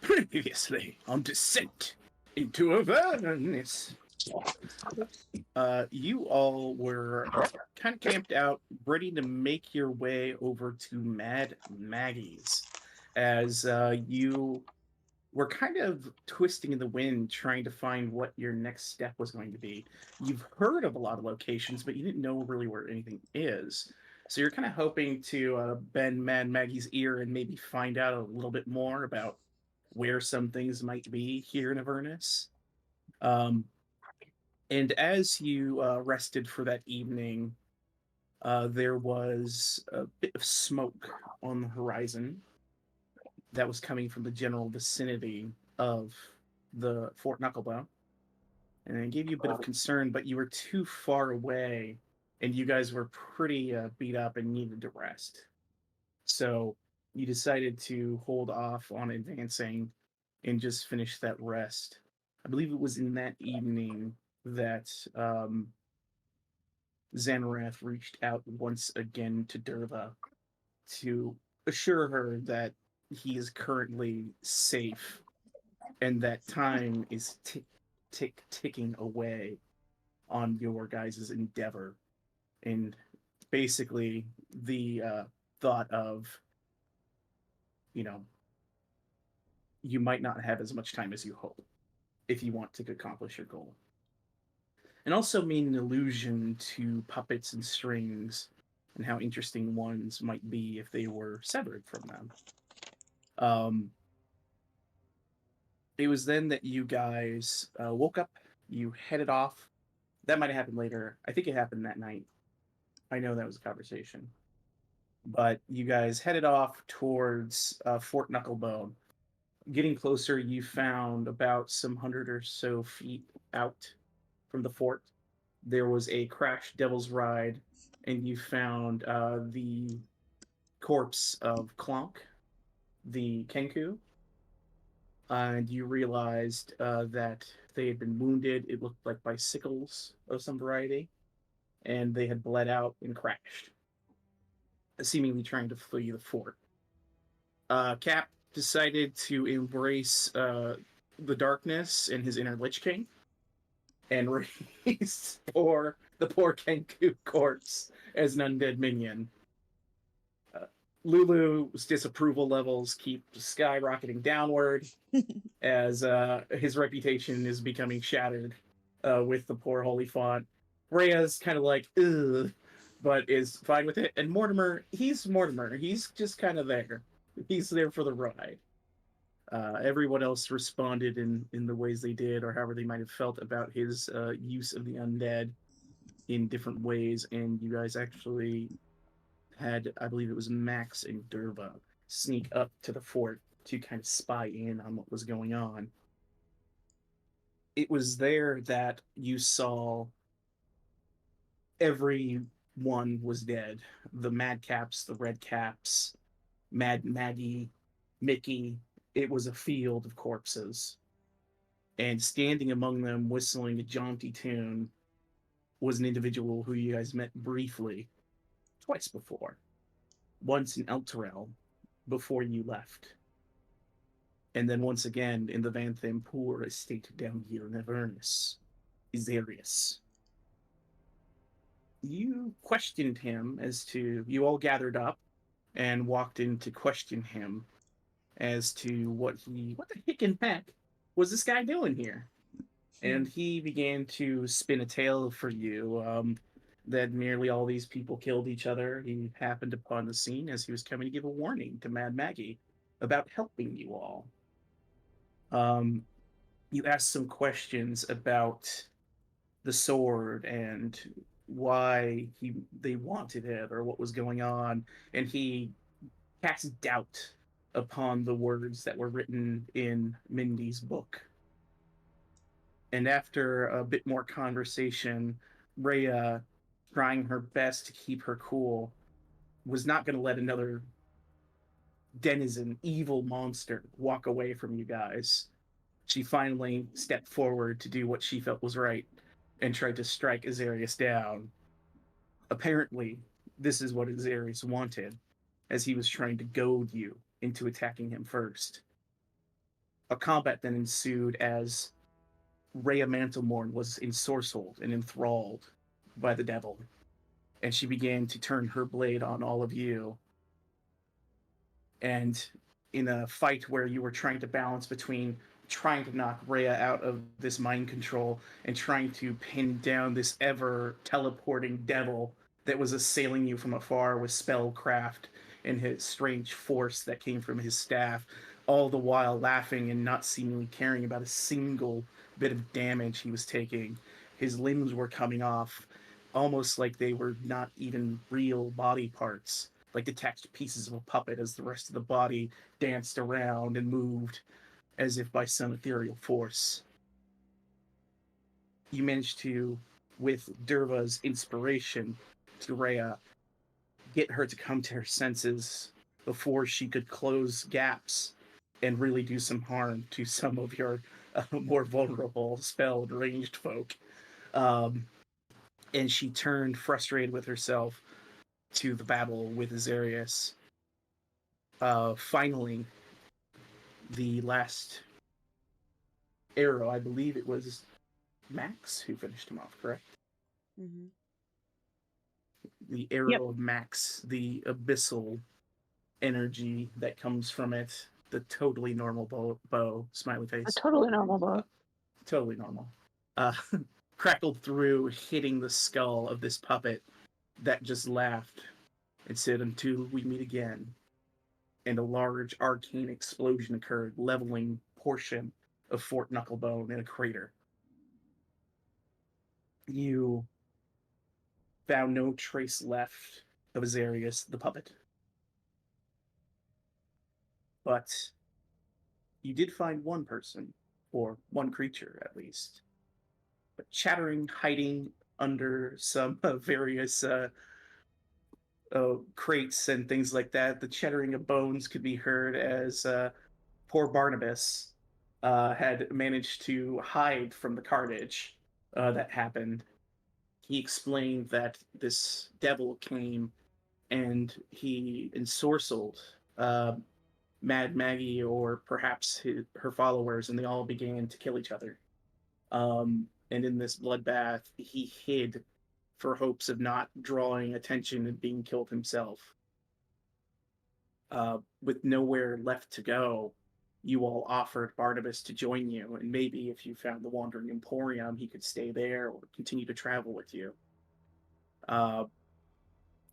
Previously on Descent into Avernus. You all were kind of camped out, ready to make your way over to Mad Maggie's, as you were kind of twisting in the wind, trying to find what your next step was going to be. You've heard of a lot of locations, but you didn't know really where anything is. So you're kind of hoping to bend Mad Maggie's ear and maybe find out a little bit more about where some things might be here in Avernus. Um, and as you rested for that evening, there was a bit of smoke on the horizon that was coming from the general vicinity of the Fort Knucklebone. And it gave you a bit of concern, but you were too far away and you guys were pretty beat up and needed to rest. So you decided to hold off on advancing and just finish that rest. I believe it was in that evening that Xanarath reached out once again to Derva to assure her that he is currently safe and that time is ticking away on your guys' endeavor. And basically, the thought of, you know, you might not have as much time as you hope if you want to accomplish your goal. And also made an allusion to puppets and strings and how interesting ones might be if they were severed from them. It was then that you guys woke up, you headed off. That might have happened later. I think it happened that night. I know that was a conversation. But you guys headed off towards Fort Knucklebone. Getting closer, you found about some 100 or so feet out from the fort, there was a crashed Devil's Ride, and you found the corpse of Clonk, the Kenku, and you realized that they had been wounded. It looked like by sickles of some variety, and they had bled out and crashed, seemingly trying to flee the fort. Cap decided to embrace the darkness and his inner Lich King and raise the poor Kenku corpse as an undead minion. Lulu's disapproval levels keep skyrocketing downward as his reputation is becoming shattered with the poor holy font. Rhea's kind of like, ugh, but is fine with it. And Mortimer, he's Mortimer. He's just kind of there. He's there for the ride. Everyone else responded in the ways they did, or however they might have felt about his use of the undead in different ways. And you guys actually had, I believe it was Max and Derva, sneak up to the fort to kind of spy in on what was going on. It was there that you saw everyone was dead. The Madcaps, the Redcaps, Mad Maggie, Mickey. It was a field of corpses. And standing among them, whistling a jaunty tune, was an individual who you guys met briefly twice before. Once in Elturel, before you left. And then once again in the Van Thampur estate down here in Avernus, Isarius. You questioned him you all gathered up and walked in to question him as to what the heck in heck was this guy doing here? And he began to spin a tale for you that nearly all these people killed each other. He happened upon the scene as he was coming to give a warning to Mad Maggie about helping you all. You asked some questions about the sword and why they wanted it or what was going on, and he cast doubt upon the words that were written in Mindy's book. And after a bit more conversation, Rhea, trying her best to keep her cool, was not going to let another denizen, evil monster walk away from you guys. She finally stepped forward to do what she felt was right and tried to strike Azarius down. Apparently, this is what Azarius wanted, as he was trying to goad you into attacking him first. a combat then ensued as Rhea Mantlemorn was ensorcelled and enthralled by the devil, and she began to turn her blade on all of you. And in a fight where you were trying to balance between trying to knock Rhea out of this mind control and trying to pin down this ever teleporting devil that was assailing you from afar with spellcraft and his strange force that came from his staff, all the while laughing and not seemingly caring about a single bit of damage he was taking. His limbs were coming off almost like they were not even real body parts, like detached pieces of a puppet as the rest of the body danced around and moved as if by some ethereal force. You managed to, with Derva's inspiration to Rhea, get her to come to her senses before she could close gaps and really do some harm to some of your more vulnerable spelled ranged folk. Um, and she turned frustrated with herself to the battle with Azarius. Finally, the last arrow, I believe it was Max who finished him off, correct? Mm-hmm. The arrow of Max, the abyssal energy that comes from it, the totally normal bow, smiley face. A totally normal bow. Totally normal. Crackled through, hitting the skull of this puppet that just laughed and said, "Until we meet again." And a large arcane explosion occurred, leveling portion of Fort Knucklebone in a crater. You found no trace left of Azarius the puppet. But you did find one person, or one creature at least, but chattering, hiding under some various crates and things like that. The chattering of bones could be heard as poor Barnabas had managed to hide from the carnage that happened. He explained that this devil came and he ensorcelled Mad Maggie or perhaps her followers, and they all began to kill each other. And in this bloodbath, he hid for hopes of not drawing attention and being killed himself. With nowhere left to go, you all offered Barnabas to join you, and maybe if you found the Wandering Emporium, he could stay there or continue to travel with you.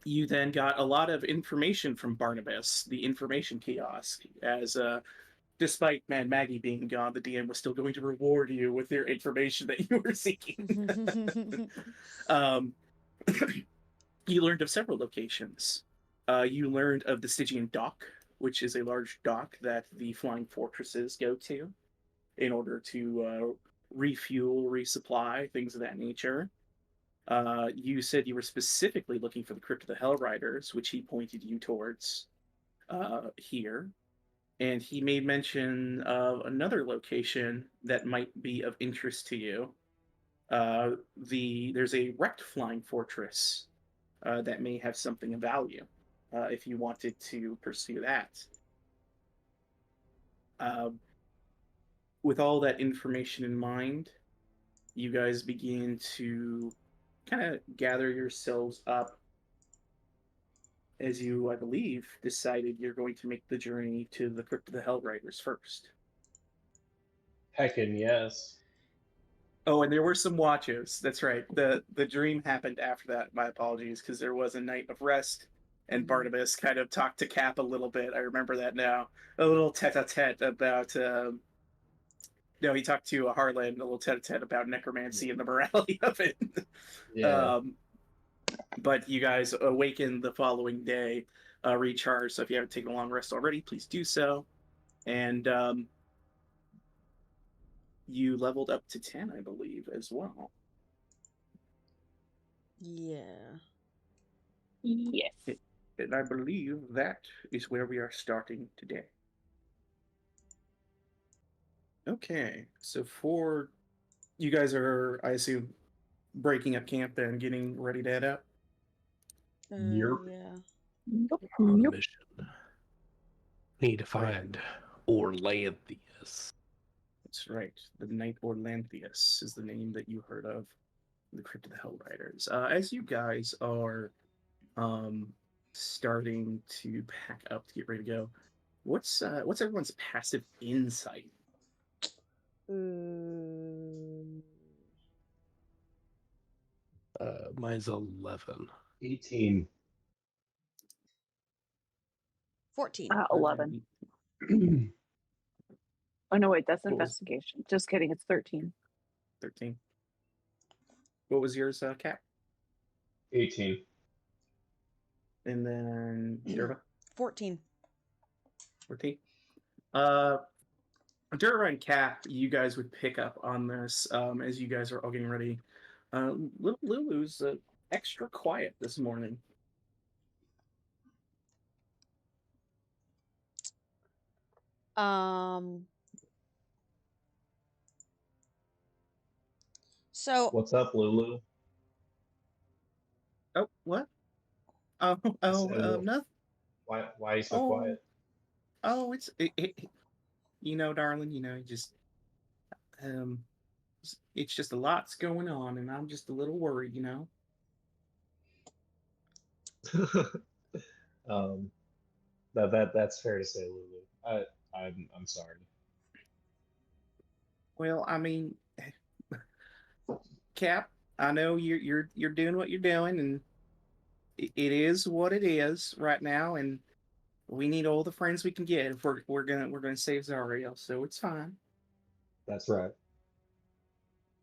You then got a lot of information from Barnabas, the information kiosk, as despite Mad Maggie being gone, the DM was still going to reward you with their information that you were seeking. You learned of several locations. You learned of the Stygian Dock, which is a large dock that the flying fortresses go to in order to refuel, resupply, things of that nature. You said you were specifically looking for the Crypt of the Hellriders, which he pointed you towards here. And he made mention of another location that might be of interest to you. There's a wrecked flying fortress that may have something of value if you wanted to pursue that. With all that information in mind, you guys begin to kind of gather yourselves up as you, I believe, decided you're going to make the journey to the Crypt of the Hellriders first. Heckin' yes. Oh, and there were some watches. That's right. The dream happened after that. My apologies, because there was a night of rest, and Barnabas kind of talked to Cap a little bit. I remember that now. A little tete-a-tete about... no, he talked to Harlan, a little tete-a-tete about necromancy and the morality of it. Yeah. But you guys awaken the following day, recharge. So if you haven't taken a long rest already, please do so. And you leveled up to 10, I believe, as well. Yeah. Yes. And I believe that is where we are starting today. Okay, so for you guys are, I assume, breaking up camp and getting ready to head out? Yep. Yeah. On a mission. Need to find Orlantheus. That's right. The Knight Orlantheus is the name that you heard of. The Crypt of the Hellriders. As you guys are um, starting to pack up to get ready to go, what's everyone's passive insight? Mine's 11. 18. 14. 11. Oh, no, wait, that's What was- investigation. Just kidding, it's 13. 13. What was yours, Kat? 18. And then Derva? 14. 14. Derva and Kat, you guys would pick up on this as you guys are all getting ready. Little Lulu's extra quiet this morning. So What's up, Lulu? Oh, what? Oh, nothing. Why are you so Oh. quiet? Oh, you know, darling, just it's just a lot's going on, and I'm just a little worried, That's fair to say, Lulu. I'm sorry. Well, I mean, Cap, I know you're doing what you're doing, and it is what it is right now, and we need all the friends we can get if we're gonna save Zariel, so it's fine. That's right.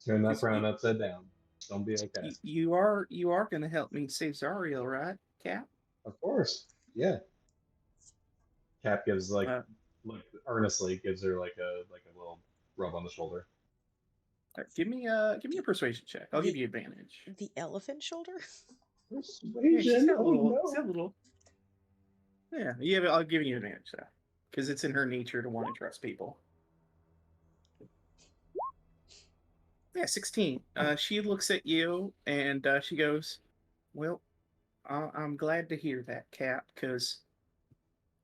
Turn that 'Cause frown upside down. Don't be okay. You are gonna help me save Zariel, right, Cap? Of course. Yeah. Cap gives look earnestly gives her like a little rub on the shoulder. Give me a persuasion check. I'll give you advantage. the elephant shoulder? Yeah, Persuasion. she's got a Oh, little, no. she's got a little. Yeah, I'll give you advantage though, because it's in her nature to want to trust people. Yeah, 16. She looks at you and she goes, "Well, I'm glad to hear that, Cap, because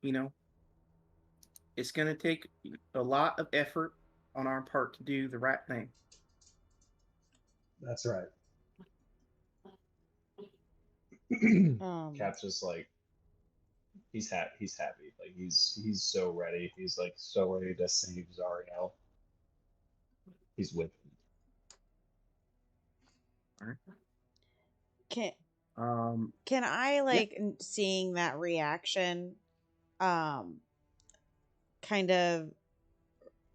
it's going to take a lot of effort on our part to do the right thing." That's right. Cap's just like he's happy. Like he's so ready. He's like so ready to save Zariel. He's with him. Can I seeing that reaction kind of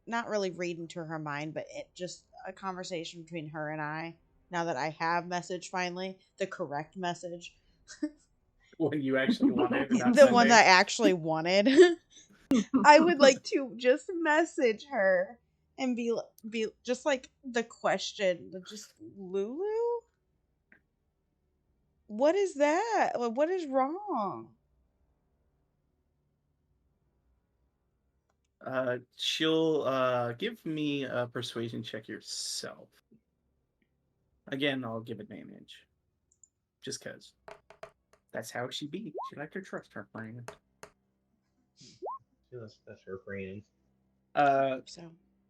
not really read into her mind, but it just a conversation between her and I, now that I have message finally, the correct message. What you actually wanted, not the one that I actually wanted. I would like to just message her and be just like the question, just Lulu? What is that? What is wrong? She'll give me a persuasion check yourself. Again, I'll give advantage. Just because. That's how she be. She like to trust her friend. That's her friend. So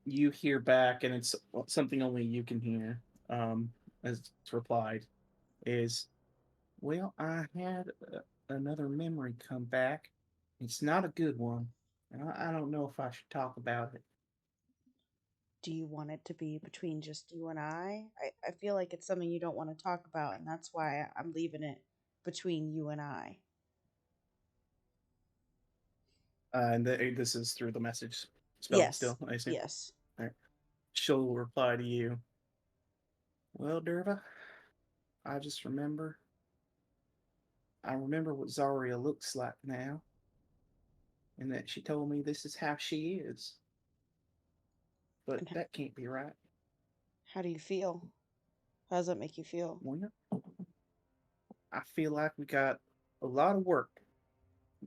you hear back, and it's something only you can hear. As it's replied, is, "Well, I had another memory come back. It's not a good one. I don't know if I should talk about it." do you want it to be between just you and I feel like it's something you don't want to talk about, and that's why I'm leaving it between you and I. And this is through the message spell still, I assume? Yes. All right. She'll reply to you, "Well, Derva, I remember what Zarya looks like now, and that she told me this is how she is. But that can't be right." How do you feel? How does that make you feel? Well, I feel like we got a lot of work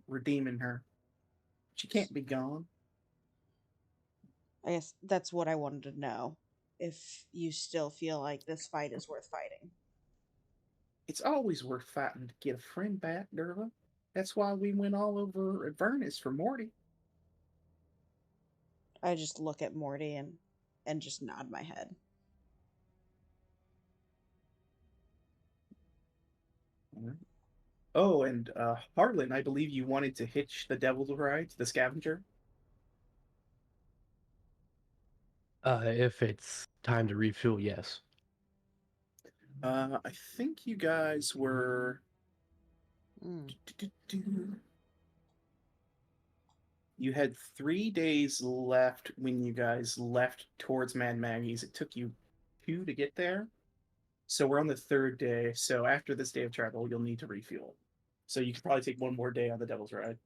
redeeming her. She can't be gone. I guess that's what I wanted to know. If you still feel like this fight is worth fighting. It's always worth fighting to get a friend back, Derva. That's why we went all over Avernus for Morty. I just look at Morty and and just nod my head. Oh, and Harlan, I believe you wanted to hitch the Devil's Ride to the Scavenger. If it's time to refuel, yes. I think you guys were. You had 3 days left when you guys left towards Mad Maggie's. It took you 2 to get there. So we're on the 3rd day. So after this day of travel, you'll need to refuel. So you could probably take 1 more day on the Devil's Ride.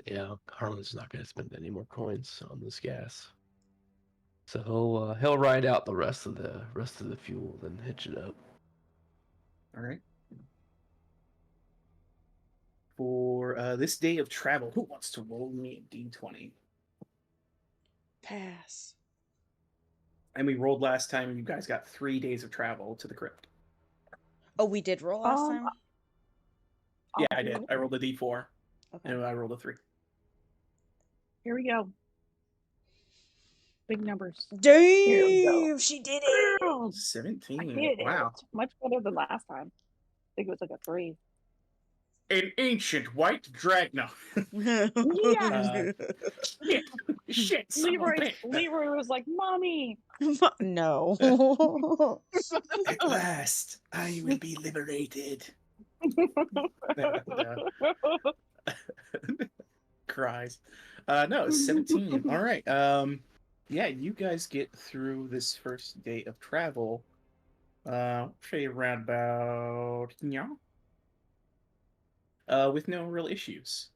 Yeah, Harlan's not going to spend any more coins on this gas. So he'll ride out the rest of the fuel, then hitch it up. All right. For this day of travel, who wants to roll me a d20? Pass. And we rolled last time, and you guys got 3 days of travel to the crypt. Oh, we did roll last time? Yeah, I did. I rolled a d4. Okay. And I rolled a 3. Here we go. Big numbers. Damn, she did it. 17. I did Wow. it. Much better than last time. I think it was like a 3. An ancient white dragon. Yeah. Shit. Leroy was like, "Mommy." No. At last, I will be liberated. Cries. No, 17. All right. Yeah, you guys get through this first day of travel. Say around about with no real issues.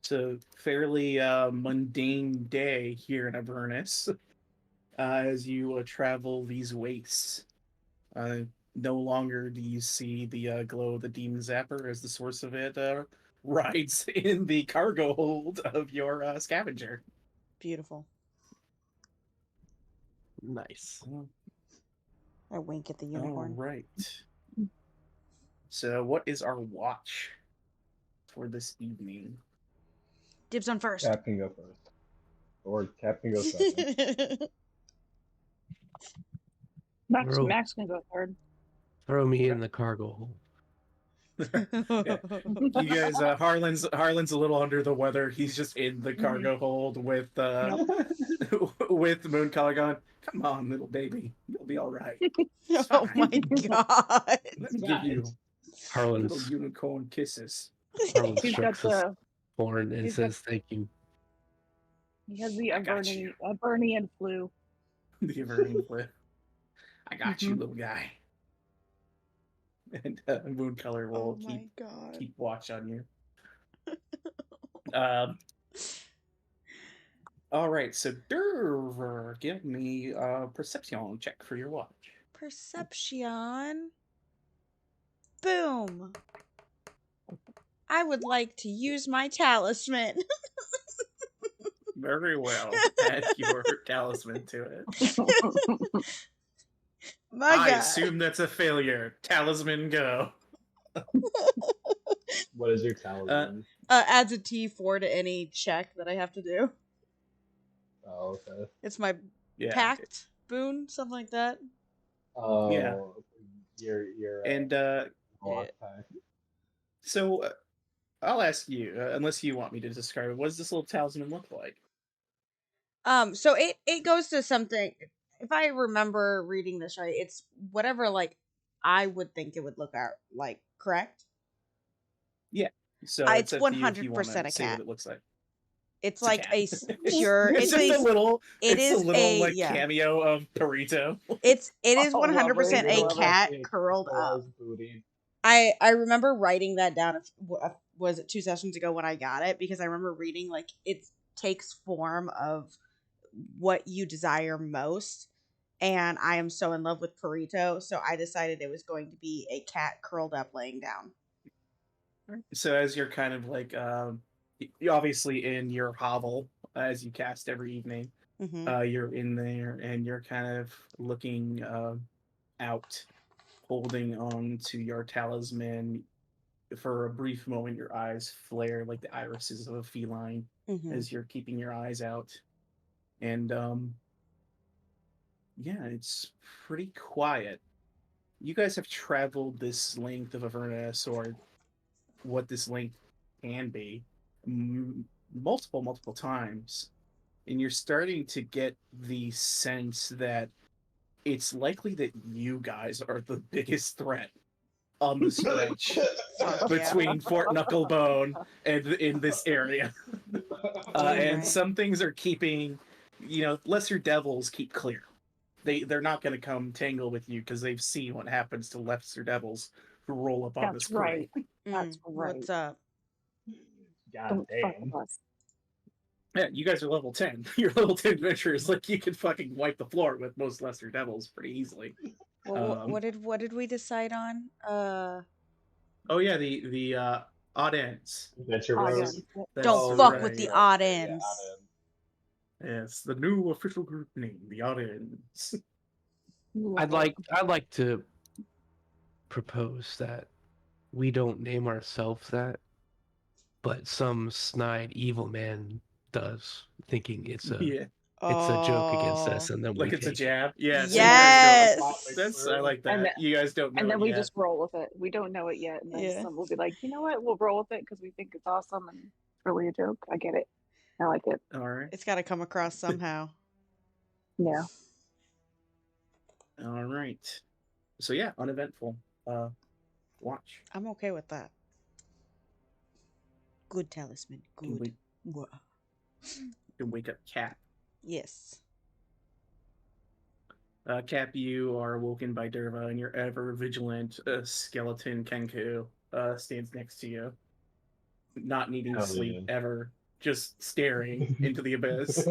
It's a fairly mundane day here in Avernus as you travel these wastes. No longer do you see the glow of the demon zapper as the source of it rides in the cargo hold of your scavenger. Beautiful. Nice. I wink at the unicorn. All right. So, what is our watch for this evening? Dibs on first. Cap can go first. Or Cap can go second. Max can go 3rd. Throw me in the cargo hold. Yeah. You guys, Harlan's a little under the weather. He's just in the cargo hold with with Mooncolor going, "Come on, little baby, you'll be all right." Oh my god! Let me give you Harlan's little unicorn kisses. Harlan He's strokes got his the. horn and he's says, "Thank you." He has the I got you. Avernian flu. The Avernian flip. I got you, little guy. And Mooncolor will keep watch on you. All right, so Durver, give me a perception check for your watch. Perception. Boom. I would like to use my talisman. Very well. Add your talisman to it. I assume that's a failure. Talisman go. What is your talisman? Adds a T4 to any check that I have to do. Oh, okay. It's my pact boon, something like that. Oh, yeah. You're and so I'll ask you, unless you want me to describe it. What does this little talisman look like? So it goes to something. If I remember reading this right, it's whatever like I would think it would look like. Correct? Yeah. So it's 100% a cat. What it looks like. It's like a pure. It's just a little. It is a little like cameo of Perito. It is 100% a cat curled up. I remember writing that down. Was it 2 sessions ago when I got it? Because I remember reading like it takes form of what you desire most, and I am so in love with Perito, so I decided it was going to be a cat curled up laying down. So as you're kind of like you're obviously in your hovel as you cast every evening. You're in there and you're kind of looking out, holding on to your talisman. For a brief moment, your eyes flare like the irises of a feline as you're keeping your eyes out. And Yeah, it's pretty quiet. You guys have traveled this length of Avernus, or what this length can be, multiple times, and you're starting to get the sense that it's likely that you guys are the biggest threat on the stretch Fuck yeah. between Fort Knucklebone and in this area. Damn And right. some things are keeping, lesser devils keep clear. They're not going to come tangle with you because they've seen what happens to lesser devils who roll up on this That's right. parade. That's right. What's up? God Don't fuck damn. with us. Yeah, you guys are level 10. You're level 10 adventurers. Like, you can fucking wipe the floor with most lesser devils pretty easily. What did we decide on? Oh yeah, the odd ends. Adventure Oh, Bros. yeah. That's Don't the fuck right- with the yeah, odd yeah, ends. Yes, the new official group name, the odd ends. I'd like to propose that we don't name ourselves that, but some snide evil man does, thinking it's a Yeah, it's a joke against Oh. us, and then like we it's a take jab. Yeah, Yes. that's I like that. And You guys don't know And then it we yet. just roll with it. We don't know it yet. And then Yeah. some will be like, you know what? We'll roll with it because we think it's awesome and it's really a joke. I get it. I like it. All right, It's got to come across somehow. Yeah. all right. So yeah, uneventful. Watch. I'm okay with that. Good talisman. Can Good. can wake up Cap. Yes. Cap, you are awoken by Derva, and your ever vigilant skeleton Kenku stands next to you, not needing Hell sleep yeah. ever, just staring into the abyss.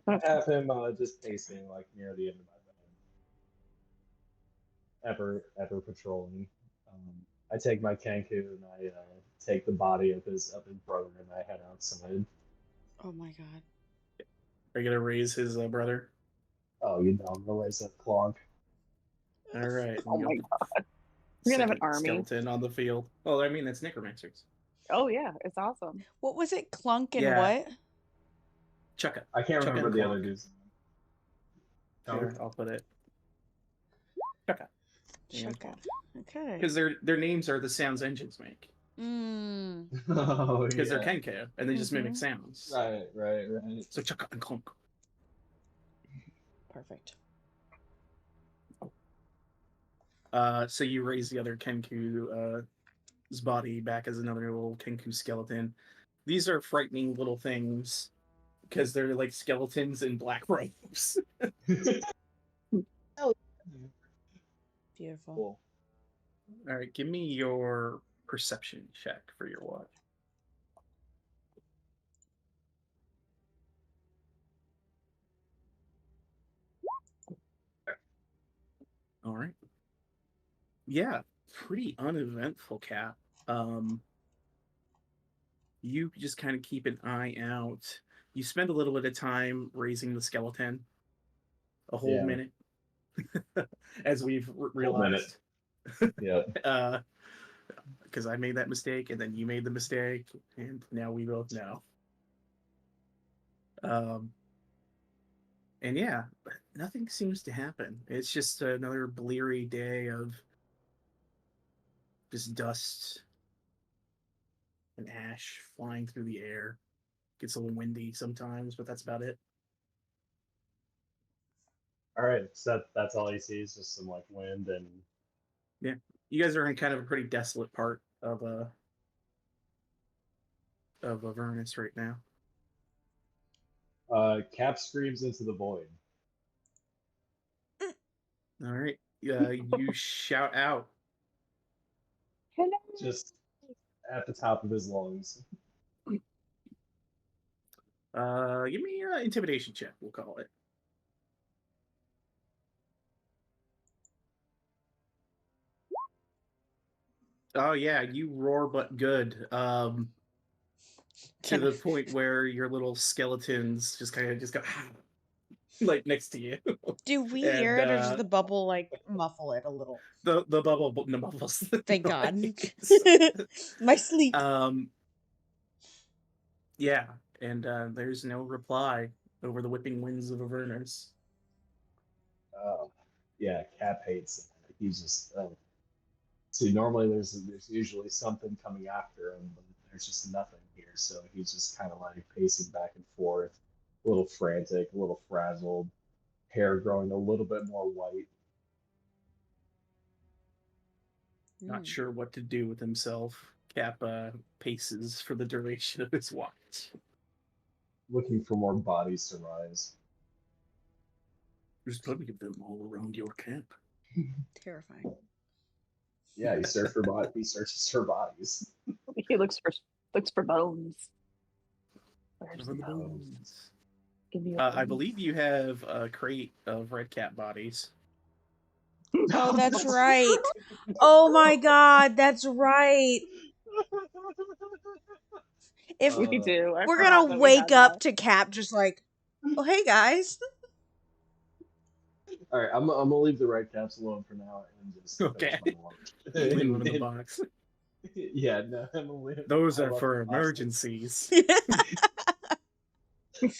I have him just pacing like near the end of my bed. Ever patrolling. I take my Kenku and I take the body of his brother and I head outside. Oh my god. Are you gonna raise his brother? Oh, you know, I'm gonna raise that clonk. All right. Oh my god. We're gonna have an Second army. skeleton on the field. Well, I mean, that's necromancers. Oh yeah, it's awesome. What was it? Clunk and Yeah. what? Chukka. I can't Chuck remember and the clonk. other dude's name. Here, I'll put it. Chukka. Shaka. Okay. Because their names are the sounds engines make. Mm. Oh, Because yeah. they're Kenku, and they just mimic sounds. Right. So Chukka and Clunk. Perfect. So you raise the other Kenku's body back as another little Kenku skeleton. These are frightening little things because they're like skeletons in black robes. Beautiful. Cool. All right, give me your perception check for your watch. All right. Yeah, pretty uneventful, Cap. You just kind of keep an eye out. You spend a little bit of time raising the skeleton, a whole Yeah. minute, as we've realized. Yeah. Because I made that mistake, and then you made the mistake, and now we both know. And yeah, nothing seems to happen. It's just another bleary day of just dust and ash flying through the air. Gets a little windy sometimes, but that's about it. All right. So that's all he sees, just some like wind and. Yeah, you guys are in kind of a pretty desolate part of Avernus right now. Cap screams into the void. All right, you shout out. Hello. Just at the top of his lungs. Give me an intimidation check. We'll call it. Oh yeah, you roar but good. To the point where your little skeletons just kind of go like next to you. Do we hear it, or does the bubble like muffle it a little? The bubble muffles. Thank God. My sleep. Yeah, and there's no reply over the whipping winds of Avernus. Yeah, Cap hates it. He's just see. Normally, there's usually something coming after him, but there's just nothing here. So he's just kind of like pacing back and forth, a little frantic, a little frazzled, hair growing a little bit more white. Not sure what to do with himself. Cap paces for the duration of his watch. Looking for more bodies to rise. There's plenty of them all around your camp. Terrifying. Yeah, he searches for bodies. He searches for bodies. He looks for bones. Where's the The bones? bones. Give me I believe you have a crate of red cat bodies. Oh, that's right. Oh my God, that's right. If We do. I we're forgot gonna that we wake had up that. to Cap just like, oh hey guys. All right, I'm gonna leave the red caps alone for now and just Okay. finish my lunch. Leave them in the box. Yeah, no, I'm gonna leave. Those I are left for the box- emergencies. I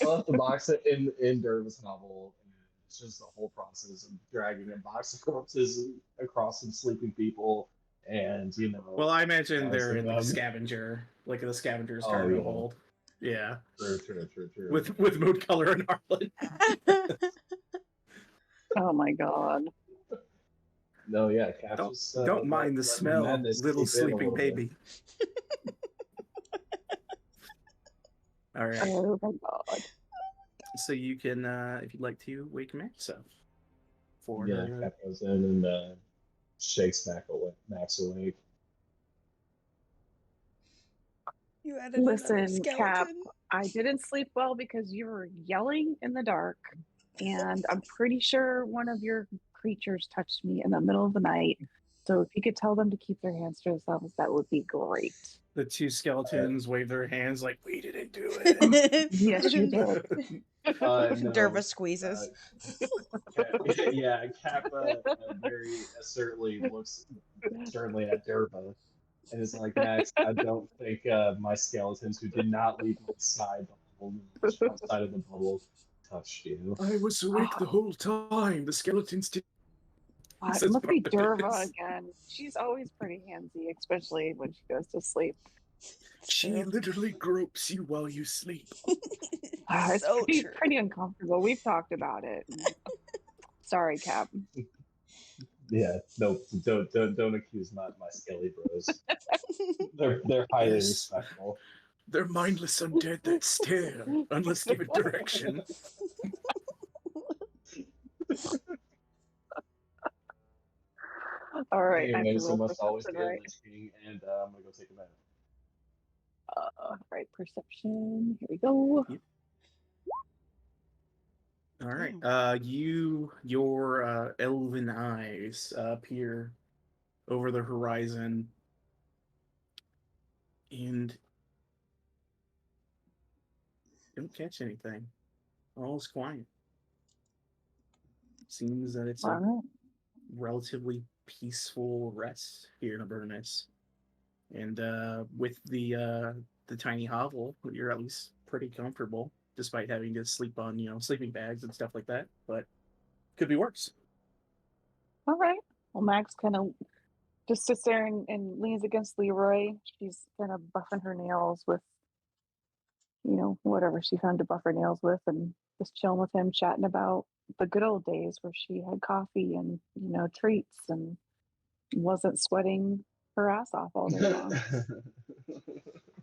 left the box in Derva's hovel, and it's just the whole process of dragging a box of corpses across some sleeping people, and Well, I imagine they're housing in the them. scavenger, like the scavenger's Oh, cargo yeah. hold. Yeah, True. with mood color and Harlan. Oh my god. No, yeah, Cap Don't, just don't mind the let smell, madness little seep in a sleeping little bit. baby. All right, Oh my god. so you can, if you'd like to, wake Max up. For Yeah, Cap goes in and shakes Max awake. You added another Listen, Cap, skeleton. I didn't sleep well because you were yelling in the dark, and I'm pretty sure one of your creatures touched me in the middle of the night. So if you could tell them to keep their hands to themselves, that would be great. the two skeletons wave their hands like, we didn't do it. Yes, you did. No, Derva squeezes. Cap very assertively looks sternly at Derva and is like, Max, I don't think my skeletons who did not leave my side outside of the bubble touched you. I was awake the whole time. The skeletons did. It must be Derva again. She's always pretty handsy, especially when she goes to sleep. She literally gropes you while you sleep. It's So pretty uncomfortable. We've talked about it. Sorry, Cap. Yeah, no, don't accuse my skelly bros. They're highly respectful. They're mindless undead that stare unless given direction. All right. Anyways, I must always be listening, and I'm gonna go take a bath. Right, perception. Here we go. Yep. All right. Your elven eyes peer over the horizon, and don't catch anything. All's quiet. Seems that it's a relatively peaceful rest here in Avernus, and with the tiny hovel, you're at least pretty comfortable, despite having to sleep on sleeping bags and stuff like that. But could be worse. All right. Well, Max kind of just sits there and leans against Leroy. She's kind of buffing her nails with, whatever she found to buff her nails with, and just chilling with him, chatting about the good old days where she had coffee and, treats and wasn't sweating her ass off all day long.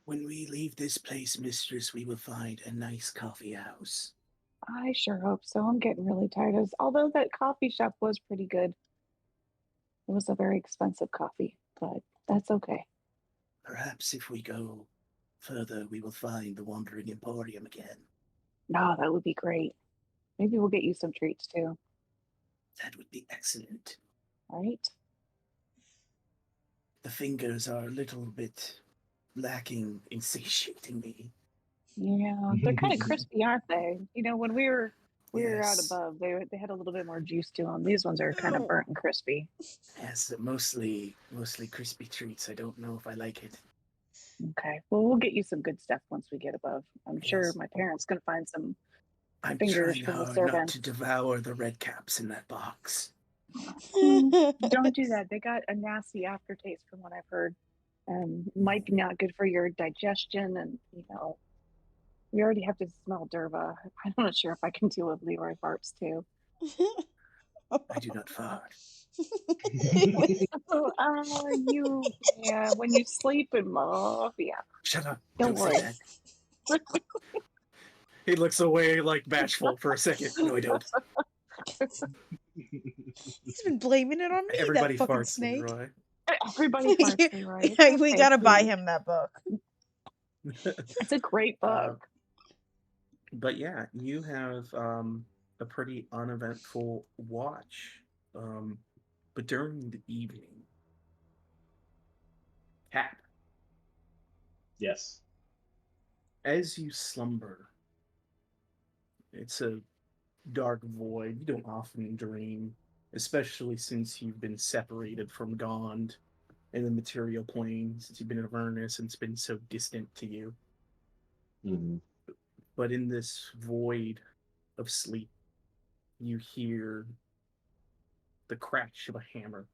When we leave this place, mistress, we will find a nice coffee house. I sure hope so. I'm getting really tired of this. Although that coffee shop was pretty good. It was a very expensive coffee, but that's okay. Perhaps if we go further, we will find the Wandering Emporium again. No, that would be great. Maybe we'll get you some treats too. That would be excellent. Right? The fingers are a little bit lacking in satiating me. Yeah, they're kind of crispy, aren't they? When we were out above, they had a little bit more juice to them. These ones are kind of burnt and crispy. Yes, mostly crispy treats. I don't know if I like it. Okay, well, we'll get you some good stuff once we get above. I'm sure my parents can find some I'm fingers trying from the hard not servant. to devour the red caps in that box. Don't do that. They got a nasty aftertaste from what I've heard. Might be not good for your digestion, and we already have to smell Derva. I'm not sure if I can deal with Leroy farts too. I do not fart. Yeah, when you sleep in yeah. Shut up. Don't Don't worry. say that. He looks away like bashful for a second. No, I don't. He's been blaming it on me, Everybody that fucking farts, snake. Leroy. Everybody farts, Leroy. It's We okay, gotta buy please. him that book. It's a great book. But yeah, you have a pretty uneventful watch. But during the evening, Cap, Yes. as you slumber, it's a dark void. You don't often dream, especially since you've been separated from Gond in the material plane, since you've been in Avernus and it's been so distant to you. Mm-hmm. But in this void of sleep, you hear the crash of a hammer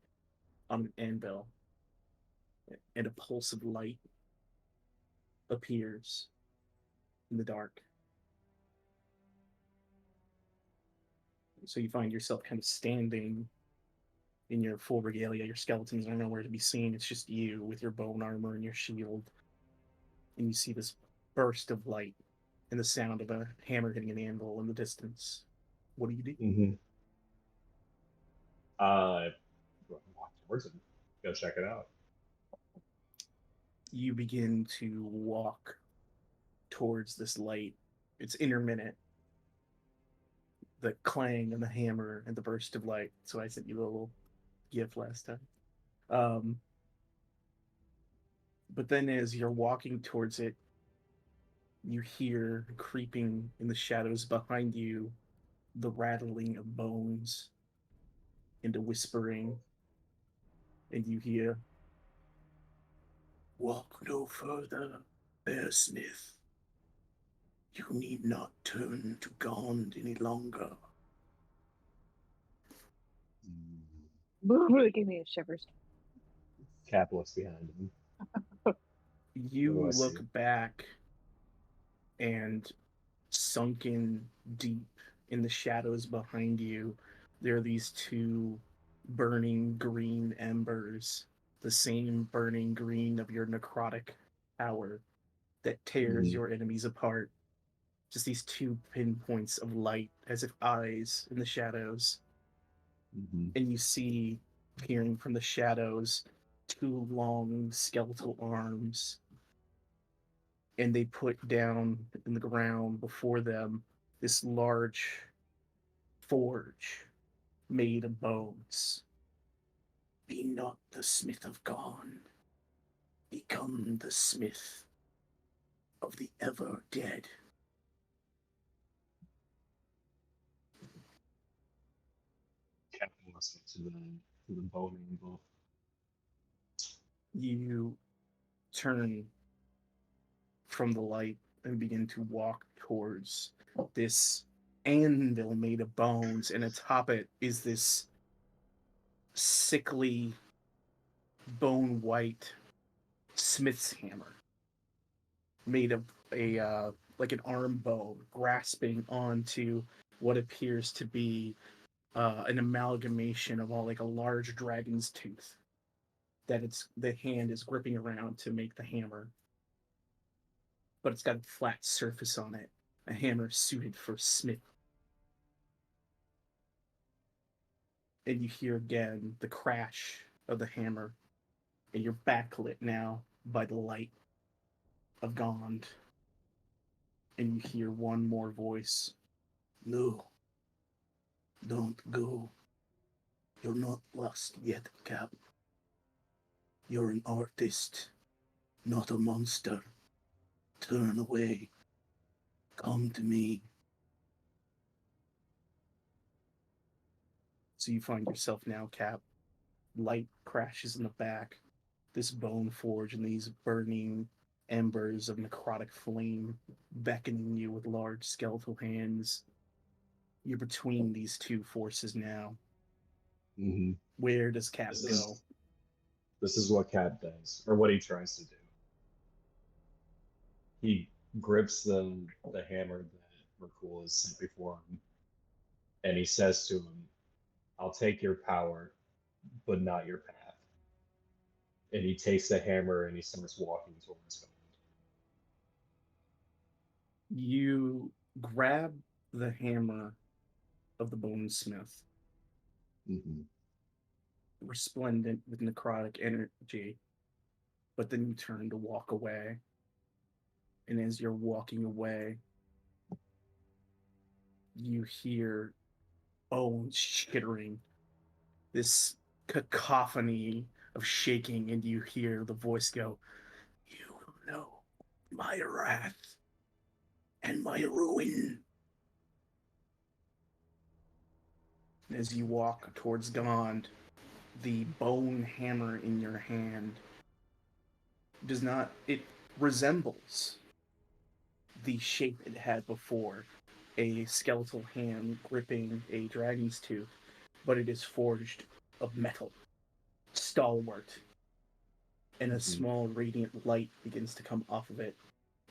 on an anvil, and a pulse of light appears in the dark. So you find yourself kind of standing in your full regalia. Your skeletons are nowhere to be seen. It's just you with your bone armor and your shield. And you see this burst of light and the sound of a hammer hitting an anvil in the distance. What do you do? Mm-hmm. Walk towards him. Go check it out. You begin to walk towards this light. It's intermittent. The clang and the hammer and the burst of light. So I sent you a little GIF last time. But then as you're walking towards it, you hear creeping in the shadows behind you the rattling of bones and a whispering, and you hear, "Walk no further, Bearsmith. You need not turn to Gond any longer." It gave me a shivers. Cap looks behind him. You What do I look see? back, and sunken deep in the shadows behind you, there are these two burning green embers, the same burning green of your necrotic power that tears Mm-hmm. your enemies apart. Just these two pinpoints of light, as if eyes in the shadows. Mm-hmm. And you see, peering from the shadows, two long skeletal arms. And they put down in the ground before them this large forge made of bones. Be not the smith of Gone. Become the smith of the ever dead. Cap walks up to the bone angle. You turn from the light and begin to walk towards this anvil made of bones, and atop it is this sickly, bone white smith's hammer made of a like an arm bow grasping onto what appears to be an amalgamation of all like a large dragon's tooth that the hand is gripping around to make the hammer, but it's got a flat surface on it, a hammer suited for smith. And you hear again the crash of the hammer, and you're backlit now by the light of Gond. And you hear one more voice. "No, don't go. You're not lost yet, Cap. You're an artist, not a monster. Turn away. Come to me." So you find yourself now, Cap. Light crashes in the back. This bone forge and these burning embers of necrotic flame beckoning you with large skeletal hands. You're between these two forces now. Mm-hmm. Where does Cap go? This is what Cap does, or what he tries to do. He grips the hammer that Merkul has set before him, and he says to him, "I'll take your power, but not your path." And he takes the hammer and he starts walking towards him. You grab the hammer of the bonesmith, resplendent with necrotic energy, but then you turn to walk away. And as you're walking away, you hear bones chittering, this cacophony of shaking, and you hear the voice go, "You will know my wrath and my ruin." As you walk towards Gond, the bone hammer in your hand it resembles the shape it had before, a skeletal hand gripping a dragon's tooth, but it is forged of metal, stalwart, and a small radiant light begins to come off of it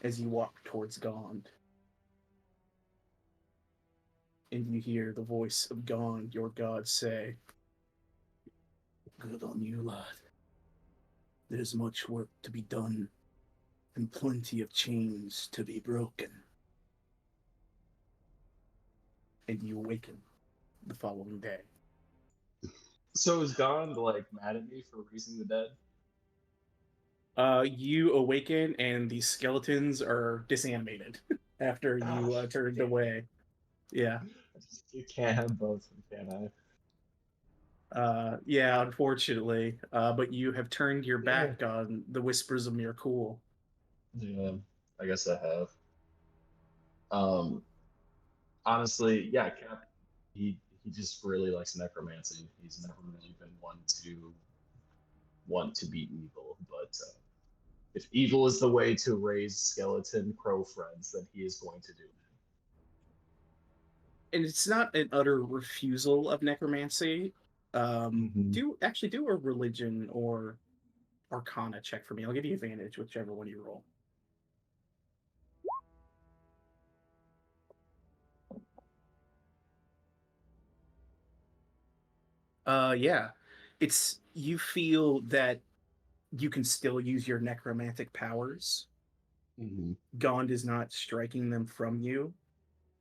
as you walk towards Gond. And you hear the voice of Gond, your god, say, "Good on you, lad. There's much work to be done, and plenty of chains to be broken." And you awaken the following day. So is Gond like mad at me for raising the dead? You awaken and the skeletons are disanimated after you turned away. Yeah. You can't have both, can I? Yeah, unfortunately. But you have turned your back on the whispers of Mirkul. Yeah, I guess I have. Honestly, yeah, Cap, he just really likes necromancy. He's never really been one to want to beat evil, but if evil is the way to raise skeleton crow friends, then he is going to do it. And it's not an utter refusal of necromancy. Do a religion or arcana check for me. I'll give you advantage, whichever one you roll. Yeah. It's you feel that you can still use your necromantic powers. Gond is not striking them from you,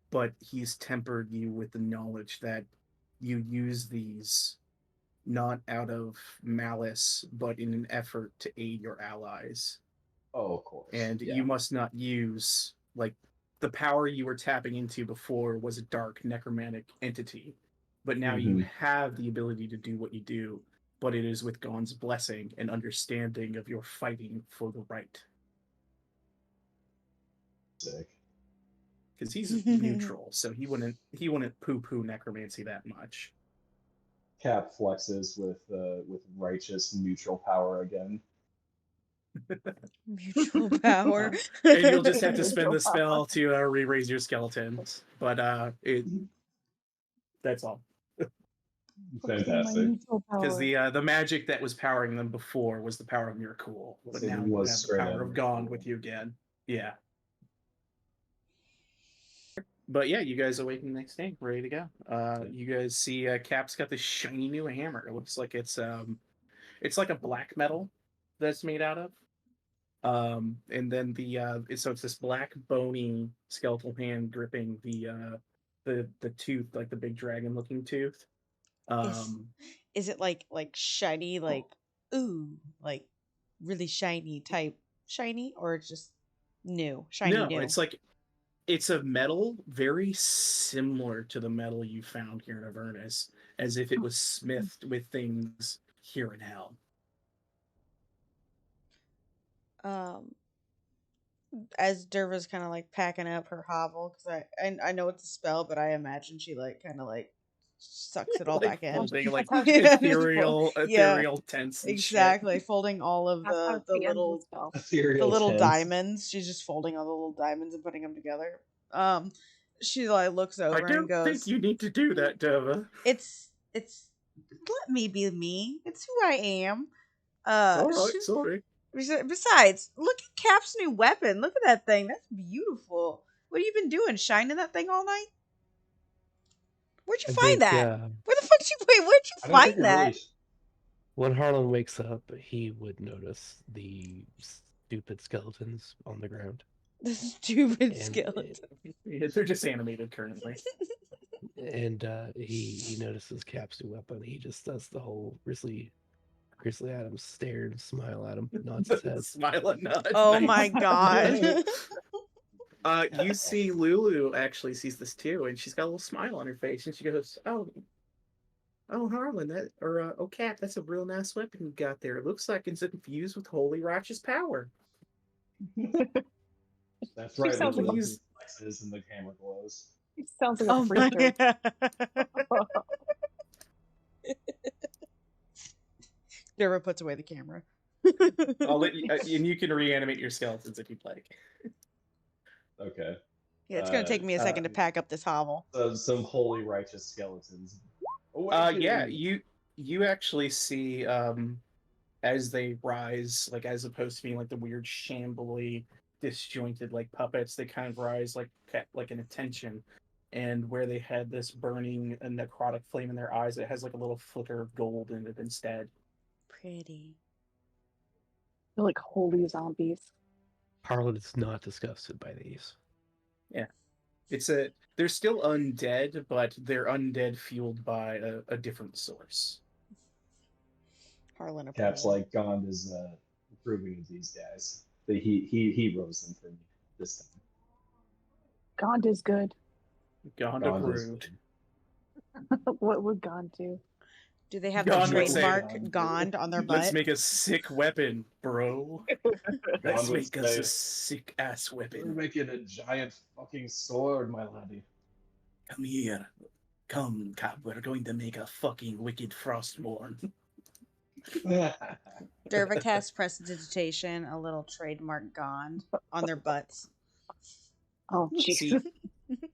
but he's tempered you with the knowledge that you use these not out of malice, but in an effort to aid your allies. Oh, of course. And you must not use, like, the power you were tapping into before was a dark necromantic entity, but now you have the ability to do what you do, but it is with Gond's blessing and understanding of your fighting for the right. Sick. Because he's neutral, so he wouldn't poo-poo necromancy that much. Cap flexes with righteous neutral power again. Mutual power. And you'll just have to spend the spell to re-raise your skeletons. But that's all. Fantastic. Because the magic that was powering them before was the power of Mirkul, but now you have the power of Gond with you again. Yeah. But yeah, you guys awaken the next day, ready to go. You guys see Cap's got this shiny new hammer. It looks like it's like a black metal that's made out of. And then so it's this black bony skeletal hand gripping the tooth, like the big dragon looking tooth. Is it like shiny, like ooh, like really shiny type shiny, or just new shiny? No, new? It's a metal very similar to the metal you found here in Avernus, as if it was smithed with things here in hell. As Derva's kind of like packing up her hovel, because I know it's a spell, but I imagine she like kind of like sucks it all back in. Folding, like ethereal tents. Exactly, shit. folding all of the little diamonds. She's just folding all the little diamonds and putting them together. she like looks over I and don't goes, think you need to do that, Dova. It's let me be me. It's who I am. All right, sorry. Besides, look at Cap's new weapon. Look at that thing. That's beautiful. What have you been doing? Shining that thing all night? Where'd you find that? Where the fuck did you find that? Really... When Harlan wakes up, he would notice the stupid skeletons on the ground. The stupid skeletons. Yeah, they're just animated currently. And he notices Cap's new weapon. He just does the whole Grizzly Adams stare and smile at him, nods his head. Smile and nod. Oh Nice. my god. You see Lulu actually sees this too, and she's got a little smile on her face, and she goes, "Oh, Harlan, Cap, that's a real nice weapon you got there. It looks like it's infused with holy righteous power." That's right. Sounds like flexes and the camera glows. It sounds like a freaker. Dara puts away the camera. I'll let you, and you can reanimate your skeletons if you'd like. Okay. Yeah, it's gonna take me a second to pack up this hovel. Some holy righteous skeletons. Yeah, you actually see as they rise, like as opposed to being like the weird shambly, disjointed like puppets, they kind of rise like an attention, and where they had this burning and necrotic flame in their eyes, it has like a little flicker of gold in it instead. Pretty. They're like holy zombies. Harlan is not disgusted by these. Yeah. They're still undead, but they're undead fueled by a different source. Harlan Cap's like Gond is approving of these guys. He rose them for me this time. Gond is good. Gond approved. What would Gond do? Do they have the trademark Gond on their butt? Let's make a sick weapon, bro. Let's make us a sick ass weapon. We're making a giant fucking sword, my laddie. Come here. Come, Cap. We're going to make a fucking wicked Frostmourne. Derva casts prestidigitation, a little trademark Gond on their butts. Oh, jeez.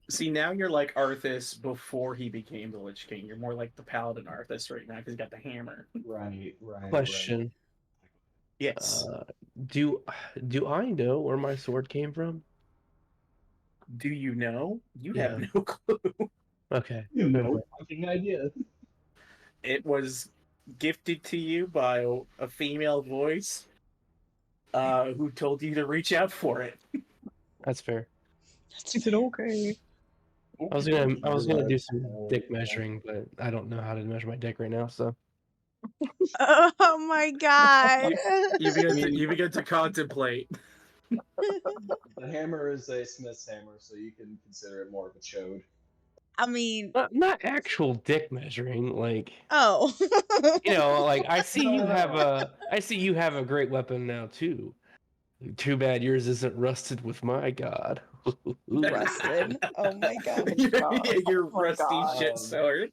See, now you're like Arthas before he became the Lich King. You're more like the Paladin Arthas right now because he's got the hammer. Right. Question. Right. Yes. Do I know where my sword came from? Do you know? You have no clue. Okay. You have no fucking idea. It was gifted to you by a female voice who told you to reach out for it. That's fair. She said, okay. I was gonna do some dick measuring, but I don't know how to measure my dick right now, so. Oh my god! You begin to contemplate. The hammer is a smith's hammer, so you can consider it more of a chode. I mean, not actual dick measuring, like. Oh. Like I see you have a great weapon now too. Too bad yours isn't rusted with my god. Rusted? Oh my god. Your rusty shit sword.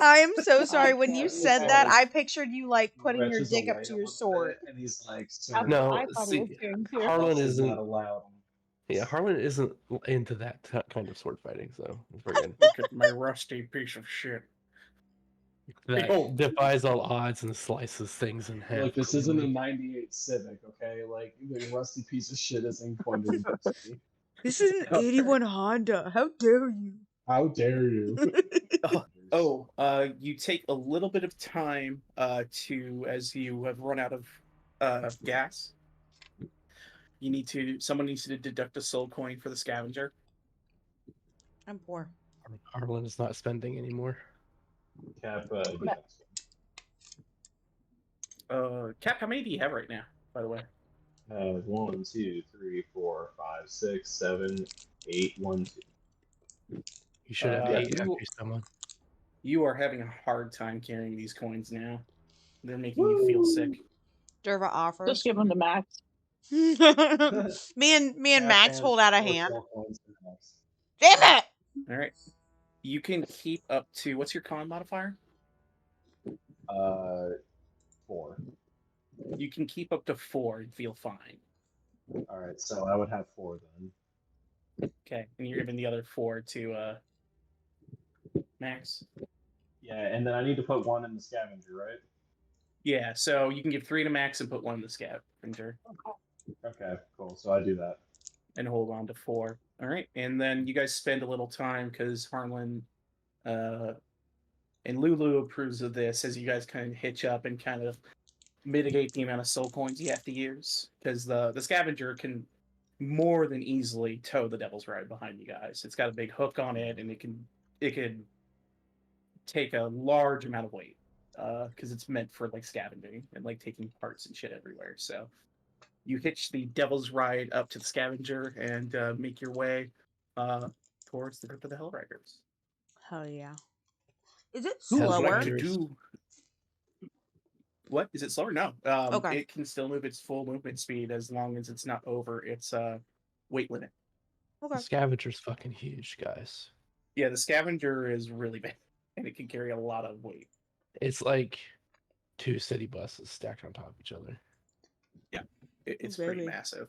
I'm so sorry. When you said that, I pictured you like putting your dick up to your sword. And he's like, no, Harlan isn't not allowed. Yeah, Harlan isn't into that kind of sword fighting, so we're good. Look at my rusty piece of shit. That defies all odds and slices things in half. Look, this isn't a 98 Civic, okay? Like, the rusty piece of shit isn't going to impress me. This is an 81 Honda. How dare you? How dare you? You take a little bit of time as you have run out of gas. Someone needs to deduct a soul coin for the scavenger. I'm poor. Harlan is not spending anymore. Cap, Cap, how many do you have right now, by the way? 1, 2, 3, 4, 5, 6, 7, 8, 1, 2. You should have 8 after someone. You are having a hard time carrying these coins now. They're making you feel sick. Derva offers. Just give them to Max. me and Max hold out a hand. Damn it! All right. You can keep up to, what's your con modifier? 4. You can keep up to 4 and feel fine. Alright, so I would have 4 then. Okay, and you're giving the other 4 to Max. Yeah, and then I need to put 1 in the scavenger, right? Yeah, so you can give 3 to Max and put 1 in the scavenger. Okay, cool. So I do that. And hold on to 4. All right, and then you guys spend a little time because Harlan and Lulu approves of this as you guys kind of hitch up and kind of mitigate the amount of soul coins you have to use, because the scavenger can more than easily tow the Devil's Ride behind you guys. It's got a big hook on it, and it can take a large amount of weight because it's meant for like scavenging and like taking parts and shit everywhere. So you hitch the Devil's Ride up to the scavenger and make your way towards the Crypt of the Hellriders. Hell yeah. Is it Who would slower? like to do? What is it slower? No. Okay. It can still move its full movement speed as long as it's not over its weight limit. Okay. The scavenger's fucking huge, guys. Yeah, the scavenger is really big, and it can carry a lot of weight. It's like 2 city buses stacked on top of each other. Yeah, it's Oh, pretty baby. massive.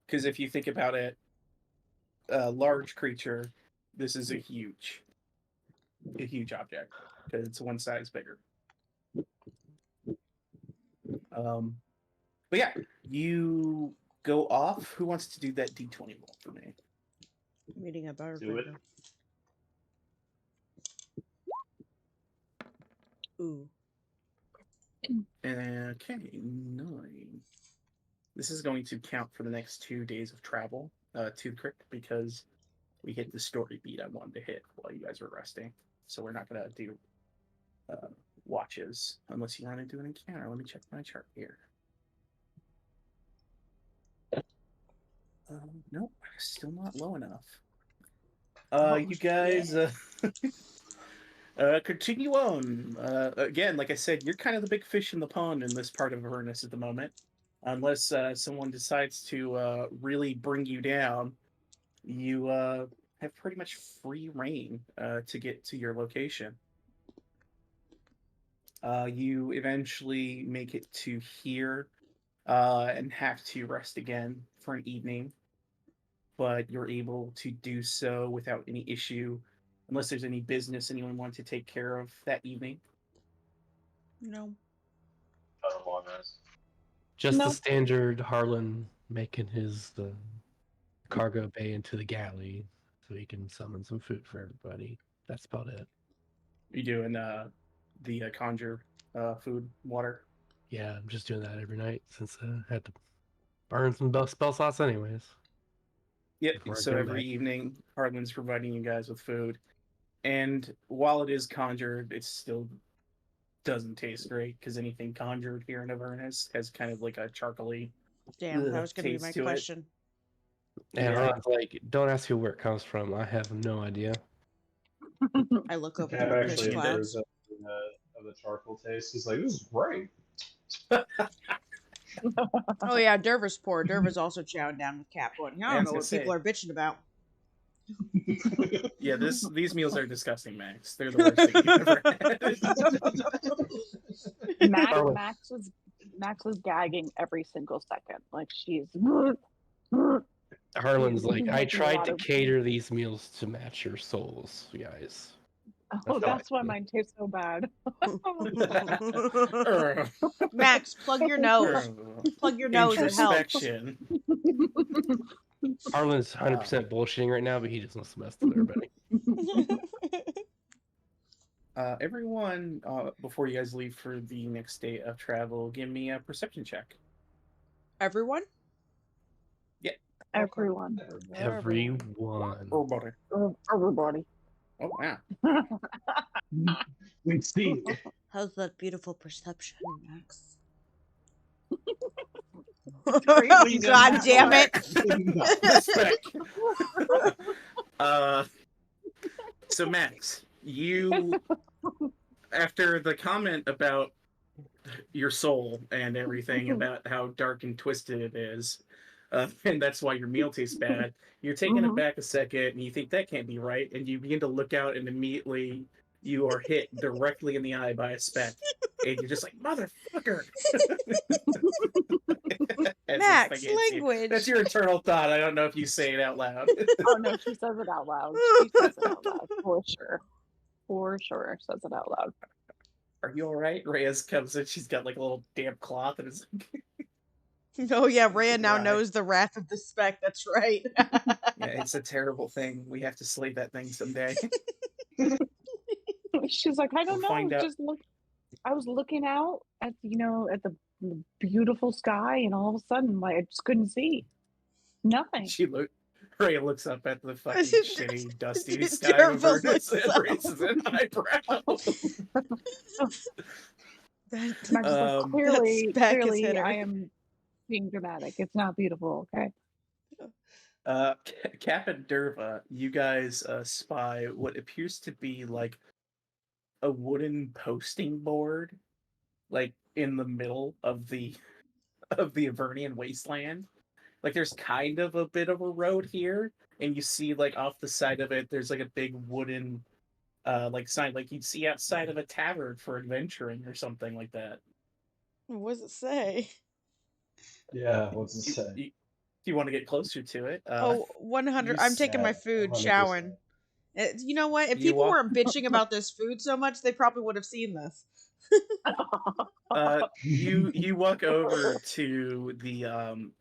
Because if you think about it, a large creature, this is a huge object because it's 1 size bigger. But yeah, you go off. Who wants to do that D20 roll for me? I'm eating a butter. Do it. Ooh. Okay, 9. This is going to count for the next 2 days of travel to the crypt because we hit the story beat I wanted to hit while you guys were resting. So we're not going to do watches unless you want to do an encounter. Let me check my chart here. Nope, still not low enough. You guys continue on. Again, like I said, you're kind of the big fish in the pond in this part of Avernus at the moment. Unless someone decides to really bring you down, you have pretty much free reign to get to your location. You eventually make it to here and have to rest again for an evening, but you're able to do so without any issue, unless there's any business anyone wants to take care of that evening. No. Just No. the standard Harlan making his cargo bay into the galley so he can summon some food for everybody. That's about it. You doing the conjure food, water? Yeah, I'm just doing that every night since I had to burn some spell slots anyways. Yep. Before I So come every back. evening, Hardman's providing you guys with food, and while it is conjured, it still doesn't taste great because anything conjured here in Avernus has kind of like a charcoaly Damn, that was going to be taste my to it. question. And Yeah. Harlan's like, don't ask me where it comes from. I have no idea. I look up Cap through the actually pitch clouds. approves of the charcoal taste. He's like, this is great. Oh yeah, Derva's poor. Derva's also chowing down with Cap going, I don't know what people are bitching about. Yeah, these meals are disgusting, Max. They're the worst thing you've ever had. Max was gagging every single second. Like she's Harlan's like, I making a tried lot to of- cater these meals to match your souls, you guys. Oh, that's why mine tastes so bad. Max, plug your nose. Plug your nose. It helps. Introspection. Harlan's 100% bullshitting right now, but he just wants to mess with everybody. Everyone, before you guys leave for the next day of travel, give me a perception check. Everyone? Yeah. Everyone. Everyone. Everybody. Oh, wow. We see. How's that beautiful perception, Max? Greatly God damn it. So Max, you, after the comment about your soul and everything about how dark and twisted it is, and that's why your meal tastes bad, you're taking it back a second and you think that can't be right, and you begin to look out and immediately you are hit directly in the eye by a speck, and you're just like, motherfucker. Max, Max, I can't see it. language. That's your internal thought. I don't know if you say it out loud. Oh no, she says it out loud. She says it out loud for sure. For sure, says it out loud. Are you all right? Reyes comes in. She's got like a little damp cloth, and it's Oh yeah, Rhea now Right. knows the wrath of the spec. That's right. yeah, it's a terrible thing. We have to slay that thing someday. She's like, I don't We'll find know. out. Just look. I was looking out at at the beautiful sky, and all of a sudden, like, I just couldn't see nothing. Rhea looks up at the fucking shitty, dusty sky of Derva Avernus looks and up. raises an eyebrow. And I'm just like, Um, clearly, That spec has clearly, hit her. I am being dramatic. It's not beautiful, okay? Cap and Derva, you guys spy what appears to be like a wooden posting board, like in the middle of the Avernian wasteland. Like there's kind of a bit of a road here, and you see like off the side of it, there's like a big wooden like sign, like you'd see outside of a tavern for adventuring or something like that. What does it say? Yeah, what's it say? Do you want to get closer to it? 100. you I'm taking my said food, 100%. showering. You know what? If You people walk- weren't bitching about this food so much, they probably would have seen this. You walk over to the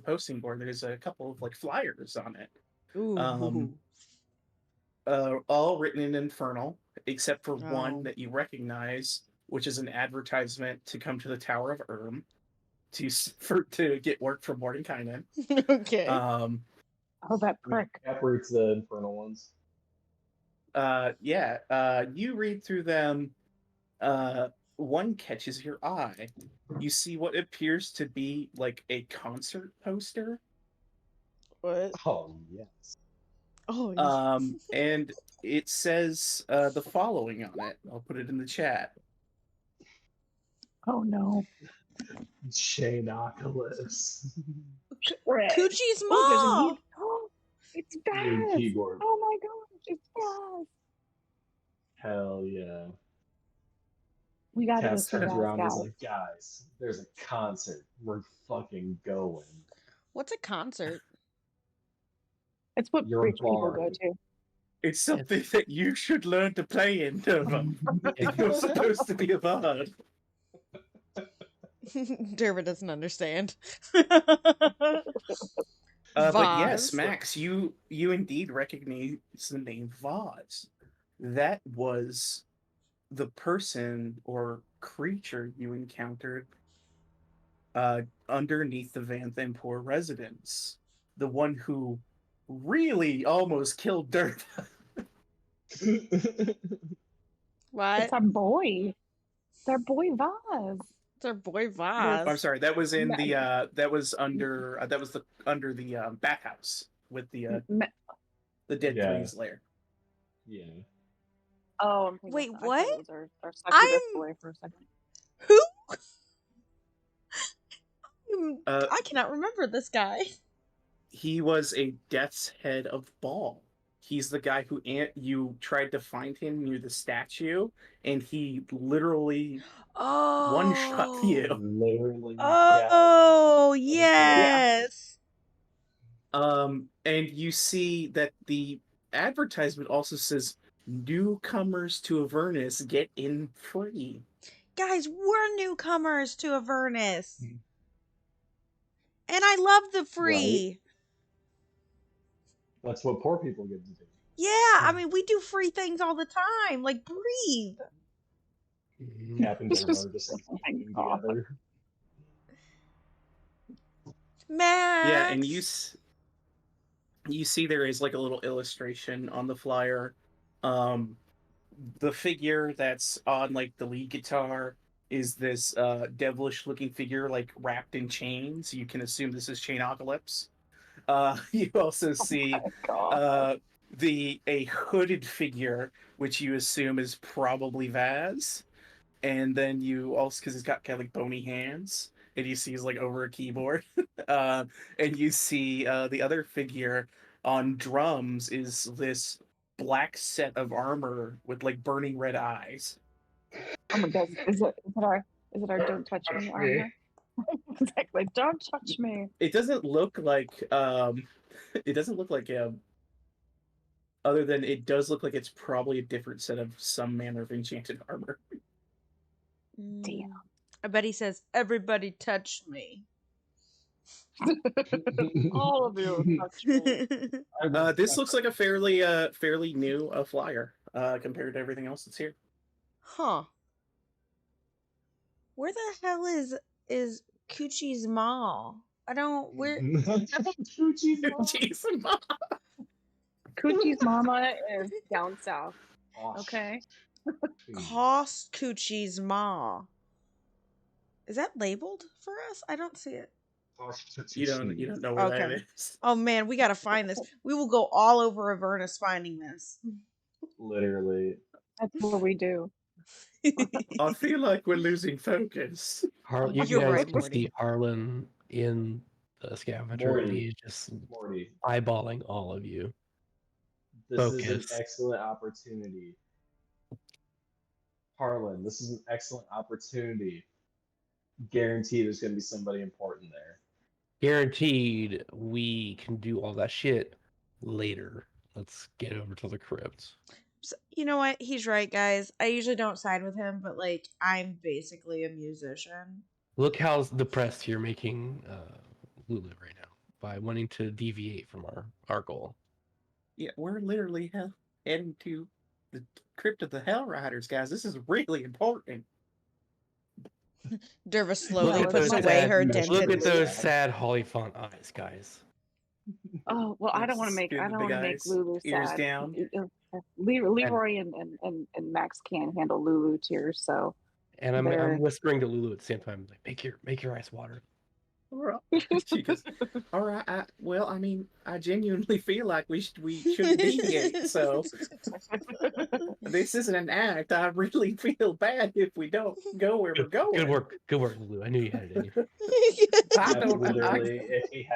posting board. There's a couple of like flyers on it. Ooh. All written in Infernal, except for Oh. one that you recognize, which is an advertisement to come to the Tower of Erm to get work for Mordenkainen. Okay. Oh, that prick. Cap reads the infernal ones. You read through them. One catches your eye. You see what appears to be like a concert poster. What? Oh yes. Oh. And it says the following on it. I'll put it in the chat. Oh no. Shane-ocalypse. Coochie's Oh, there's a mom. new. Oh, it's New Baz. keyboard. Oh my gosh, it's Baz. Hell yeah. We got Cap this for turns Baz, around and is guys. like, guys, there's a concert. We're fucking going. What's a concert? It's what You're rich people barred. go to. It's something that you should learn to play in, Derva. You're supposed to be a bard. Derva doesn't understand. But yes, Vaz. Max, you indeed recognize the name Vaz. That was the person or creature you encountered underneath the Van Thampor residence. The one who really almost killed Derva. What? It's our boy. It's our boy Vaz. It's our boy Vaz. I'm sorry, that was in the that was under the bathhouse with the dead Yeah. trees lair. Yeah. Oh, I'm Wait, I thought what? it was our succubus I'm- boy for a second. Who? Uh, I cannot remember this guy. He was a death's head of Baal. He's the guy who you tried to find him near the statue, and he literally Oh. one-shot you. Literally. Oh, yes. And you see that the advertisement also says newcomers to Avernus get in free. Guys, we're newcomers to Avernus. And I love the free. That's what poor people get to do. Yeah, I mean, we do free things all the time. Like, breathe. Cap and Derva are just like eating together. Max. Yeah, and you see there is like a little illustration on the flyer. The figure that's on like the lead guitar is this devilish looking figure like wrapped in chains. You can assume this is Chainocalypse. You also see a hooded figure, which you assume is probably Vaz. And then you also, because he's got kind of like bony hands, and you see he's like over a keyboard. And you see the other figure on drums is this black set of armor with like burning red eyes. Oh my god, is it our don't touch me armor? Exactly. Don't touch me. It doesn't look like it doesn't look like other than it does look like it's probably a different set of some manner of enchanted armor. Damn. I bet he says, "Everybody touch me." All of you touch me. This looks like a fairly new flyer compared to everything else that's here. Huh. Where the hell is Coochie's mall? I don't where Coochie's mom. Jeez, Coochie's mama is down south. Gosh. Okay. Cost Coochie's mall. Is that labeled for us? I don't see it. you don't know where that is. Oh man, we gotta find this. We will go all over Avernus finding this. Literally. That's what we do. I feel like we're losing focus. You You're guys right, can Morty. see Harlan in the scavenger, and he's just Morty. eyeballing all of you. This is Focus. an excellent opportunity. Harlan, this is an excellent opportunity. Guarantee there's going to be somebody important there. Guaranteed, we can do all that shit later. Let's get over to the crypt. So, you know what? He's right, guys. I usually don't side with him, but like I'm basically a musician. Look how depressed you're making Lulu right now by wanting to deviate from our goal. Yeah, we're literally heading to the crypt of the Hellriders, guys. This is really important. Derva slowly Look at puts those away sad- her Look dented at those lip. sad Holly font eyes, guys. Oh well, I don't want to make Lulu ears sad. down. Leroy and Max can't handle Lulu tears, so. And I'm whispering to Lulu at the same time, like, make your eyes water. She goes, all right. Well, I mean, I genuinely feel like we should deviate. So this isn't an act. I really feel bad if we don't go where we're going. Good work, Lulu. I knew you had it in you.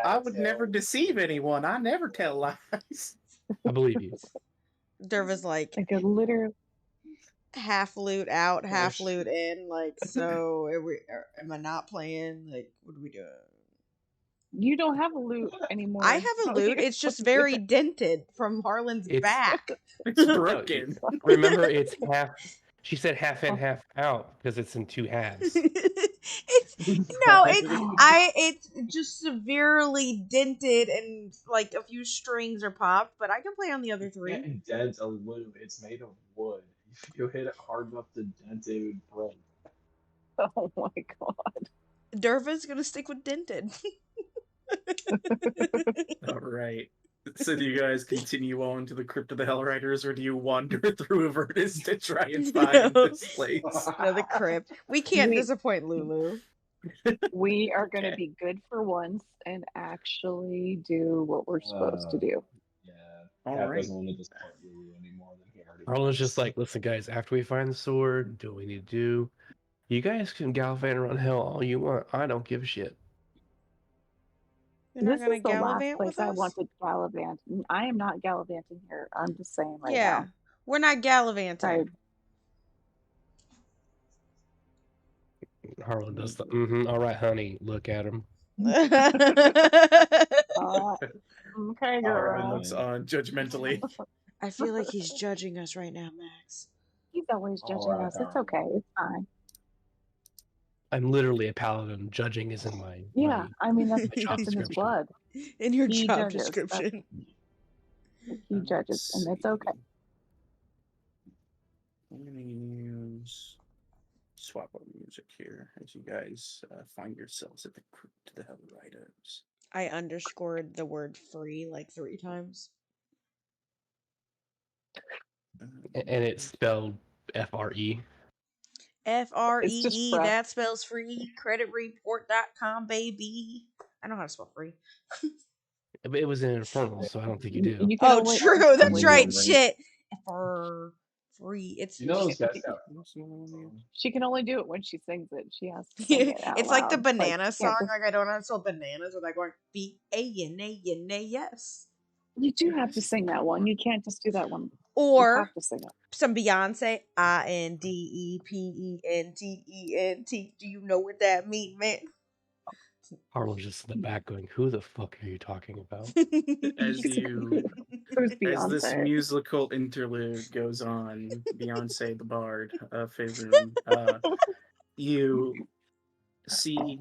I would never deceive anyone. I never tell lies. I believe you. Derva's like a literal half loot out, half loot in. Like, so am I not playing? Like, what are we doing? You don't have a loot anymore. I have a loot. It's just very dented from Harlan's back. It's broken. Remember, it's half. She said half in, half out because it's in two halves. It's just severely dented and like a few strings are popped, but I can play on the other three. You can't dent a loot. It's made of wood. If you hit it hard enough to dent it, it would break. Oh my god. Derva's gonna stick with dented. All right. So do you guys continue on to the Crypt of the Hellriders, or do you wander through Avernus to try and find this place? No, the crypt. We can't disappoint Lulu. We are going to be good for once and actually do what we're supposed to do. Yeah. All right. Doesn't want to disappoint Lulu anymore than he already Harlan's just like, listen, guys, after we find the sword, do what we need to do. You guys can gallivant around hell all you want. I don't give a shit. You're not This gonna is the last gallivant place with I us? want to gallivant. I am not gallivanting here. I'm just saying right Yeah, now. we're not gallivanting. Harlan does the, all right, honey, look at him. Okay, girl. Harlan looks on judgmentally. I feel like he's judging us right now, Max. He's always judging us. It's okay. It's fine. I'm literally a paladin. Judging is in my I mean, that's job in his description. blood. In your He job judges. description. He judges, and it's okay. I'm going to swap up music here as you guys find yourselves at the Crypt of the Hellriders. I underscored the word free like 3 times. And it's spelled F-R-E. F-R-E-E, that spells free. Creditreport.com, baby. I know how to spell free. It was in Infernal, so I don't think you do. True. That's right. Shit. Free. It's she can only do it when she sings it. She has to sing it out It's like the loud. banana song. Like I don't know how to spell bananas without going B-A-N-A-N-A-S. You do have to sing that one. You can't just do that one. Or you have to sing it. Some Beyonce. I-N-D-E-P-E-N-T-E-N-T. Do you know what that means, man? Harlan's just in the back going, "Who the fuck are you talking about?" As Who's this Beyonce? musical interlude goes on, Beyonce the Bard, Faerun, you see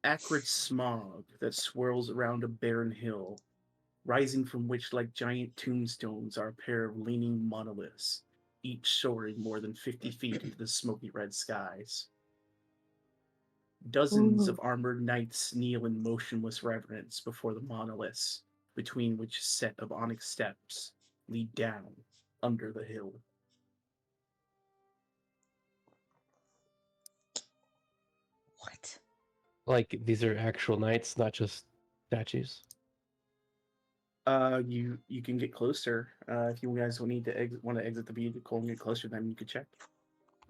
acrid smog that swirls around a barren hill, rising from which, like giant tombstones, are a pair of leaning monoliths, each soaring more than 50 feet into the smoky red skies. Dozens Ooh. of armored knights kneel in motionless reverence before the monoliths, between which a set of onyx steps lead down under the hill. What? Like these are actual knights, not just statues. You can get closer. If you guys want to exit the vehicle and get closer, then you could check.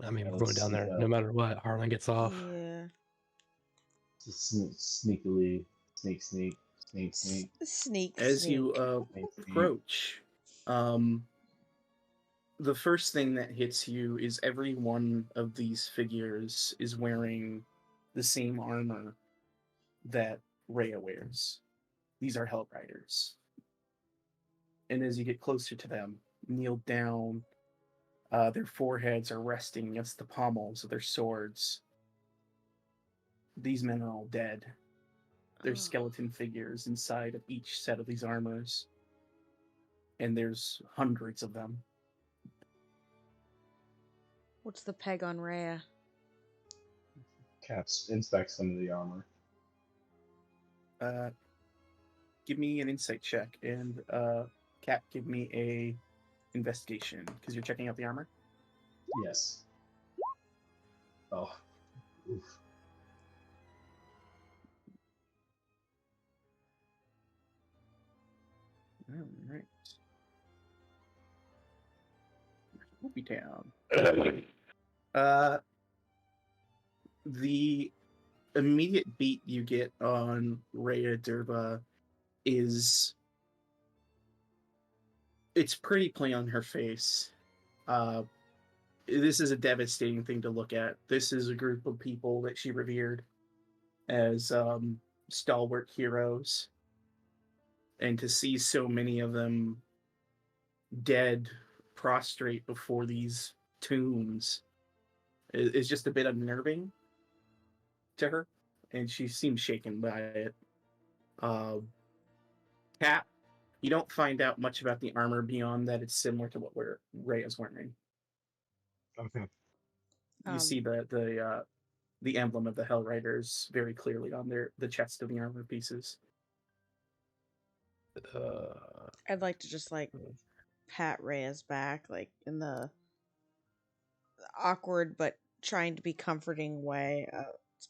I mean, Yeah, we're let's going down sneak there out. no matter what. Harlan gets off. Yeah. Just sneakily, sneak. Sneak. As you Sneak. approach, um, the first thing that hits you is every one of these figures is wearing the same armor that Rhea wears. These are Hellriders. And as you get closer to them, kneel down, their foreheads are resting against the pommels of their swords. These men are all dead. There's skeleton figures inside of each set of these armors, and there's hundreds of them. What's the peg on Rhea? Caps inspect some of the armor. Give me an insight check, and Cap, give me a investigation because you're checking out the armor. Yes. Oh. Oof. All right. Whoopie Town. The immediate beat you get on Rhea Derva is it's pretty plain on her face. This is a devastating thing to look at. This is a group of people that she revered as stalwart heroes, and to see so many of them dead, prostrate before these tombs is just a bit unnerving to her, and she seems shaken by it. Cap, you don't find out much about the armor beyond that it's similar to what Rhea's wearing. Okay. You see the emblem of the Hellriders very clearly on the chest of the armor pieces. I'd like to just pat Rhea's back, in the awkward but trying to be comforting way.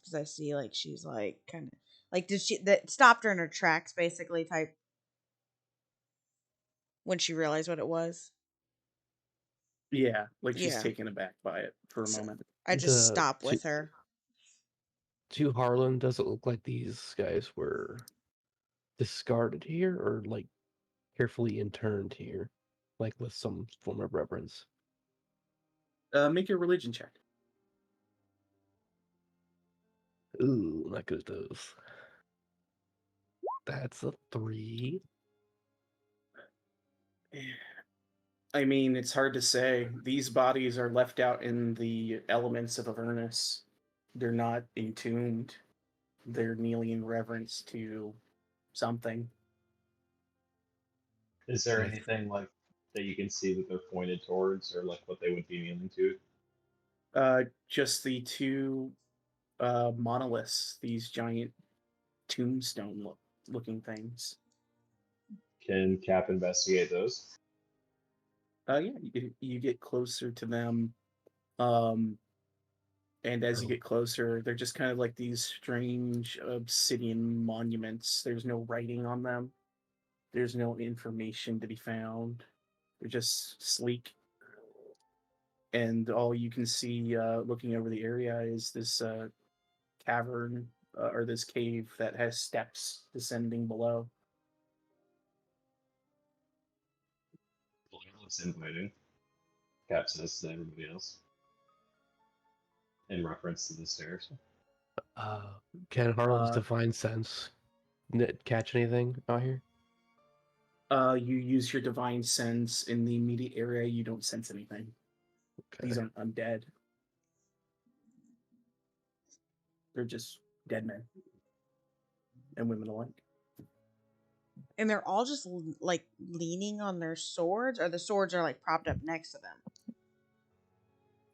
Because I see she's kind of did she that stopped her in her tracks basically type when she realized what it was. Yeah, she's Yeah. taken aback by it for a So, moment. I just stop with her. To Harlan, does it look like these guys were discarded here or carefully interned here, with some form of reverence? Make a religion check. Ooh, not good at those. That's a 3. I mean, it's hard to say. These bodies are left out in the elements of Avernus. They're not entombed. They're kneeling in reverence to something. Is there anything that you can see that they're pointed towards, or what they would be kneeling to? Just the two monoliths, these giant tombstone looking things. Can Cap investigate those? Yeah, you get closer to them, and as you get closer, they're just kind of like these strange obsidian monuments. There's no writing on them. There's no information to be found. They're just sleek, and all you can see looking over the area is this cavern or this cave that has steps descending below. Looks inviting. Cap says to everybody else in reference to the stairs. Can Harlan's divine sense catch anything out here? You use your divine sense in the immediate area. You don't sense anything. Okay. These aren't undead. They're just dead men and women alike. And they're all just like leaning on their swords, or the swords are like propped up next to them.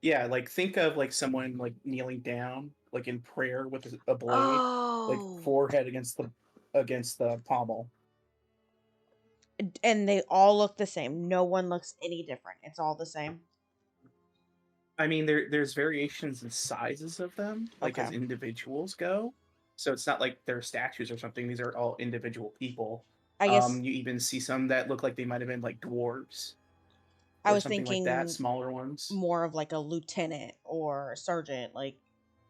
Yeah, like think of like someone like kneeling down, like in prayer with a blade, like forehead against the pommel. And they all look the same. No one looks any different. It's all the same. I mean, there's variations in sizes of them, like as individuals go. So it's not like they're statues or something. These are all individual people. I guess you even see some that look like they might have been like dwarves. I was something thinking like that, smaller ones. More of like a lieutenant or a sergeant, like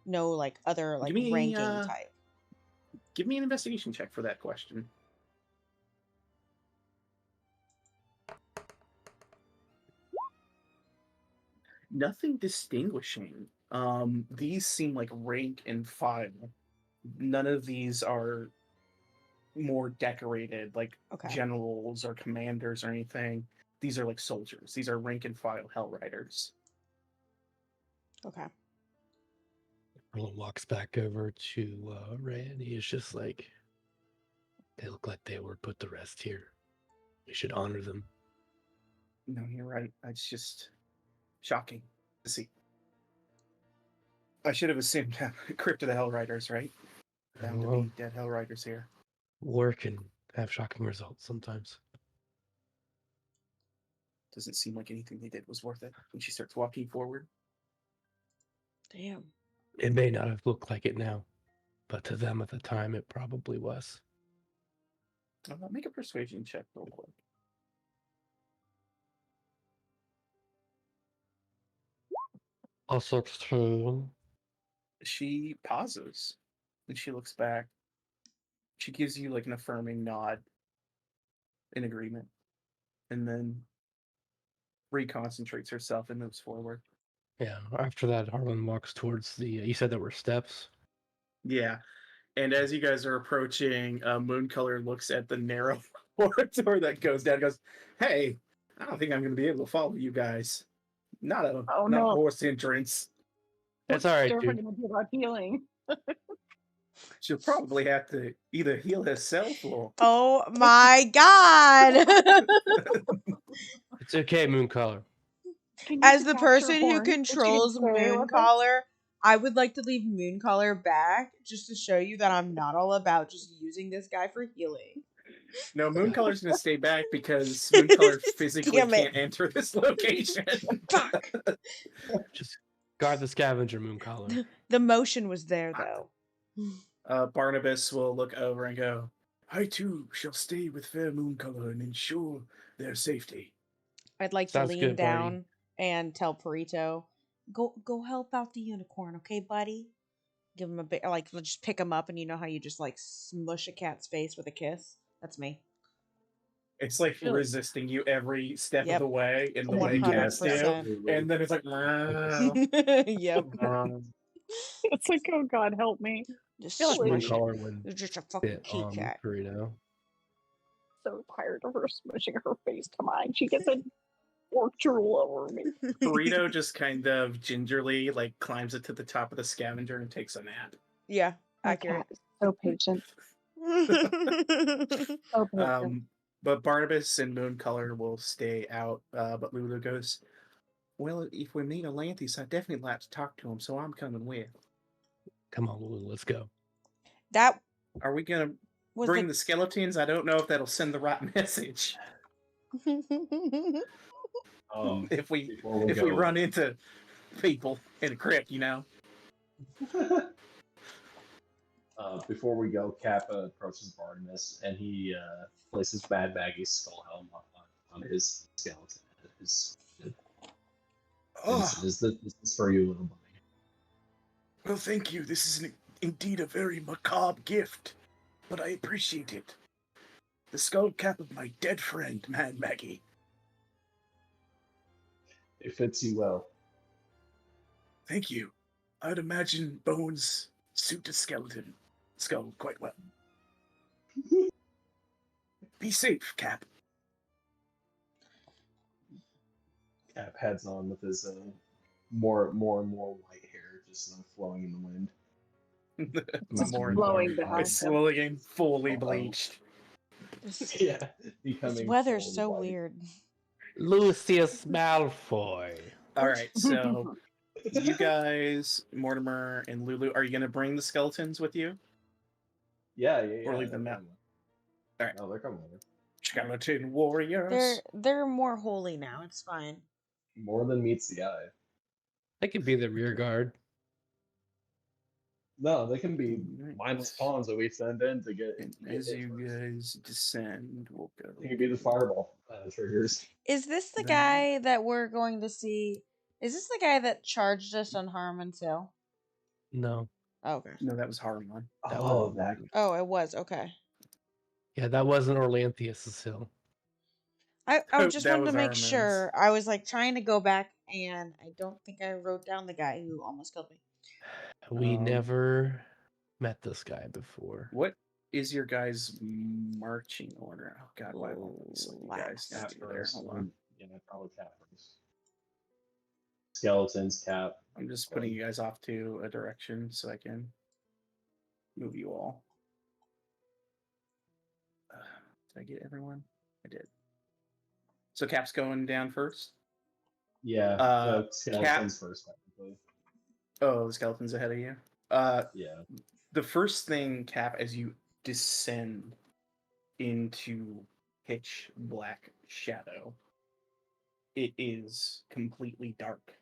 no like other like Give me, ranking type. Give me an investigation check for that question. Nothing distinguishing. These seem like rank and file. None of these are more decorated, like generals or commanders or anything. These are like soldiers. These are rank and file Hellriders. Okay. Harlan walks back over to Ray, and he is just like, they look like they were put to rest here. We should honor them. No, you're right. It's just shocking to see. I should have assumed Crypt of the Hellriders, right? Bound to be dead Hellriders here. War can have shocking results sometimes. Doesn't seem like anything they did was worth it. When she starts walking forward. Damn. It may not have looked like it now, but to them at the time, it probably was. Make a persuasion check real quick. A 16. She pauses and she looks back. She gives you like an affirming nod in agreement, and then reconcentrates herself and moves forward. Yeah, after that, Harlan walks towards the. You said there were steps? Yeah. And as you guys are approaching, Mooncolor looks at the narrow corridor that goes down and goes, "Hey, I don't think I'm going to be able to follow you guys. Not a horse entrance." That's all right, dude. About healing. She'll probably have to either heal herself or... Oh my god! It's okay, Mooncolor. As the person who controls Mooncolor, I would like to leave Mooncolor back just to show you that I'm not all about just using this guy for healing. No, Mooncolor's going to stay back because Mooncolor physically can't enter this location. Fuck. Just guard the scavenger, Mooncolor. The motion was there, though. Barnabas will look over and go, "I too shall stay with fair Mooncolor and ensure their safety." I'd like to lean down and tell Perito, go help out the unicorn, okay, buddy? Give him a bit, like, just pick him up, and you know how you just like smush a cat's face with a kiss? That's me. It's like resisting you every step of the way in the way 100%. cats do, and then it's like, yep. It's like, oh God, help me! Just smush it. It's You're just a fucking kitty cat. Burrito. So tired of her smushing her face to mine. She gets a orc drool over me. Burrito just kind of gingerly like climbs it to the top of the scavenger and takes a nap. Yeah, accurate. So patient. So patient. But Barnabas and Mooncolor will stay out. But Lulu goes, "Well, if we meet Atlantis, I definitely like to talk to him, so I'm coming with." Come on, Lulu, let's go. Are we gonna bring the skeletons? I don't know if that'll send the right message. If we run into people in a crypt, you know. Before we go, Kappa approaches Barnabas and he places Mad Maggie's skull helm on his skeleton. This is for you, little buddy. Well, thank you. This is indeed a very macabre gift, but I appreciate it. The skull cap of my dead friend, Mad Maggie. It fits you well. Thank you. I'd imagine bones Suit a skeleton skull quite well. Be safe, Cap. Cap heads on with his more and more white hair just flowing in the wind. Just More and blowing more. behind It's him. slowly getting fully bleached. Yeah, This becoming weather's fully so white. weird. Lucius Malfoy. All right, so you guys, Mortimer and Lulu, are you going to bring the skeletons with you? Yeah. Or leave them they're out? coming. All right. No, they're coming over. Skeleton warriors. They're more holy now. It's fine. More than meets the eye. They could be the rear guard. No, they can be Alright. mindless pawns that we send in to get. And to get as hit you first. guys descend, we'll go. They can be the fireball triggers. Is this the Then- guy that we're going to see? Is this the guy that charged us on Harmon's Hill? No. Oh, okay. No, that was Harmon. Oh, that. Oh, it was. Okay. Yeah, that wasn't Orlantheus' hill. I Oh, just that wanted to was make Harmon's. sure. I was like trying to go back, and I don't think I wrote down the guy who almost killed me. We never met this guy before. What is your guys' marching order? Oh God, why won't these let you guys Last. not do there? Hold on. Yeah, probably Cap first. Skeletons, Cap. I'm just putting you guys off to a direction so I can move you all. Did I get everyone? I did. So Cap's going down first. Yeah, skeletons first, technically. Oh, the skeleton's ahead of you. Yeah. The first thing, Cap, as you descend into pitch black shadow, it is completely dark.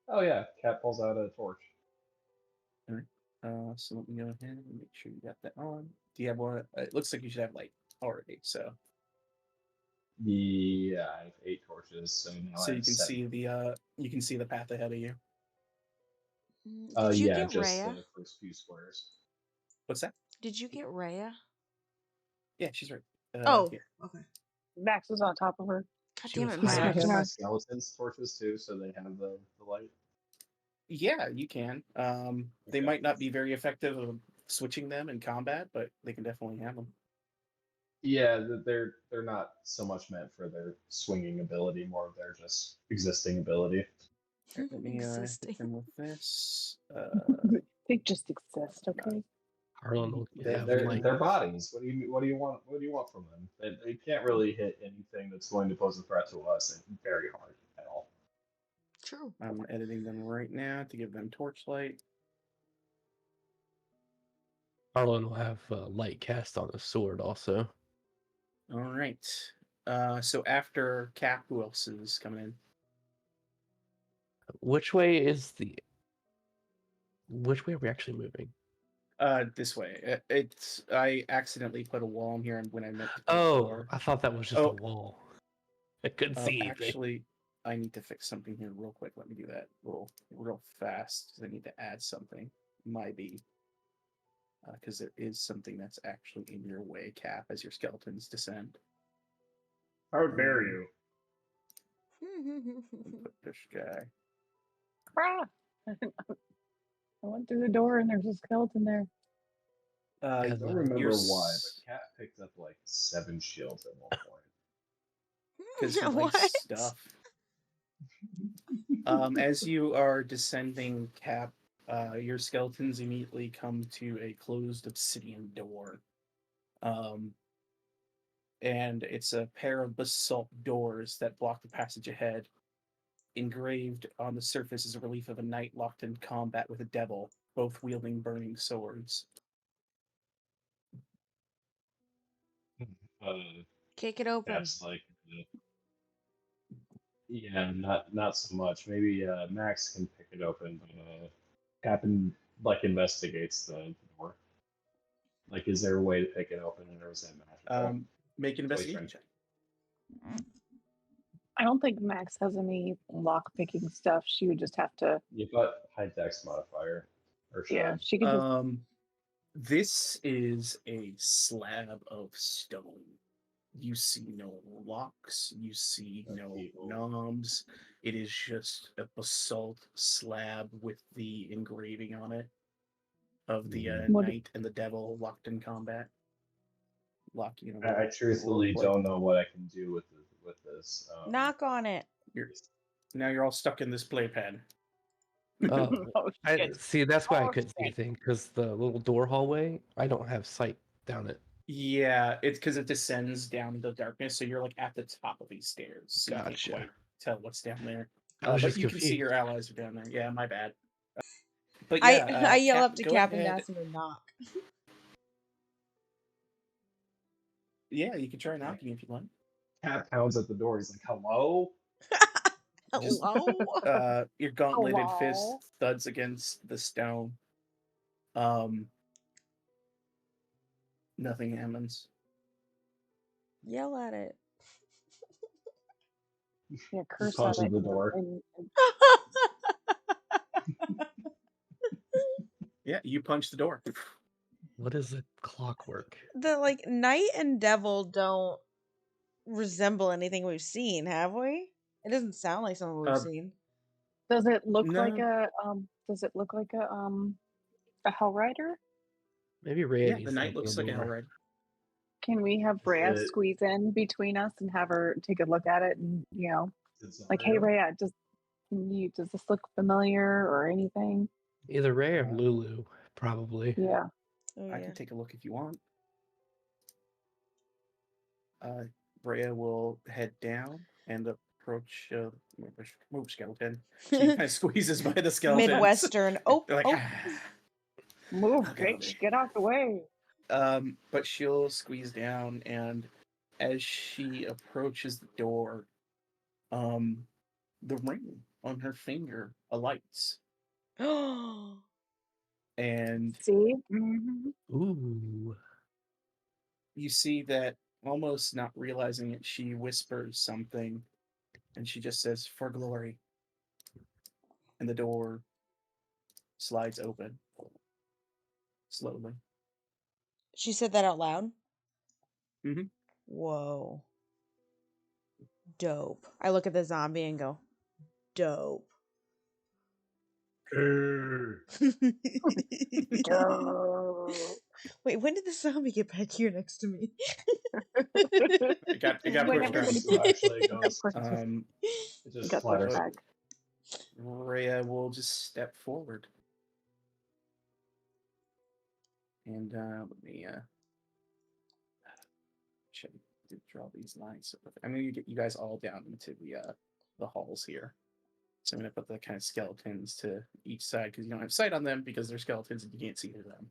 Oh yeah, Cap pulls out a torch. All right. So let me go ahead and make sure you got that on. Do you have one? It looks like you should have light already. So Yeah, I have 8 torches, so now so I you have can 7. see the path ahead of you. Did you Yeah, get just Rhea? the first few squares. What's that? Did you get Rhea? Yeah, she's right. Oh, here. okay. Max is on top of her. God She damn was it, I hiding. Max. have my Yeah. skeletons torches too, so they have the light. Yeah, you can. They Okay. might not be very effective of switching them in combat, but they can definitely have them. Yeah, they're not so much meant for their swinging ability, more of their just existing ability. Let me hit Existing. them with this. They just exist, okay? Harlan will have They're like their bodies. What do you want from them? They can't really hit anything that's going to pose a threat to us, and very hard at all. True. I'm editing them right now to give them torchlight. Harlan will have light cast on his sword also. All right. So after Cap, who else is coming in? Which way are we actually moving? This way. I accidentally put a wall in here, and when I meant to put a Oh, door. I thought that was just Oh. a wall. I couldn't see anything. Actually, I need to fix something here real quick. Let me do that real fast because I need to add something. Might be because there is something that's actually in your way, Cap, as your skeletons descend. How dare you? Put this guy. Ah! I went through the door and there's a skeleton there. I And, don't remember your why, s- but Cat picked up like 7 shields at one point. Because he likes What? stuff. As you are descending, Cap, your skeletons immediately come to a closed obsidian door. And it's a pair of basalt doors that block the passage ahead. Engraved on the surface is a relief of a knight locked in combat with a devil, both wielding burning swords. Kick it open. That's like, yeah, not so much. Maybe Max can pick it open, but Captain like investigates the door. Like, is there a way to pick it open, or is that magical? Make an That's what he's investigation check. I don't think Max has any lock picking stuff. She would just have to. You've got high dex modifier, or Yeah, shove. she could just. This is a slab of stone. You see no locks, you see no knobs. It is just a basalt slab with the engraving on it. of the What- knight and the devil locked in combat. Locking in a I little truthfully roleplay. don't know what I can do with this. Knock on it. Now you're all stuck in this playpen. Oh, Oh, shit. see. That's why I Oh, couldn't see shit. anything because the little door hallway. I don't have sight down it. Yeah, it's because it descends down into darkness, so you're like at the top of these stairs, so you Gotcha. can't quite tell what's down there. I was But just you can see confused. your allies are down there. Yeah, my bad. But I yeah, I yell Cap, up to go Captain ahead. Dassler, knock. Yeah, you can try knocking if you like. Cat pounds at the door. He's like, "Hello." Just- Hello. Your gauntleted fist Hello? thuds against the stone. Nothing happens. Yell at it. Yeah, curse punches at it. the door. And Yeah, you punch the door. What is it? Clockwork. The like knight and devil don't resemble anything we've seen, have we? It doesn't sound like something we've seen. does it look No. like a Hellrider? Maybe Ray. Yeah, the knight looks like a Hellrider. Can we have Rhea it- squeeze in between us and have her take a look at it and like, hey Rhea, does this look familiar or anything? Either Ray or Lulu, probably. Yeah. Oh, I yeah. can take a look if you want. Brea will head down and approach move skeleton. She kind of squeezes by the skeleton. Midwestern. Oh, They're like, oh. Move, I'll get over bitch, there. get out the way. But she'll squeeze down, and as she approaches the door, the ring on her finger alights, and See? Ooh. you see that, almost not realizing it, she whispers something, and she just says, "For glory." And the door slides open slowly. She said that out loud? Mhm. Whoa. Dope. I look at the zombie and go, dope. Wait, when did the zombie get back here next to me? It got When pushed everybody out. So actually, it goes. It just Got flatters. pushed back. Rhea will just step forward. And let me should draw these lines. I'm gonna get you guys all down into the halls here. So I'm gonna put the kind of skeletons to each side because you don't have sight on them because they're skeletons and you can't see through them.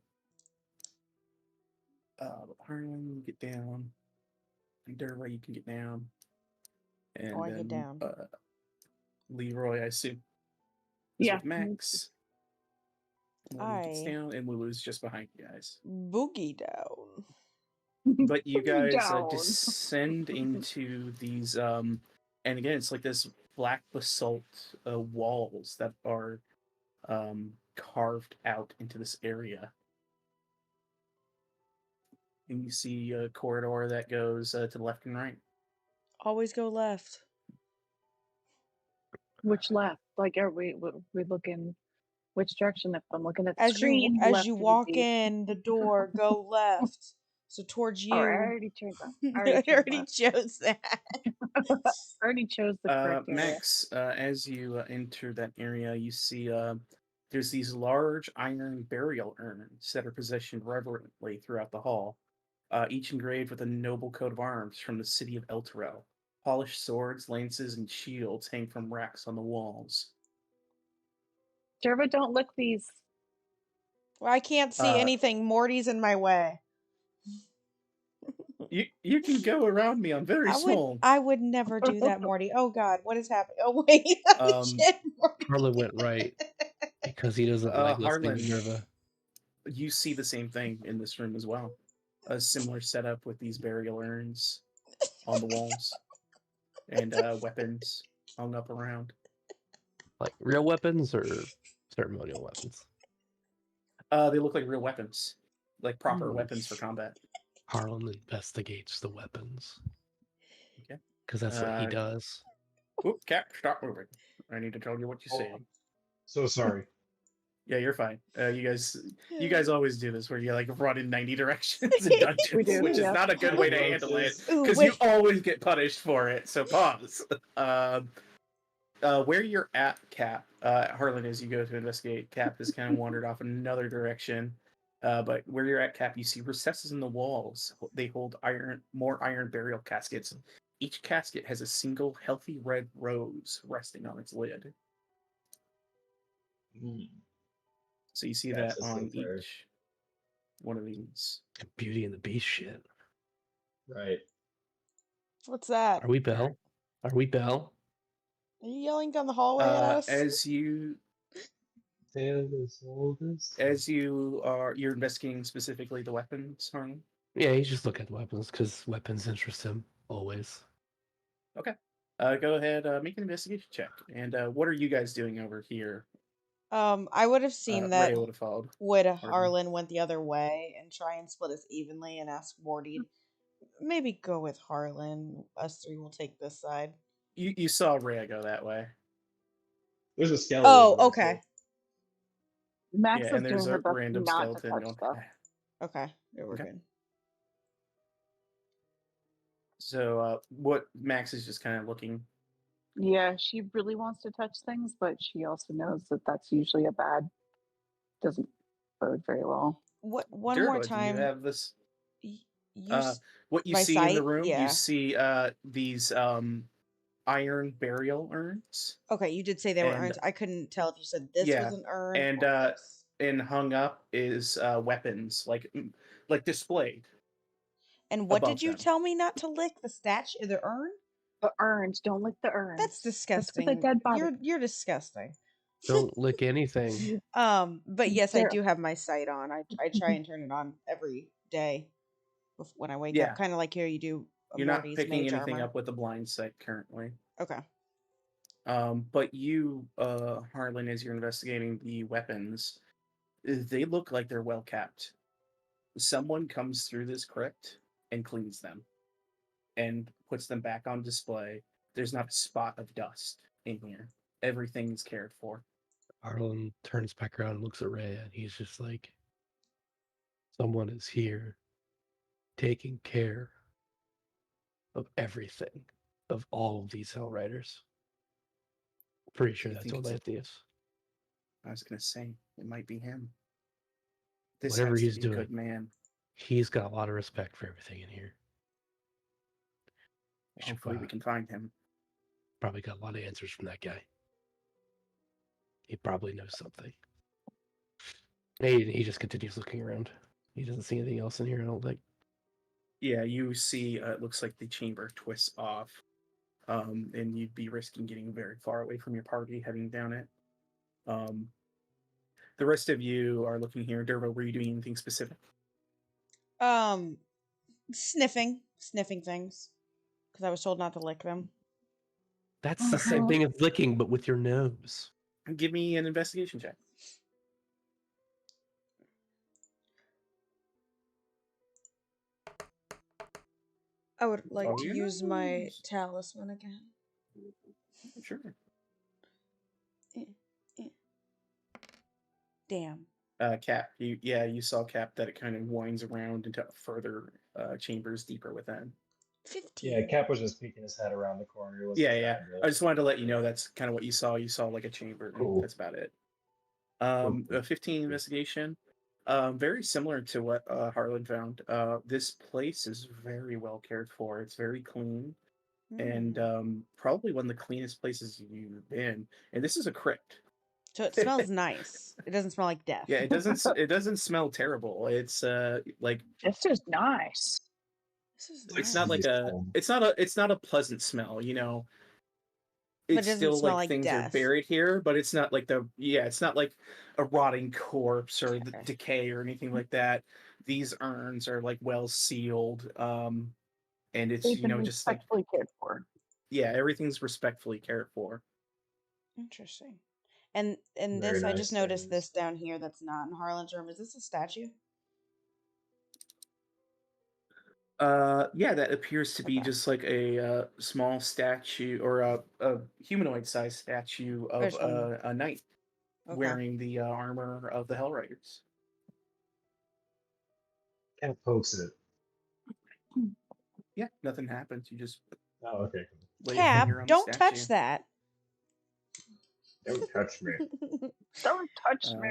Harlan, get down. And Derva, you can get down. And Oh, I then, get down. Leroy, I assume. Yeah. With Max. Lily gets I down, and Lulu's just behind you guys. boogie down. But you guys Down. descend into these, and again, it's like this black basalt walls that are carved out into this area. And you see a corridor that goes to the left and right. Always go left. Which left? Like, are we looking which direction? If I'm looking at the As screen, you left is walk easy. in the door, go left. So towards you. Oh, I already chose that. I already chose that. I already chose the correct area. Max, as you enter that area, you see there's these large iron burial urns that are positioned reverently throughout the hall, each engraved with a noble coat of arms from the city of Elturel. Polished swords, lances, and shields hang from racks on the walls. Derva, don't lick these. Well, I can't see anything. Morty's in my way. You can go around me. I'm very small. I would never do that, Morty. Oh God, what is happening? Oh wait, shit, Morty. Harlan went right because he doesn't like listening Harlan, to Derva. You see the same thing in this room as well. A similar setup with these burial urns on the walls and weapons hung up around. Like real weapons or ceremonial weapons? They look like real weapons, like proper weapons for combat. Harlan investigates the weapons. Okay. Because that's what he does. Oop, Cap, stop moving. I need to tell you what you say. So sorry. Yeah, you're fine. You guys always do this where you like run in 90 directions in dungeons, We do, which is yeah. not a good way to handle it Ooh, because you wait. always get punished for it. So pause. Where you're at, Cap, Harlan, as you go to investigate, Cap has kind of wandered off in another direction. But where you're at, Cap, you see recesses in the walls. They hold more iron burial caskets. Each casket has a single healthy red rose resting on its lid. So you see Yes, that let's on look for- each one of these. Beauty and the Beast shit. Right. What's that? Are we Belle? Are we Belle? Are you yelling down the hallway at us? As you you're investigating specifically the weapons, Harlan. Yeah, he's just looking at weapons because weapons interest him always. Okay. Go ahead, make an investigation check. And what are you guys doing over here? I would have seen that Ray would have followed. would Harlan went the other way and try and split us evenly and ask Morty, maybe go with Harlan. Us three will take this side. You saw Ray go that way. There's a skeleton. Oh, okay. Max Yeah, is and there's doing her a best random not to skeleton touch going. stuff. Okay. Yeah, we're Okay. good. So what Max is just kind of looking. Yeah, she really wants to touch things, but she also knows that that's usually doesn't bode very well. What? One Durba, more time. Do you have this? You What you my see in the sight? room, Yeah. you see these iron burial urns. Okay, you did say they were And- urns. I couldn't tell if you said this Yeah, was an urn and or this. and hung up is weapons, like displayed. And what above did you them. tell me not to lick? The statue, the urn? The urns, don't lick the urns. That's disgusting. That's with a dead body. You're disgusting. Don't lick anything. But yes, I There- do have my sight on. I try and turn it on every day when I wake Yeah. up, kind of like here you do. You're not Morty's picking mage anything armor. up with a blind sight currently. Okay. But you, Harlan, as you're investigating the weapons, they look like they're well kept. Someone comes through this crypt and cleans them and puts them back on display. There's not a spot of dust in here. Everything's cared for. Harlan turns back around and looks at Ray, and he's just like, someone is here taking care of everything, of all of these Hellriders. Pretty sure I that's think it's- Atlanteus. I was gonna say it might be him. This Whatever has to he's be a doing. good man. He's got a lot of respect for everything in here. Hopefully, we can find him. Probably got a lot of answers from that guy. He probably knows something. He just continues looking around. He doesn't see anything else in here, I don't think. Yeah, you see, it looks like the chamber twists off, and you'd be risking getting very far away from your party heading down it. The rest of you are looking here. Durva, were you doing anything specific? Sniffing things because I was told not to lick them. That's the same thing as licking, but with your nose. Give me an investigation check. I would like Oh, to your use my nose. talisman again. Sure. Damn. Cap, you saw Cap that it kind of winds around into further chambers deeper within. 15. Yeah, Cap was just peeking his head around the corner. He wasn't Yeah. trying to- I just wanted to let you know that's kind of what you saw. You saw like a chamber. And Cool. That's about it. Cool. A 15 investigation. Very similar to what Harlan found. This place is very well cared for. It's very clean, and probably one of the cleanest places you've been. And this is a crypt. So it smells nice. It doesn't smell like death. Yeah, it doesn't. It doesn't smell terrible. It's like This is nice. This is it's nice. not like a. It's not a pleasant smell. You know. But it It's doesn't still smell like like things death. are buried here, but it's not like it's not like a rotting corpse or the Okay. decay or anything like that. These urns are like well sealed, and it's They've been just like respectfully cared for. everything's respectfully cared for. Interesting. And Very this, I nice just noticed things. this down here that's not in Harlan's room. Is this a statue? Yeah, that appears to be Okay. just like a small statue or a humanoid sized statue of There's one. a knight. Okay. wearing the armor of the Hellriders. Kind of pokes it. Yeah, nothing happens. You just Oh, okay. lay a Cap, finger on the don't statue. touch that. Don't touch me. Don't touch Uh, me.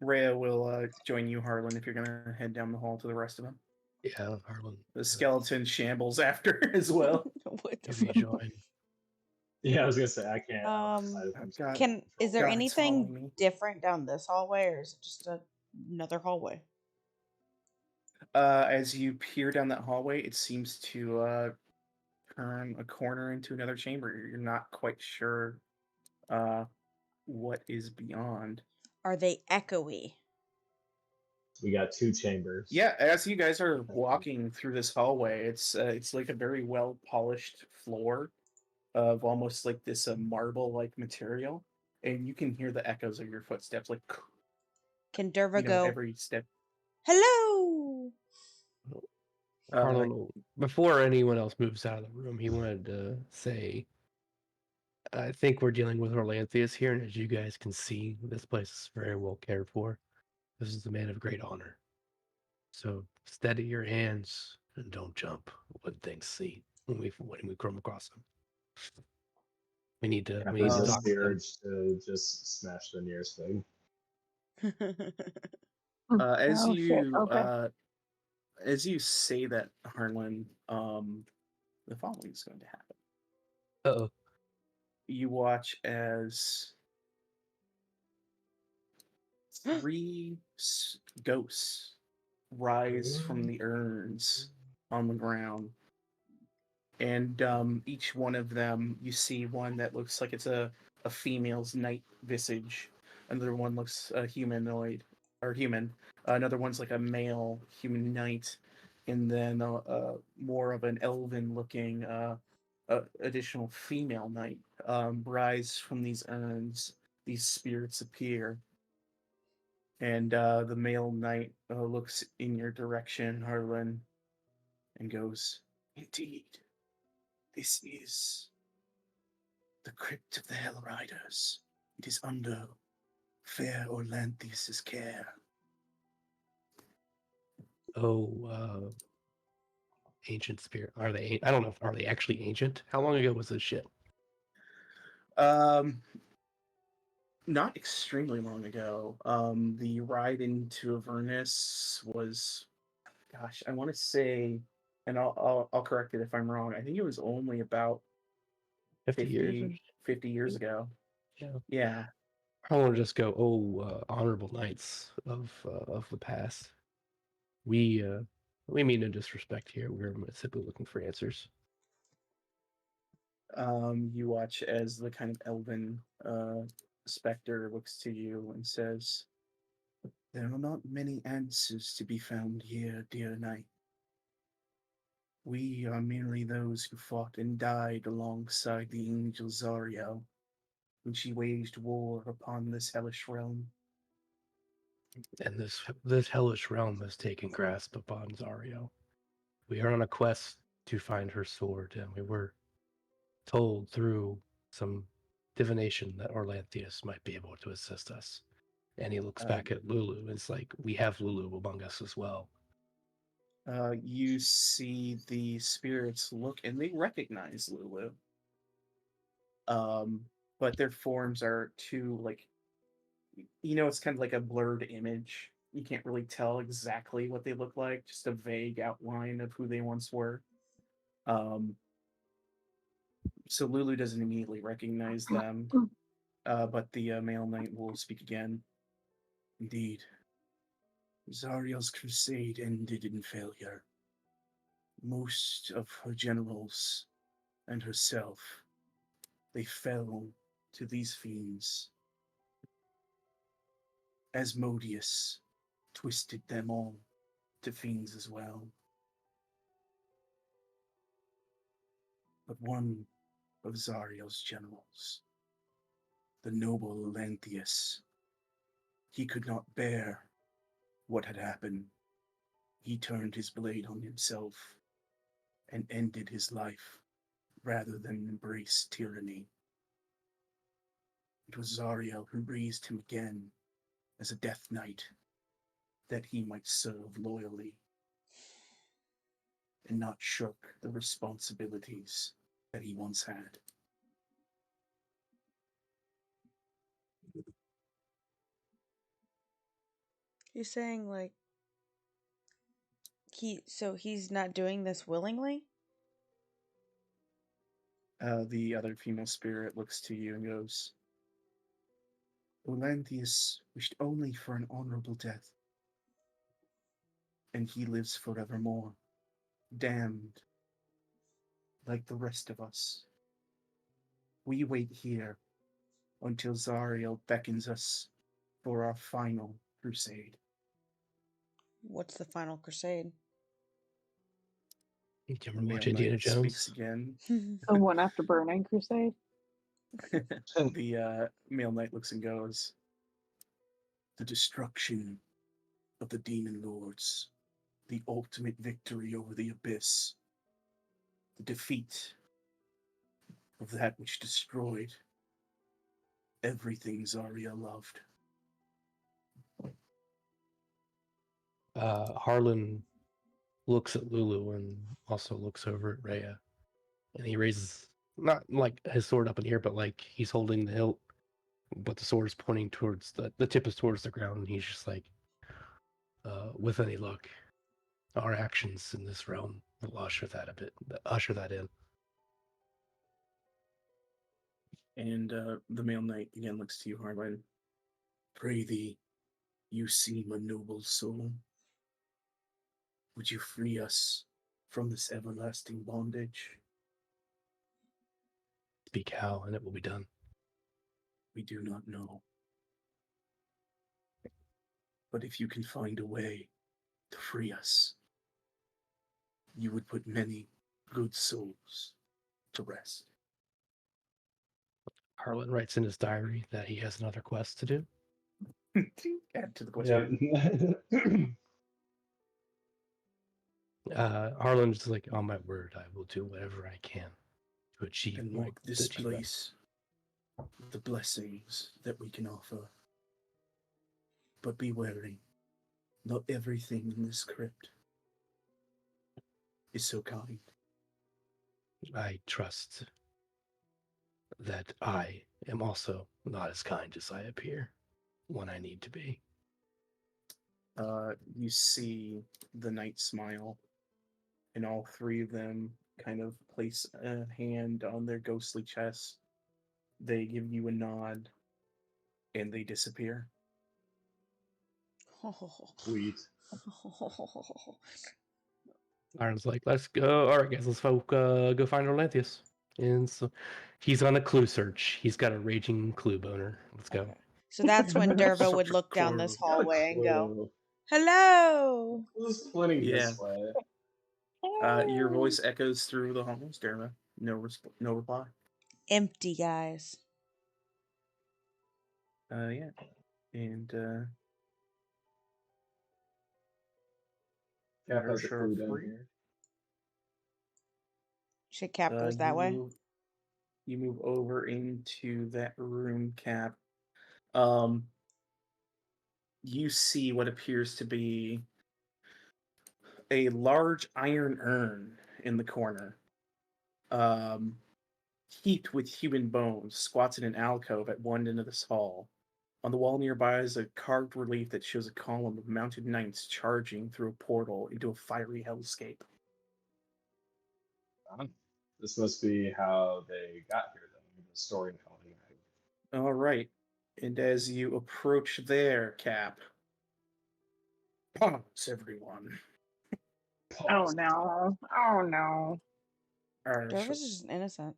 Rhea will join you, Harlan, if you're going to head down the hall to the rest of them. Yeah, Harlan. The skeleton shambles after as well. What the Give me fuck? join. Yeah, I was gonna say I can't. Is there God, it's following anything me. different down this hallway, or is it just another hallway? As you peer down that hallway, it seems to turn a corner into another chamber. You're not quite sure what is beyond. Are they echoey? We got 2 chambers. Yeah, as you guys are walking through this hallway, it's like a very well polished floor of almost like this marble like material, and you can hear the echoes of your footsteps, like Can Derva go? every step. Hello. Harlan, before anyone else moves out of the room, he wanted to say, I think we're dealing with Orlanthius here, and as you guys can see, this place is very well cared for. This is a man of great honor. So steady your hands and don't jump when things see when we come across them. We need to. We need to talk the to them. urge to just smash the nearest thing. As you say that, Harlan, the following is going to happen. Uh-oh. You watch as 3 ghosts rise from the urns on the ground. And each one of them, you see one that looks like it's a female's night visage. Another one looks humanoid or human. Another one's like a male human knight. And then more of an elven-looking additional female knight rise from these urns. These spirits appear. And the male knight looks in your direction, Harlan, and goes, "Indeed, this is the Crypt of the Hellriders. It is under fair Orlanthius' care." Oh, ancient spirit. Are they? I don't know. Are they actually ancient? How long ago was this shit? Not extremely long ago. The ride into Avernus was, gosh, I want to say, and I'll correct it if I'm wrong. I think it was only about 50 years ago. Yeah. I want to just go. Honorable knights of the past. We mean no disrespect here. We're simply looking for answers. You watch as the kind of elven specter looks to you and says, "There are not many answers to be found here, dear knight. We are merely those who fought and died alongside the angel Zariel when she waged war upon this hellish realm." And this hellish realm has taken grasp upon Zariel. We are on a quest to find her sword, and we were told through some divination that Orlanthius might be able to assist us. And he looks back at Lulu, and it's like, we have Lulu among us as well. You see the spirits look, and they recognize Lulu. But their forms are too, like, it's kind of like a blurred image. You can't really tell exactly what they look like, just a vague outline of who they once were. So Lulu doesn't immediately recognize them, but the male knight will speak again. "Indeed, Zariel's crusade ended in failure. Most of her generals and herself, they fell to these fiends. Asmodeus twisted them all to fiends as well. But one of Zariel's generals, the noble Orlanthius, he could not bear what had happened. He turned his blade on himself and ended his life rather than embrace tyranny. It was Zariel who raised him again as a death knight, that he might serve loyally and not shirk the responsibilities that he once had. You're saying like he's not doing this willingly? The other female spirit looks to you and goes, Olanthius wished only for an honorable death, and he lives forevermore, damned like the rest of us. We wait here until Zariel beckons us for our final crusade. What's the final crusade? Did you The ever watch male Indiana knight speaks Jones? again. The one after Burning Crusade. The male knight looks and goes, the destruction of the demon lords, the ultimate victory over the abyss, the defeat of that which destroyed everything Zarya loved. Harlan looks at Lulu and also looks over at Rhea. And he raises, not like his sword up in the air, but like he's holding the hilt, but the sword is pointing towards, the tip is towards the ground. And he's just like, with any luck, our actions in this realm will usher that in. And the male knight again looks to you, Harlan. Pray thee, you seem a noble soul. Would you free us from this everlasting bondage? Speak how, and it will be done. We do not know. But if you can find a way to free us, you would put many good souls to rest. Harlan writes in his diary that he has another quest to do. Add to the question. Harlan's just like, on my word, I will do whatever I can to achieve. And like this place, the blessings that we can offer. But be wary, not everything in this crypt is so kind. I trust that I am also not as kind as I appear when I need to be. You see the knight smile, and all three of them kind of place a hand on their ghostly chest. They give you a nod, and they disappear. Sweet. Iron's like, let's go. All right, guys, let's go find Orlantheus. And so he's on a clue search. He's got a raging clue boner. Let's go. Okay. So that's when Derva would Such a look down this clue. hallway and go, Clue. "Hello." There's plenty Yeah. this way. Your voice echoes through the halls, Derva. No reply. Empty, guys. Yeah. And Cap you're has a sure clue down free. here. Should Cap goes that way. You move over into that room, Cap. You see what appears to be a large iron urn in the corner, heaped with human bones, squats in an alcove at one end of this hall. On the wall nearby is a carved relief that shows a column of mounted knights charging through a portal into a fiery hellscape. This must be how they got here, then. The storytelling. All right. And as you approach there, Cap, pause, everyone. Oh no. Oh no. Derva's just innocent.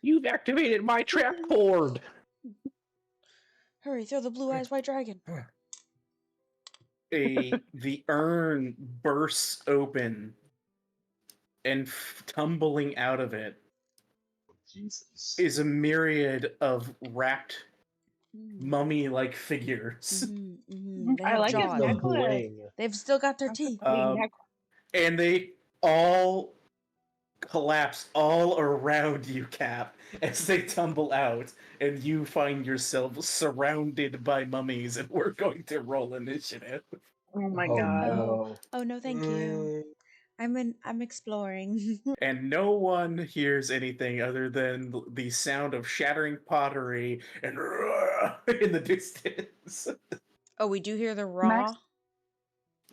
You've activated my trap cord. Hurry, throw the blue eyes white dragon. The urn bursts open, and tumbling out of it Jesus. is a myriad of wrapped mummy-like figures. They I have like his jaws. necklace. They've still got their teeth. And they all collapse all around you, Cap, as they tumble out, and you find yourself surrounded by mummies, and we're going to roll initiative. Oh my Oh, god. no. Oh no, thank you. I'm exploring. And no one hears anything other than the sound of shattering pottery and in the distance. Oh, we do hear the raw.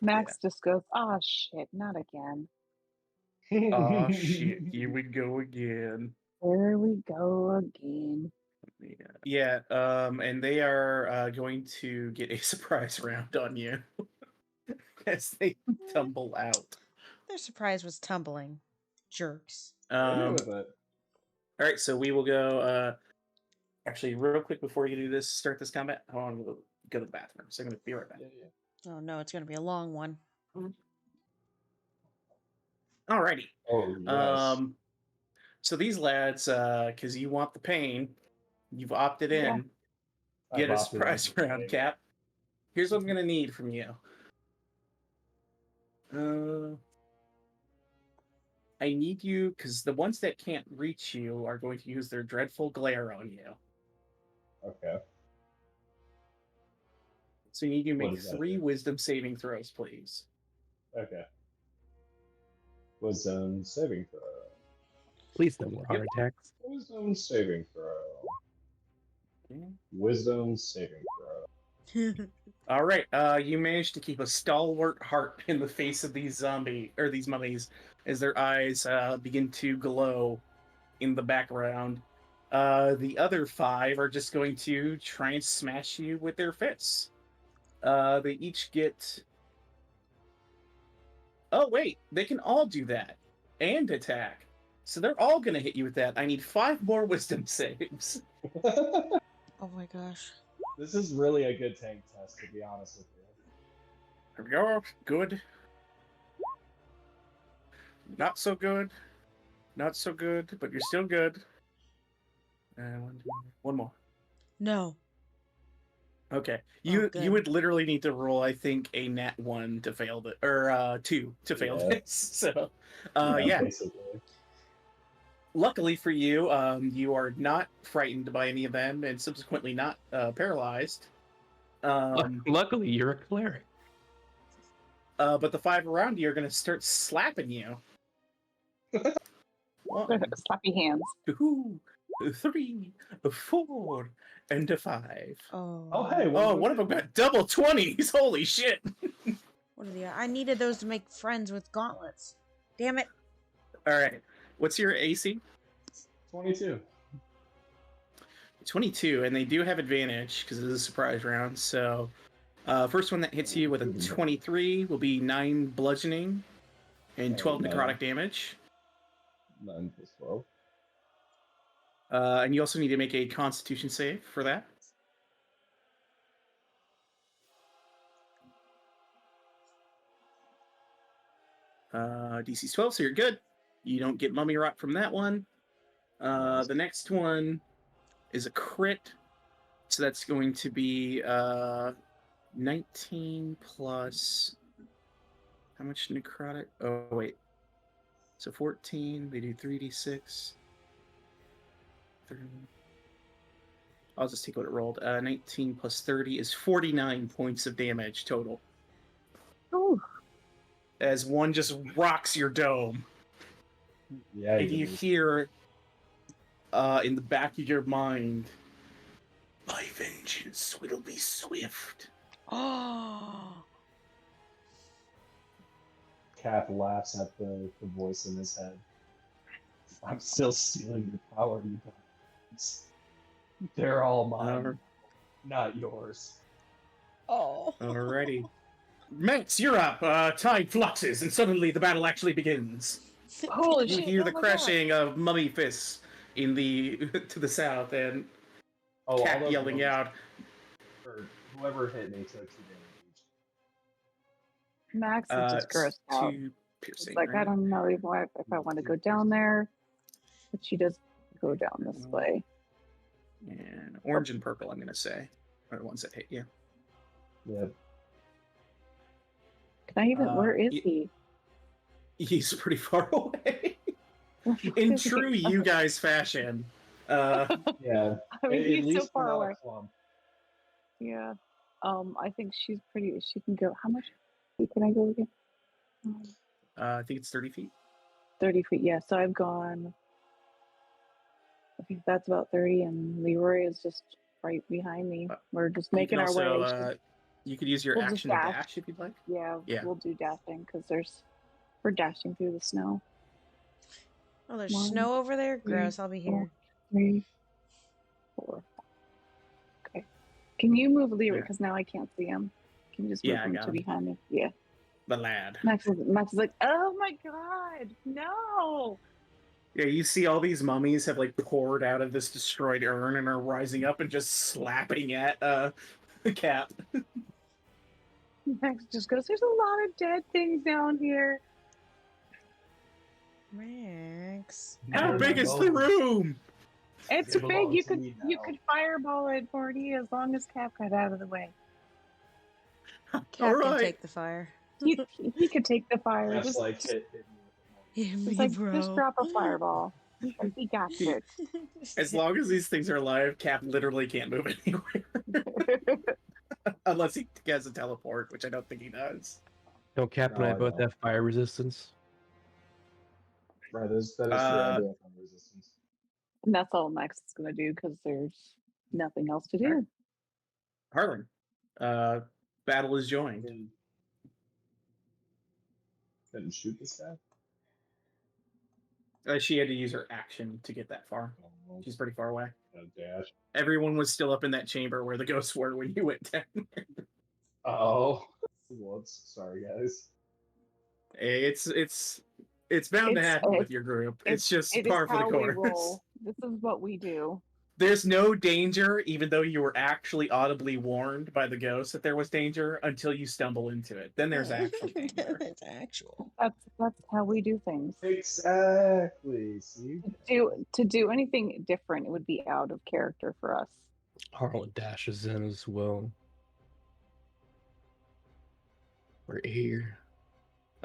Max just goes, oh shit, not again. Oh shit, here we go again. There we go again. Yeah, and they are going to get a surprise round on you as they tumble out. Their surprise was tumbling. Jerks. All right, so we will go. Actually, real quick before you do this, start this combat. I want to go to the bathroom, so I'm going to be right back. Oh no, it's gonna be a long one. Alrighty. Oh, yes. So these lads, because you want the pain, you've opted in. Get a surprise round, Cap. Here's what I'm going to need from you. I need you, because the ones that can't reach you are going to use their dreadful glare on you. Okay. So you need to What make does that 3 do? wisdom saving throws, please. Okay. Wisdom saving throw. Please no more heart attacks. Wisdom saving throw. Wisdom saving throw. All right, you managed to keep a stalwart heart in the face of these these mummies as their eyes begin to glow in the background. The other 5 are just going to try and smash you with their fists. They each get... Oh, wait, they can all do that and attack. So they're all going to hit you with that. I need 5 more wisdom saves. Oh my gosh. This is really a good tank test, to be honest with you. Here we go. Good. Not so good. Not so good, but you're still good. And one more. No. Okay. Oh, You would literally need to roll, I think, a nat 1 to fail it, or 2 to fail this. So, yeah. Basically. Luckily for you, you are not frightened by any of them, and subsequently not paralyzed. Luckily, you're a cleric. But the 5 around you are going to start slapping you. 1, Slappy hands. 2, 3, 4, and a 5. Oh. Hey. One of them got double 20s. Holy shit! What are the? I needed those to make friends with gauntlets. Damn it. All right. What's your AC? 22. 22, and they do have advantage because it is a surprise round. So, first one that hits you with a 23 will be 9 bludgeoning and 12 necrotic damage. 9 plus 12. And you also need to make a Constitution save for that. DC's 12, so you're good. You don't get mummy rot from that one. The next one is a crit. So that's going to be 19 plus... How much necrotic? Oh, wait. So 14, we do 3d6. 30. I'll just take what it rolled. 19 plus 30 is 49 points of damage total. Ooh. As one just rocks your dome. Yeah. And you hear in the back of your mind, my vengeance will be swift. Oh. Cap laughs at the voice in his head. I'm still stealing your power, you guys. They're all mine, not yours. Oh. Alrighty. Max, you're up. Time fluxes, and suddenly the battle actually begins. Holy You shit. hear the crashing of mummy fists in the to the south, and Cat yelling out. Or whoever hit me took 2 damage. Max is just grossed out. 2 piercing. It's like, right? I don't know if I want to go down there, but she does go down this way. And orange and purple, I'm going to say, are the ones that hit you. Yeah. Can I even? Where is he? He's pretty far away. In true you guys fashion. Yeah. I mean, At he's least so far not away. a clump. Yeah. I think she's pretty. She can go. How much feet can I go again? I think it's 30 feet. 30 feet. Yeah. So I've gone. I think that's about 30, and Leroy is just right behind me. We're just making our way. You could use your We'll just action to dash. dash if you'd like. Yeah, Yeah. we'll do dashing because we're dashing through the snow. Oh, there's 1, snow over there? 3, Gross, I'll be 4, here. 3, 4. Okay. Can you move Leroy? Yeah. Because now I can't see him. Can you just move Yeah, I him got to him. behind me? Yeah. The lad. Max is like, oh my god, no! Yeah, you see all these mummies have like poured out of this destroyed urn and are rising up and just slapping at the Cap. Max just goes, there's a lot of dead things down here. Max. How There big you is go. the room? It's It big. belongs You to could me you now. could fireball it, Morty, as long as Cap got out of the way. All Cap can right. take the fire. He could take the fire. That's Just, like hit me with Hit it's me, like bro. just drop a fireball. He got it. As long as these things are alive, Cap literally can't move anywhere. Unless he has a teleport, which I don't think he does. Don't Cap and No, I I both don't. have fire resistance? Right, that is true. I do have some resistance. And that's all Max is gonna do because there's nothing else to do. Harlan, battle is joined. Couldn't shoot this guy. She had to use her action to get that far. Oh, She's pretty far away. dash. Everyone was still up in that chamber where the ghosts were when you went down there. Oh, whoops! Sorry, guys. It's bound to happen with your group. It's just It par is for the how we course. roll. This is what we do. There's no danger, even though you were actually audibly warned by the ghost that there was danger until you stumble into it. Then there's actual danger. It's actual. That's how we do things. Exactly. See. To do anything different, it would be out of character for us. Harlan dashes in as well. We're here.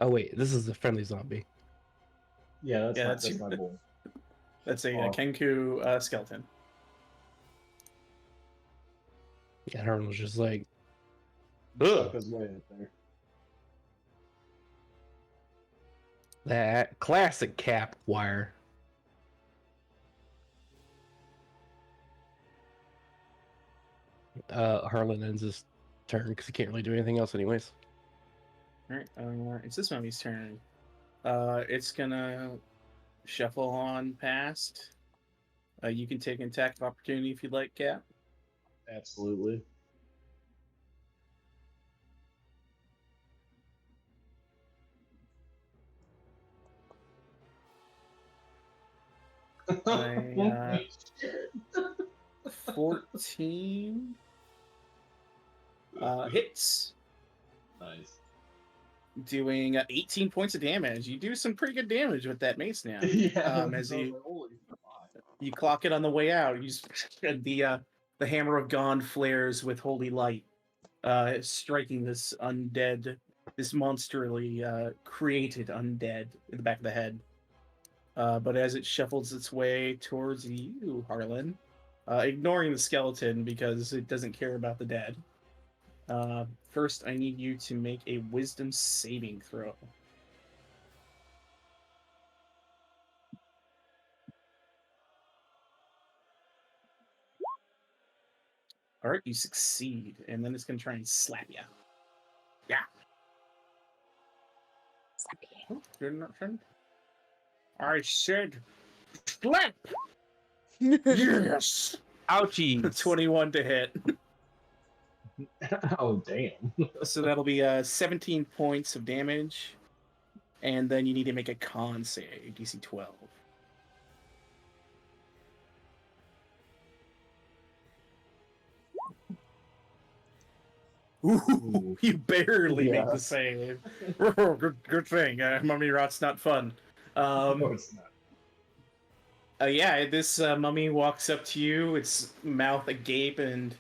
Oh wait, this is a friendly zombie. Yeah, that's that's my boy. That's a Oh. Kenku skeleton. And Harlan was just like, Stuck his way up there. that classic Cap wire. Harlan ends his turn because he can't really do anything else anyways. Alright, it's this mummy's turn. It's gonna shuffle on past. You can take an attack of opportunity if you'd like, Cap. Absolutely. I, 14 hits, Nice. doing 18 points of damage. You do some pretty good damage with that mace now. Yeah. As I was you like, holy fuck. you clock it on the way out. The hammer of Gond flares with holy light, striking this undead, this monstrally created undead in the back of the head. But as it shuffles its way towards you, Harlan, ignoring the skeleton because it doesn't care about the dead. First, I need you to make a wisdom saving throw. All right, you succeed, and then it's going to try and slap you. Yeah. Oh, good enough, friend. I said, slap. Yes. Ouchie! 21 to hit. Oh, damn. So that'll be 17 points of damage, and then you need to make a con save, DC 12. Ooh, you barely make the save. Oh, good thing. Mummy rot's not fun. No, it's not. Yeah, this mummy walks up to you, its mouth agape, and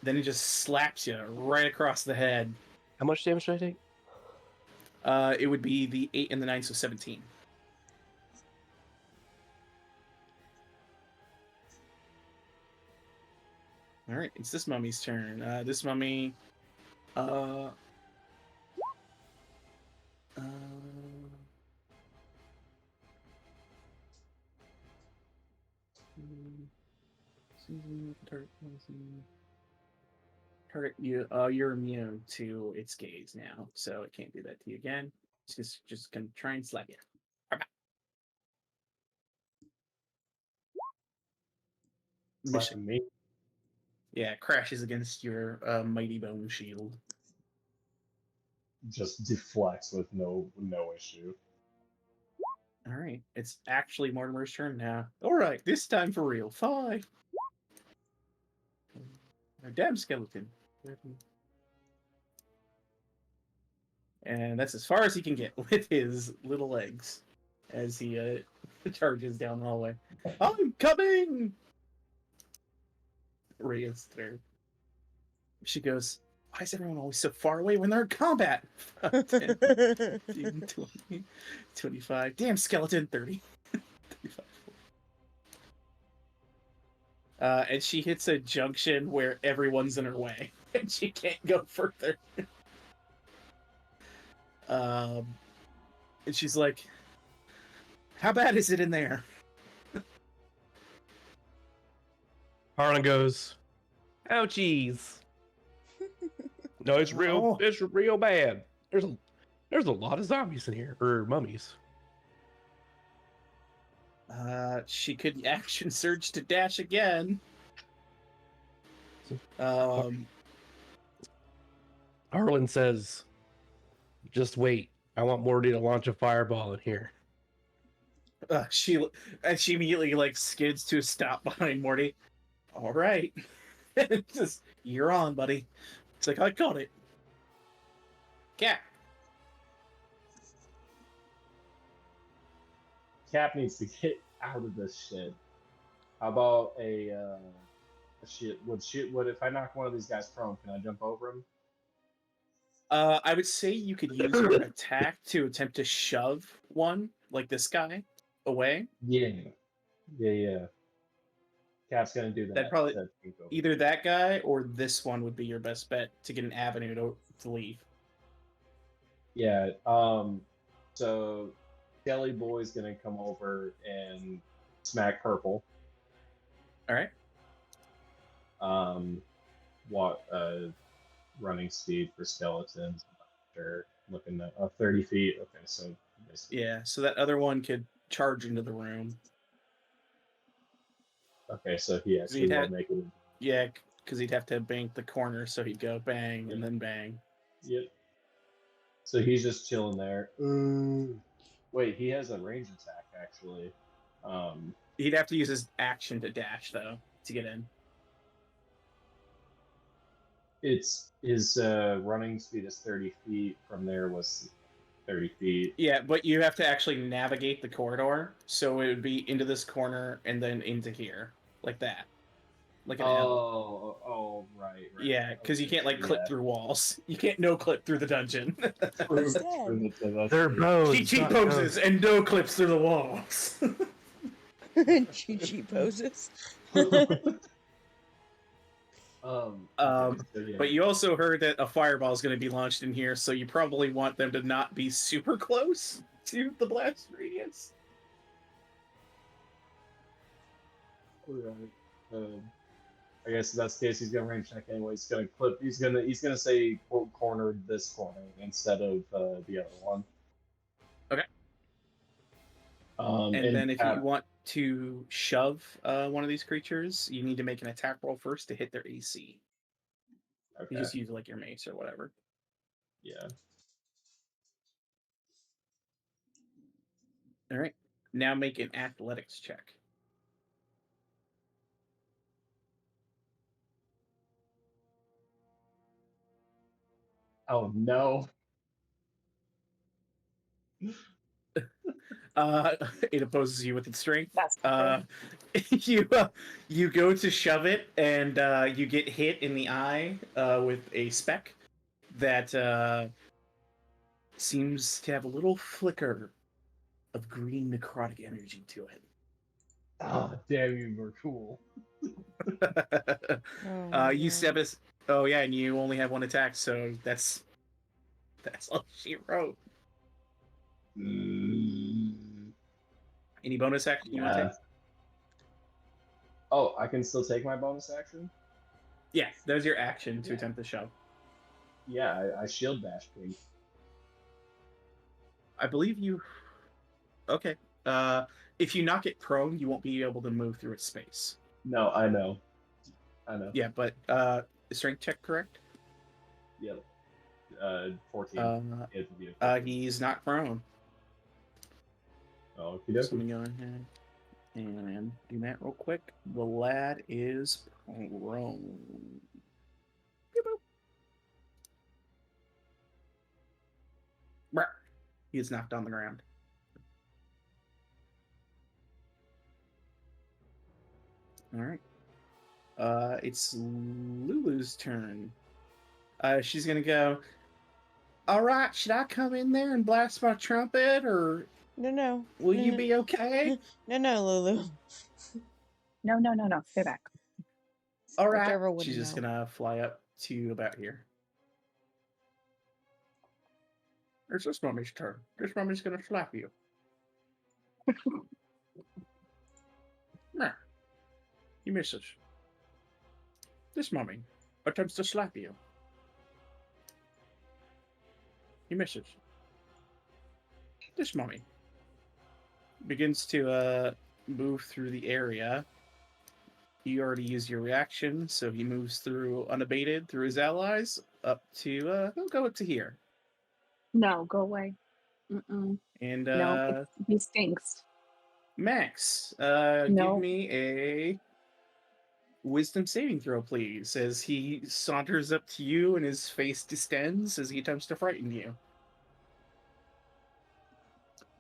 then it just slaps you right across the head. How much damage did I take? It would be the 8 and the 9, so 17. All right, it's this mummy's turn. This mummy, uh, target you. You're immune to its gaze now, so it can't do that to you again. It's just gonna try and slap you. Slapping me. Yeah, crashes against your mighty bone shield. Just deflects with no issue. All right, it's actually Mortimer's turn now. All right, this time for real. 5. A damn skeleton. And that's as far as he can get with his little legs as he charges down the hallway. I'm coming! Rhea's there. She goes, why is everyone always so far away when they're in combat? 10, 15, 20, 25. Damn skeleton, 30. 35. And she hits a junction where everyone's in her way, and she can't go further. And she's like, how bad is it in there? Harlan goes, ouchies. No, it's real. It's real bad. There's a lot of zombies in here, or mummies. She could action surge to dash again. Harlan says, just wait. I want Morty to launch a fireball in here. She immediately like skids to a stop behind Morty. All right. Just, you're on, buddy. It's like, I got it. Cap. Cap needs to get out of this shit. How about a shit? Would if I knock one of these guys prone, can I jump over him? I would say you could use your attack to attempt to shove one, like this guy, away. Yeah. Cap's gonna do that. That'd probably either that guy or this one would be your best bet to get an avenue to leave. Yeah. So Skelly Boy's gonna come over and smack Purple. All right. What running speed for skeletons? They're looking at 30 feet. Okay, so yeah. So that other one could charge into the room. Okay, so he actually will make it. Yeah, because he'd have to bank the corner, so he'd go bang and then bang. Yep. So he's just chilling there. Wait, he has a range attack actually. He'd have to use his action to dash though to get in. It's his running speed is 30 feet. From there was 30 feet. Yeah, but you have to actually navigate the corridor, so it would be into this corner and then into here, like that, like an L. Oh, right. Yeah, because you can't clip through walls. You can't no clip through the dungeon. They're bows. Cheat poses and no clips through the walls. Cheat poses. But you also heard that a fireball is going to be launched in here, so you probably want them to not be super close to the blast radius. I guess if that's the case, he's gonna range check anyway. He's gonna clip. He's gonna say corner this corner instead of the other one. Okay. And then if you want to shove one of these creatures, you need to make an attack roll first to hit their AC. Okay. You just use your mace or whatever. Yeah. All right. Now make an athletics check. Oh no. It opposes you with its strength. That's you go to shove it, and you get hit in the eye with a speck that seems to have a little flicker of green necrotic energy to it. Oh, damn, you were cool. You step us. Oh yeah, and you only have one attack, so that's all she wrote. Any bonus action you want to take? Oh, I can still take my bonus action? Yeah, there's your action to attempt the shove. Yeah, I shield bash Pink. I believe you. Okay. If you knock it prone, you won't be able to move through its space. No, I know. Yeah, but strength check correct? Yep. 14. He's not prone. Oh, so let me go ahead and do that real quick. The lad is prone. He is knocked on the ground. All right. It's Lulu's turn. She's gonna go. All right, should I come in there and blast my trumpet, or no? Will you be okay? No, Lulu. No. Stay back. All right. She's just gonna fly up to about here. It's this mummy's turn. This mummy's gonna slap you. Nah. He misses. This mummy attempts to slap you. He misses. This mummy begins to move through the area. You already used your reaction, so he moves through unabated through his allies up to he'll go up to here. No, go away. Mm-mm. And no, he stinks. Max, no. give me a wisdom saving throw, please, as he saunters up to you and his face distends as he attempts to frighten you.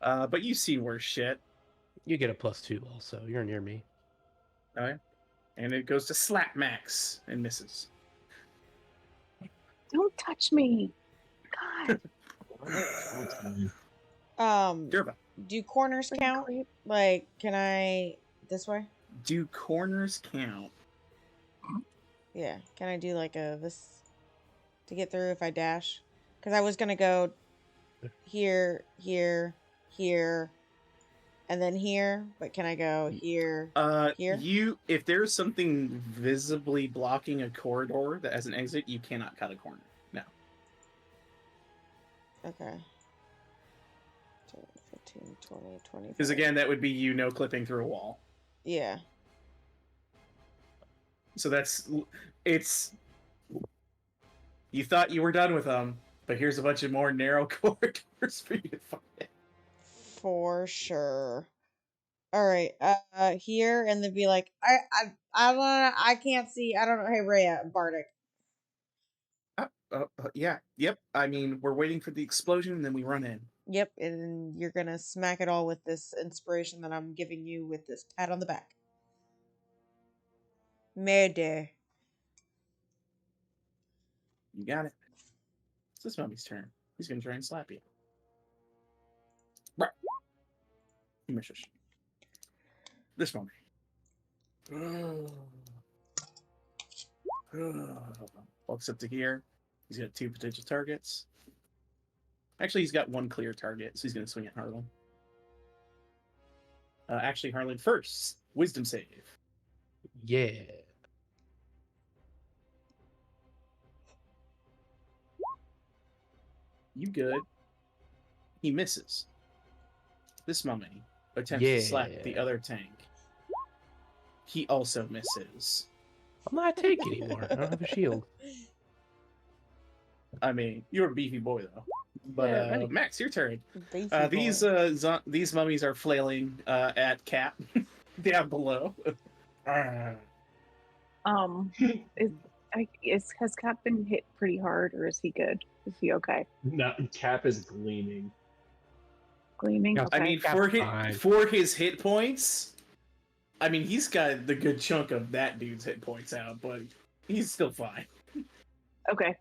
But you've seen worse shit. You get a +2 also. You're near me. All right. And it goes to slap Max and misses. Don't touch me. God. Do corners count? Like, can I this way? Do corners count? Yeah. Can I do like this to get through if I dash? Because I was gonna go here, and then here, but can I go here? Here? If there's something visibly blocking a corridor that has an exit, you cannot cut a corner. No. Okay. 15, 20, 20. Because again, that would be you no clipping through a wall. Yeah. So it's. You thought you were done with them, but here's a bunch of more narrow corridors for you to find. For sure. All right. Here, and then be like, I can't see. I don't know. Hey, Rhea, Bardic. Yeah. Yep. I mean, we're waiting for the explosion, and then we run in. Yep, and you're gonna smack it all with this inspiration that I'm giving you with this pat on the back. Murder. You got it. It's this mummy's turn. He's gonna try and slap you. Right. He misses. This mummy. Walks up to here. He's got 2 potential targets. Actually, he's got 1 clear target, so he's going to swing at Harlan. Actually, Harlan first. Wisdom save. Yeah. You good. He misses. This mummy attempts to slap the other tank. He also misses. I'm not a tank anymore. I don't have a shield. I mean, you're a beefy boy, though. But Yeah, right. Max, your turn. These mummies are flailing at Cap down below. Has Cap been hit pretty hard, or is he good? Is he okay? No, Cap is gleaming. Gleaming. Okay. I mean, for his hit points, I mean, he's got the good chunk of that dude's hit points out, but he's still fine. Okay.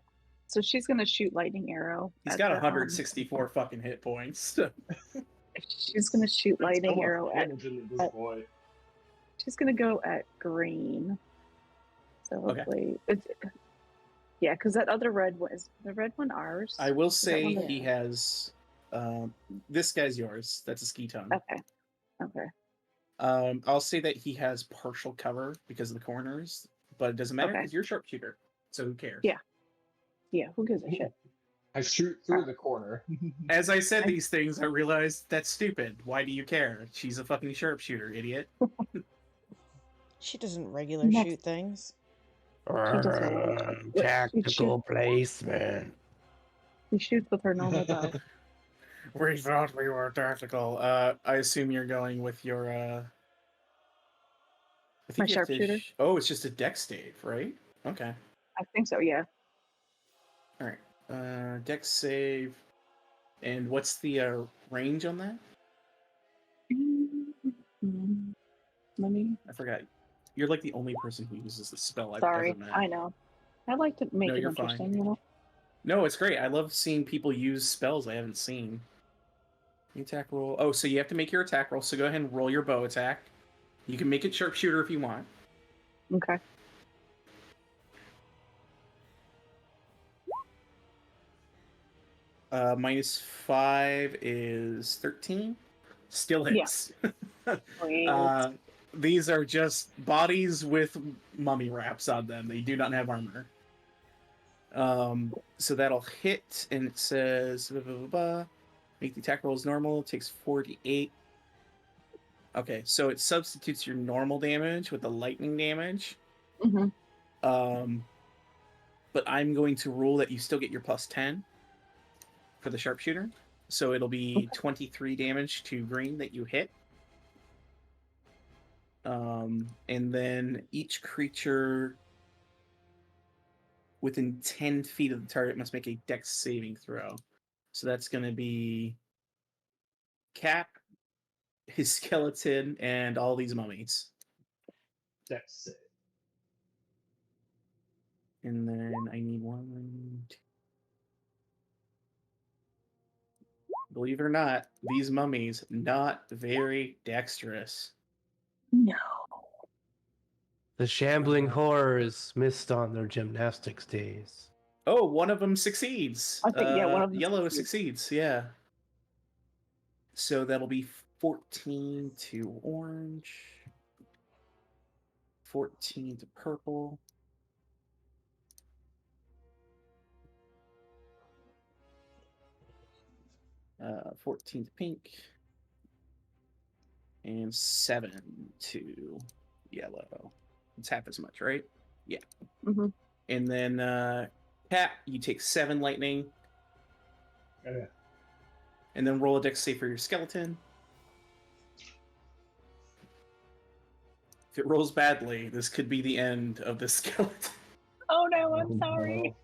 So she's gonna shoot lightning arrow. He's got 164 fucking hit points. She's gonna shoot lightning arrow at. She's gonna go at green. So hopefully it's because that other red one is the red one ours. I will say he has. This guy's yours. That's a ski tongue. Okay. I'll say that he has partial cover because of the corners, but it doesn't matter because you're a sharpshooter. So who cares? Yeah. Who gives a shit? I shoot through the corner. As I said these things, I realized that's stupid. Why do you care? She's a fucking sharpshooter, idiot. She doesn't regular shoot things. Tactical placement. She shoots with her normal bow. We thought we were tactical. I assume you're going with your My sharpshooter? Oh, it's just a dex save, right? Okay. I think so, yeah. Alright. Dex save. And what's the range on that? Let me. I forgot. You're like the only person who uses the spell I've Sorry, ever met. I know. I like to make it interesting, fine. you know? No, it's great. I love seeing people use spells I haven't seen. Attack roll. Oh, so you have to make your attack roll, so go ahead and roll your bow attack. You can make it sharpshooter if you want. Okay. -5 is 13. Still hits. Yeah. These are just bodies with mummy wraps on them. They do not have armor. So that'll hit, and it says make the attack roll as normal. It takes 48. Okay, so it substitutes your normal damage with the lightning damage. Mm-hmm. But I'm going to rule that you still get your +10 for the sharpshooter. So it'll be 23 damage to green that you hit. And then each creature within 10 feet of the target must make a dex saving throw. So that's going to be Cap, his skeleton, and all these mummies. Dex save. And then I need 1, 2. Believe it or not, these mummies not very dexterous. No. The shambling horrors missed on their gymnastics days. Oh, one of them succeeds. I think, one of them yellow succeeds. Yeah. So that'll be 14 to orange, 14 to purple, 14 to pink, and 7 to yellow. It's half as much, right? Yeah. Mm-hmm. And then Cat, you take 7 lightning. Okay. And then roll a dex save for your skeleton. If it rolls badly, this could be the end of the skeleton. Oh no, I'm sorry.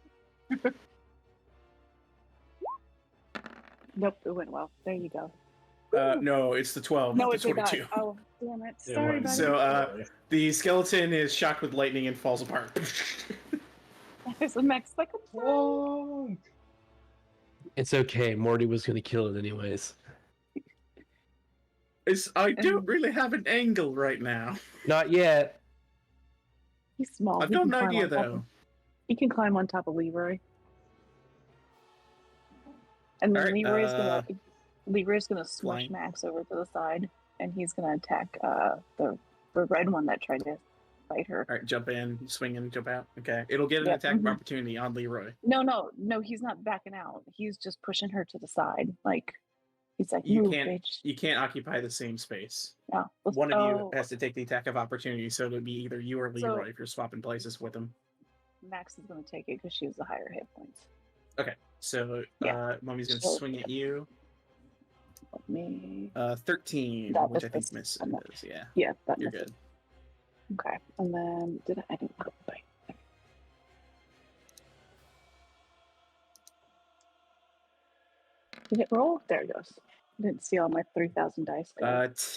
Nope, it went well. There you go. No, it's the 12. No, not it's the 22. Oh, damn it. Sorry, buddy. So the skeleton is shocked with lightning and falls apart. There's a mech's like a whoa. It's okay. Morty was going to kill it anyways. I don't really have an angle right now. Not yet. He's small. I've got an idea, though. He can climb on top of Leroy. And then Leroy's gonna smush Max over to the side, and he's gonna attack the red one that tried to fight her. All right, jump in, swing in, jump out. Okay, it'll get an attack of opportunity on Leroy. No, he's not backing out. He's just pushing her to the side, like he's like, you move, can't, bitch. You can't occupy the same space. No, one of you has to take the attack of opportunity, so it'll be either you or Leroy if you're swapping places with him. Max is gonna take it because she has the higher hit points. Okay, so Mummy's gonna swing at you. Let me 13, which I think misses. Yeah. Yeah, you're good. Okay, and then I didn't put it back. Did it roll? There it goes. I didn't see all my 3,000 dice.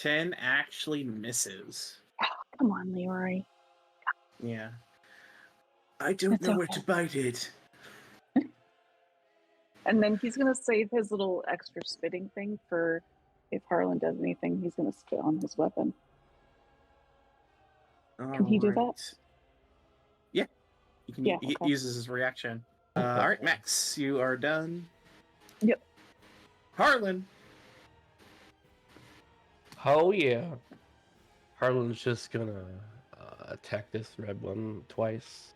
10 actually misses. Oh, come on, Leroy. Yeah. I don't know where to bite it. And then he's going to save his little extra spitting thing for if Harlan does anything, he's going to spit on his weapon. Can he do that? Yeah. He uses his reaction. All right, Max, you are done. Yep. Harlan. Oh yeah. Harlan's just gonna attack this red one twice,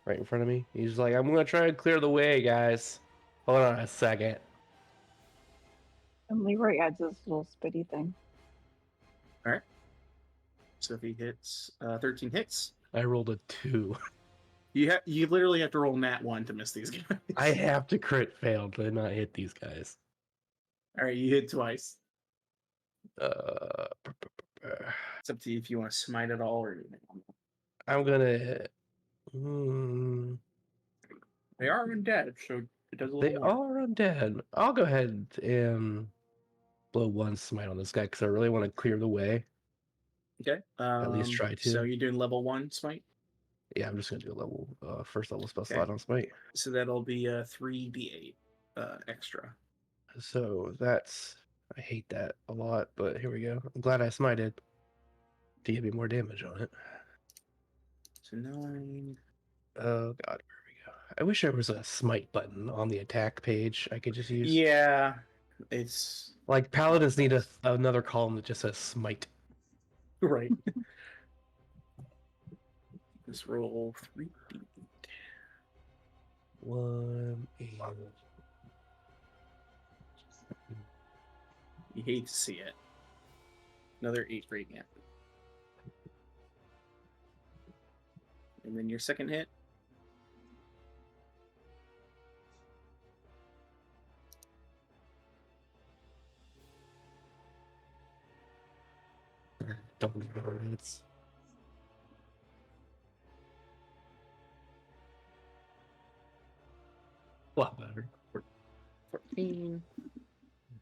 right in front of me. He's like, "I'm gonna try and clear the way, guys. Hold on a second." And Leroy adds his little spitty thing. All right. So if he hits, 13 hits. I rolled a 2. You literally have to roll nat 1 to miss these guys. I have to crit fail to not hit these guys. All right, you hit twice. It's up to you if you want to smite at all or anything. I'm gonna. They are undead, so it does a little They more. are undead. I'll go ahead and blow 1 smite on this guy because I really want to clear the way. Okay. At least try to. So you're doing level 1 smite? Yeah, I'm just gonna do a level first level spell slot on smite. So that'll be 3d8 extra. So that's, I hate that a lot, but here we go. I'm glad I smited to give me more damage on it. So 9. Oh god, where we go? I wish there was a smite button on the attack page I could just use. Yeah, it's like paladins need another column that just says smite. Right. Let's roll 3d8. 1, 8. You hate to see it. Another 8 radiant. And then your second hit. Double hits. A lot better. 14.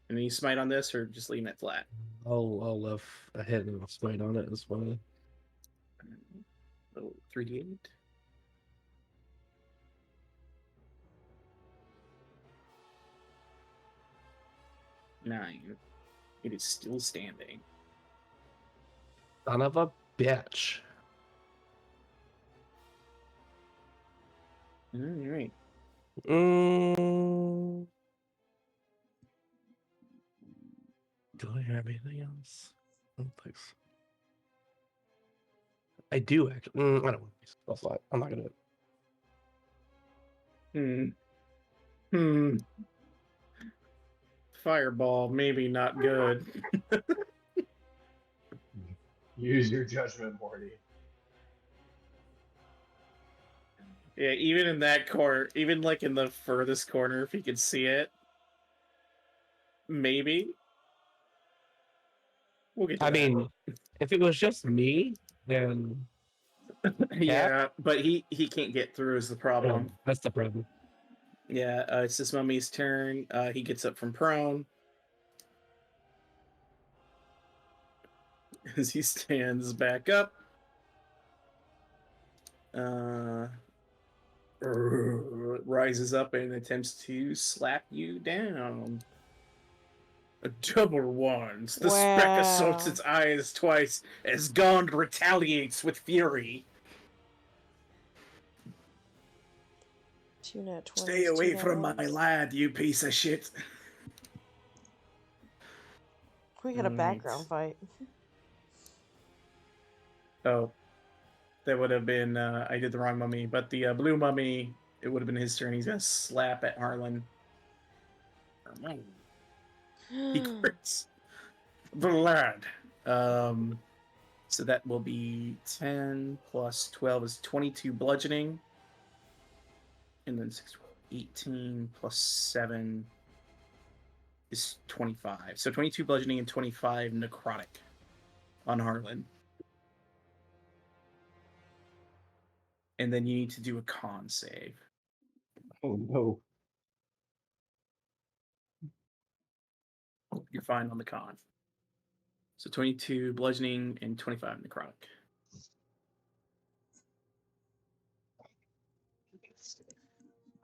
And then you smite on this, or just leave it flat? I'll left a hit and I'll smite on it as well. 3d8. Nine. It is still standing. Son of a bitch. All right. Do I have anything else? I don't think so. I do actually. I don't want to spell slot. I'm not gonna do it. Fireball, maybe not good. Use your judgment, Morty. Yeah, even in that corner, even like in the furthest corner, if you could see it, maybe. We'll get to I that. mean, if it was just me, then yeah, but he can't get through is the problem. That's the problem. Yeah, it's this mummy's turn. He gets up from prone. As he stands back up. Rises up and attempts to slap you down. A double ones. The speck assaults its eyes twice as Gond retaliates with fury. Stay away from my lad, you piece of shit. We had a background fight. Oh. That would have been, I did the wrong mummy, but the blue mummy, it would have been his turn. He's going to slap at Harlan. He crits. The lad. So that will be 10 plus 12 is 22 bludgeoning. And then 18 plus 7 is 25. So 22 bludgeoning and 25 necrotic on Harlan. And then you need to do a con save. Oh no. You're fine on the con. So 22 bludgeoning and 25 necrotic.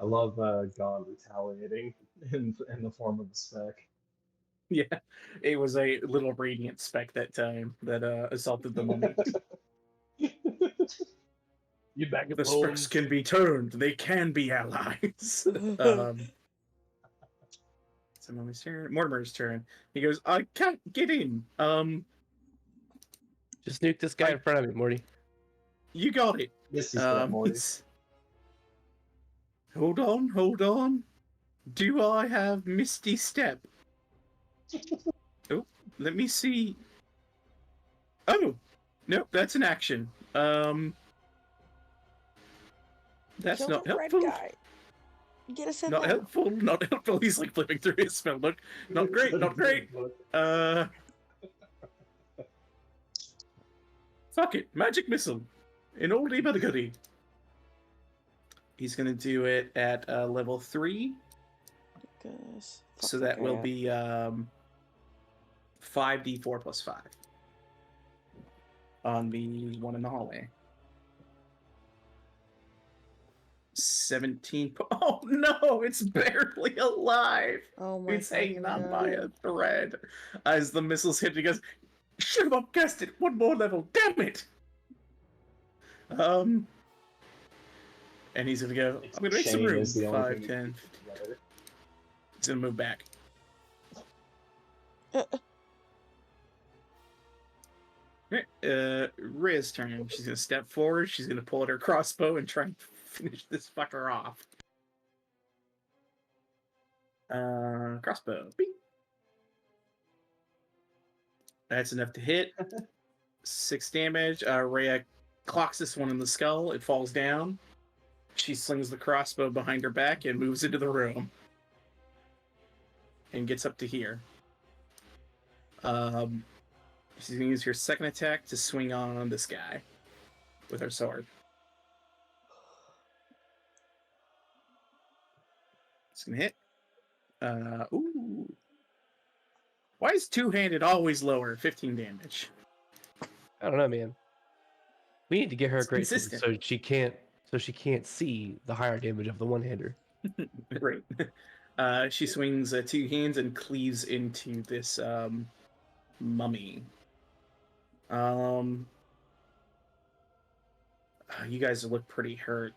I love God retaliating in the form of a speck. Yeah, it was a little radiant speck that time that assaulted the mummy. Get back at The sparks can be turned. They can be allies. It's Emily's turn. Mortimer's turn. He goes, I can't get in. Just nuke this guy in front of me, Morty. You got it. Misty's Morty. Hold on. Do I have Misty Step? Oh, let me see. Oh, nope, that's an action. That's Kill not the red helpful. guy. Get us in Not there. helpful. Not helpful. He's like flipping through his spell book. Not great. Not great. Fuck it. Magic missile. An oldie but a goodie. He's gonna do it at level 3. Goodness. So that will be 5d4 plus 5 on the one in the hallway. 17. Oh no, it's barely alive. Oh my It's hanging on by God. a thread. As the missiles hit, he goes, should have upcast it one more level. Damn it. And he's gonna go, I'm gonna make some room. 5, 10, 15. He's gonna move back. Riz turn. She's gonna step forward. She's gonna pull out her crossbow and try and finish this fucker off. Crossbow. Bing. That's enough to hit. 6 damage. Rhea clocks this one in the skull. It falls down. She slings the crossbow behind her back and moves into the room. And gets up to here. She's gonna use her second attack to swing on this guy with her sword. It's gonna hit. Ooh. Why is two-handed always lower? 15 damage. I don't know, man. We need to get her a great consistent. so she can't see the higher damage of the one-hander. Right. She swings 2 hands and cleaves into this mummy. You guys look pretty hurt.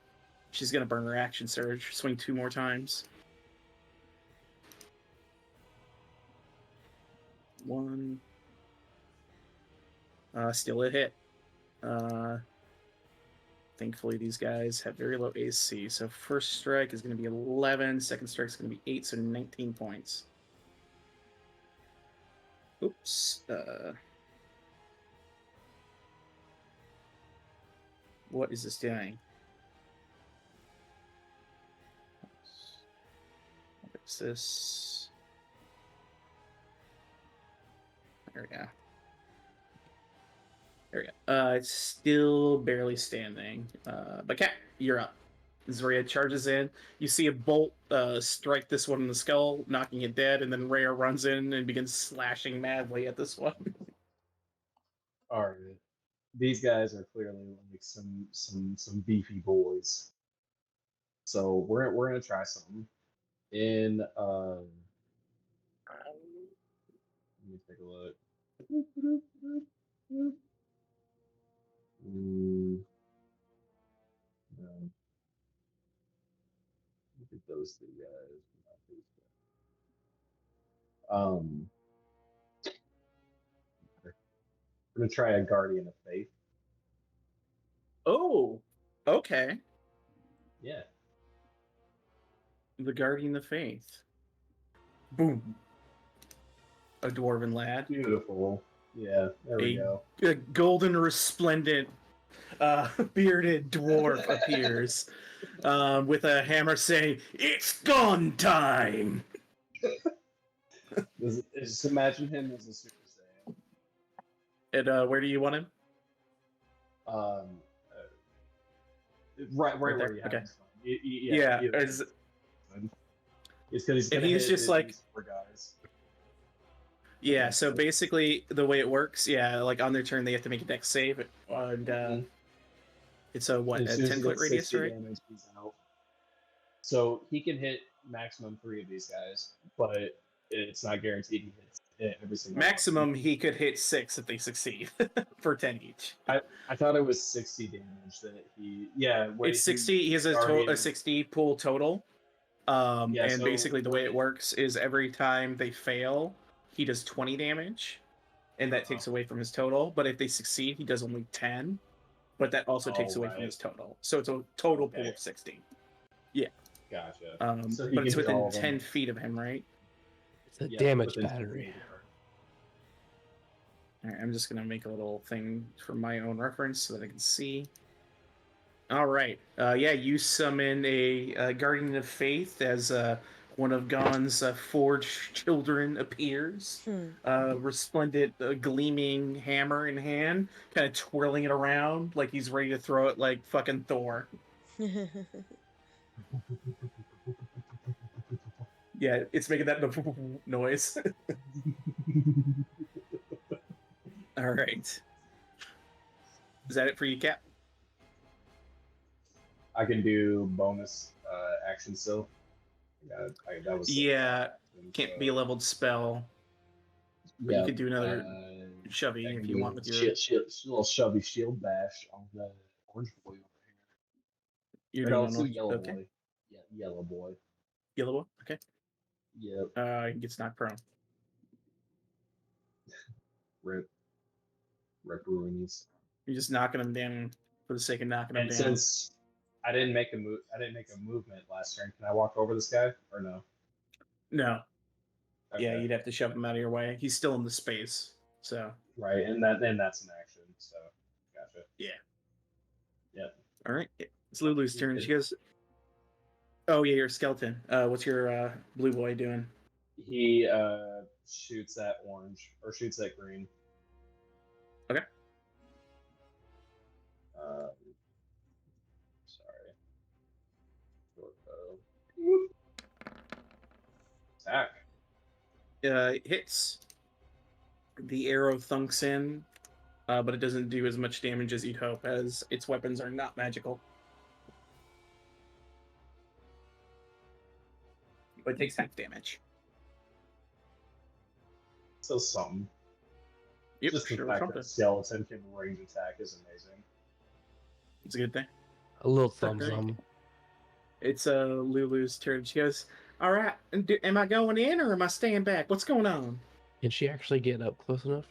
She's gonna burn her action surge. Swing 2 more times. 1. Still a hit. Thankfully, these guys have very low AC. So first strike is going to be 11. Second strike is going to be 8, so 19 points. Oops. What is this doing? What is this? There we go. There we go. It's still barely standing. But Cat, you're up. Rhea charges in. You see a bolt strike this one in the skull, knocking it dead, and then Rhea runs in and begins slashing madly at this one. All right. These guys are clearly like some beefy boys. So we're gonna try something. Let me take a look. No. Look at those 2 guys. Not these guys. I'm gonna try a Guardian of Faith. Oh, okay. Yeah. The Guardian of Faith. Boom. A dwarven lad. Beautiful. Yeah, there we go. A golden resplendent bearded dwarf appears with a hammer saying, "It's gun time!" Just imagine him as a Super Saiyan. And where do you want him? Right where you have okay. him. Yeah. It's because he's just like guys. Yeah, so basically the way it works, like on their turn they have to make a dex save, and it's a 10-foot radius, right? Damage, he's out. So he can hit maximum 3 of these guys, but it's not guaranteed he hits every single Maximum, he could hit 6 if they succeed for 10 each. I thought it was 60 damage that he. Yeah, It's 60. He has a 60 pool total. Yeah, and so basically the way it when- works is every time they fail, he does 20 damage, and that takes away from his total. But if they succeed, he does only 10, but that also takes away from right. his total. So it's a total pool Okay. of 60. Yeah. Gotcha. So he but it's can hit all within of them. 10 feet of him, right? It's a Yeah, damage within 10 battery. feet of her. All right, I'm just going to make a little thing for my own reference so that I can see. All right. Yeah, you summon a Guardian of Faith as one of Gon's forged children appears. Resplendent, gleaming hammer in hand, kind of twirling it around like he's ready to throw it like fucking Thor. Yeah, it's making that noise. All right. Is that it for you, Cap? I can do bonus action still. That was Yeah, can't be a leveled spell. But you could do another shovey if you want with your little shovey shield bash on the orange boy over here. You're No, doing it's on yellow okay. boy. Yeah, yellow boy. Yellow one? Okay. Yep. He gets knocked prone. Rip ruinies. You're just knocking him down for the sake of knocking him And down. since I didn't make a movement last turn, can I walk over this guy or no? No. Okay. Yeah, you'd have to shove him out of your way. He's still in the space, so. Right, and that's an action. So, gotcha. Yeah. Yep. All right. It's Lulu's turn. She goes. Oh yeah, you're a skeleton. What's your blue boy doing? He shoots at orange or shoots at green. Okay. Sorry. Short bow. Attack. Hits. The arrow thunks in, but it doesn't do as much damage as you'd hope, as its weapons are not magical. But it takes half damage. Still something. Yep, Just the sure, fact something. that skeleton can range attack is amazing. It's a good thing. A little thumbs up. It's Lulu's turn. She goes, "All right, am I going in or am I staying back? What's going on?" Can she actually get up close enough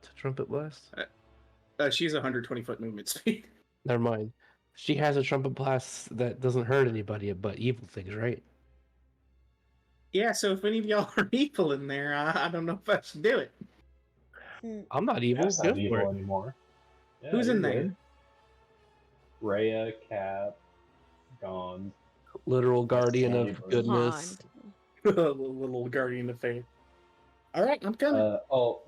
to trumpet blast? She's 120-foot movement speed. Never mind. She has a trumpet blast that doesn't hurt anybody but evil things, right? Yeah, so if any of y'all are evil in there, I don't know if I should do it. I'm not evil. That's not evil anymore. Yeah, Who's in you're there? good. Rhea, Cap, Gone. Literal guardian of Neighbor. goodness. Little guardian of faith. All right, I'm coming. There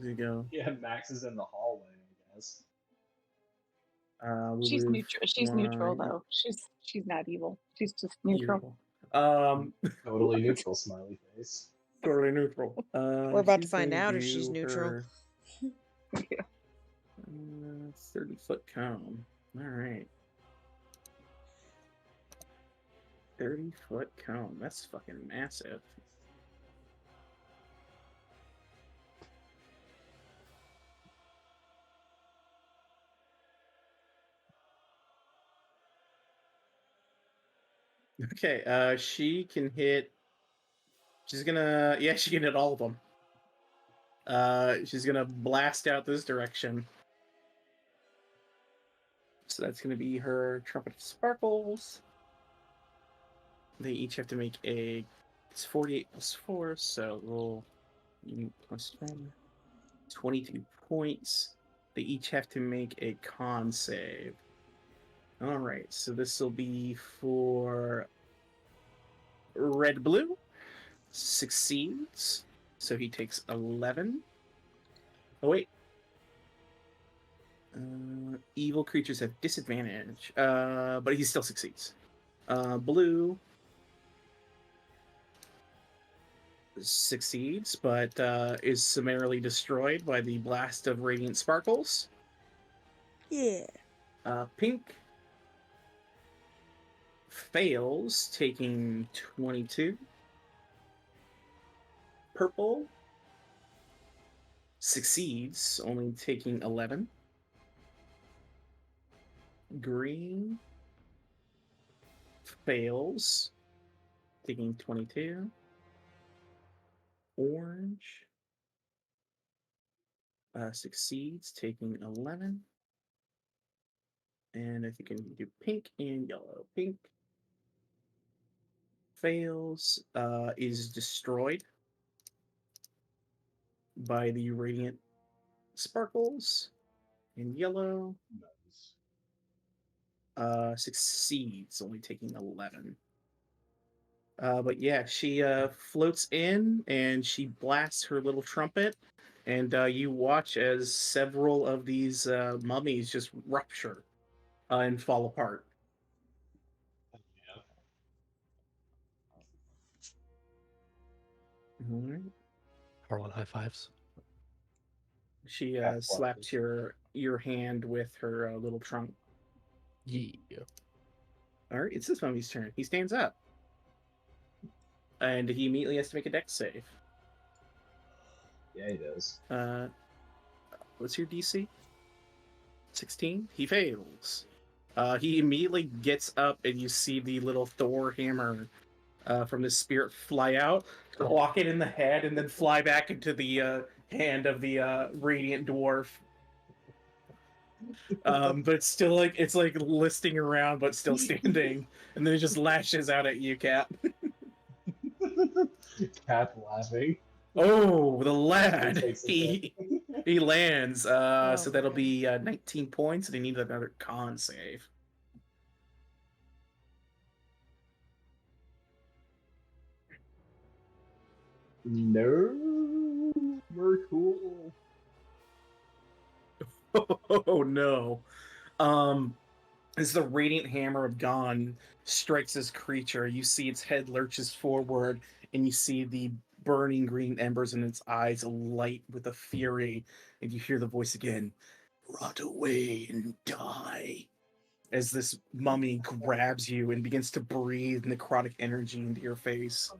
you go. Yeah, Max is in the hallway, I guess. She's neutral. She's neutral though. She's not evil. She's just neutral. Totally neutral, smiley face. Totally neutral. We're about to find out if she's neutral. 30-foot cone. All right. 30-foot cone. That's fucking massive. Okay, she can hit. She's gonna. Yeah, she can hit all of them. She's gonna blast out this direction. So that's gonna be her Trumpet of Sparkles. They each have to make a. It's 48 plus 4, so roll plus 10. 22 points. They each have to make a con save. All right, so this will be for red blue. Succeeds, so he takes 11. Oh wait, evil creatures have disadvantage, but he still succeeds. Blue succeeds, but is summarily destroyed by the blast of radiant sparkles. Yeah. Pink fails, taking 22. Purple succeeds, only taking 11. Green fails, taking 22. Orange succeeds, taking 11. And I think I need to do pink and yellow. Pink fails, is destroyed by the radiant sparkles. And yellow succeeds, only taking 11. But yeah, she floats in and she blasts her little trumpet, and you watch as several of these mummies just rupture and fall apart. All right. Harlan high fives. She slaps your hand with her little trunk. Yeah. All right, it's this mummy's turn. He stands up, and he immediately has to make a dex save. Yeah, he does. What's your DC? 16. He fails. He immediately gets up, and you see the little Thor hammer from the spirit fly out, clock it in the head, and then fly back into the hand of the radiant dwarf. But it's still it's like listing around, but still standing, and then it just lashes out at you, Cap. Cap laughing. Oh, the lad! Takes a hit. He lands. So that'll man. be 19 points, and he needs another con save. No, we're cool. Oh no. As the radiant hammer of Gon strikes this creature, you see its head lurches forward, and you see the burning green embers in its eyes alight with a fury, and you hear the voice again, "Rot away and die," as this mummy grabs you and begins to breathe necrotic energy into your face.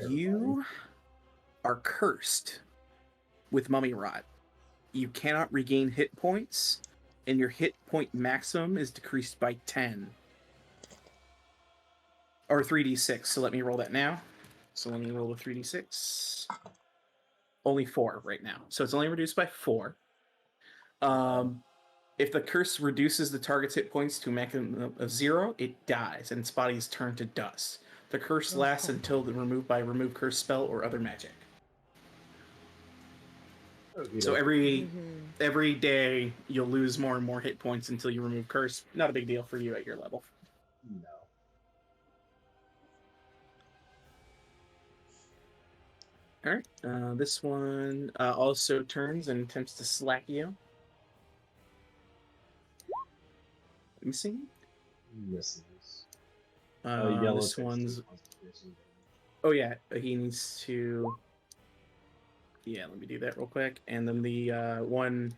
You are cursed with mummy rot. You cannot regain hit points, and your hit point maximum is decreased by 10. Or 3d6, so let me roll that now. So let me roll the 3d6. Only 4 right now. So it's only reduced by 4. If the curse reduces the target's hit points to a maximum of 0, it dies, and its body is turned to dust. The curse lasts until the removed by remove curse spell or other magic. So every day you'll lose more and more hit points until you remove curse. Not a big deal for you at your level. No. All right. This one also turns and attempts to slack you. Missing. Misses. This one's. Oh yeah, he needs to. Yeah, let me do that real quick. And then the one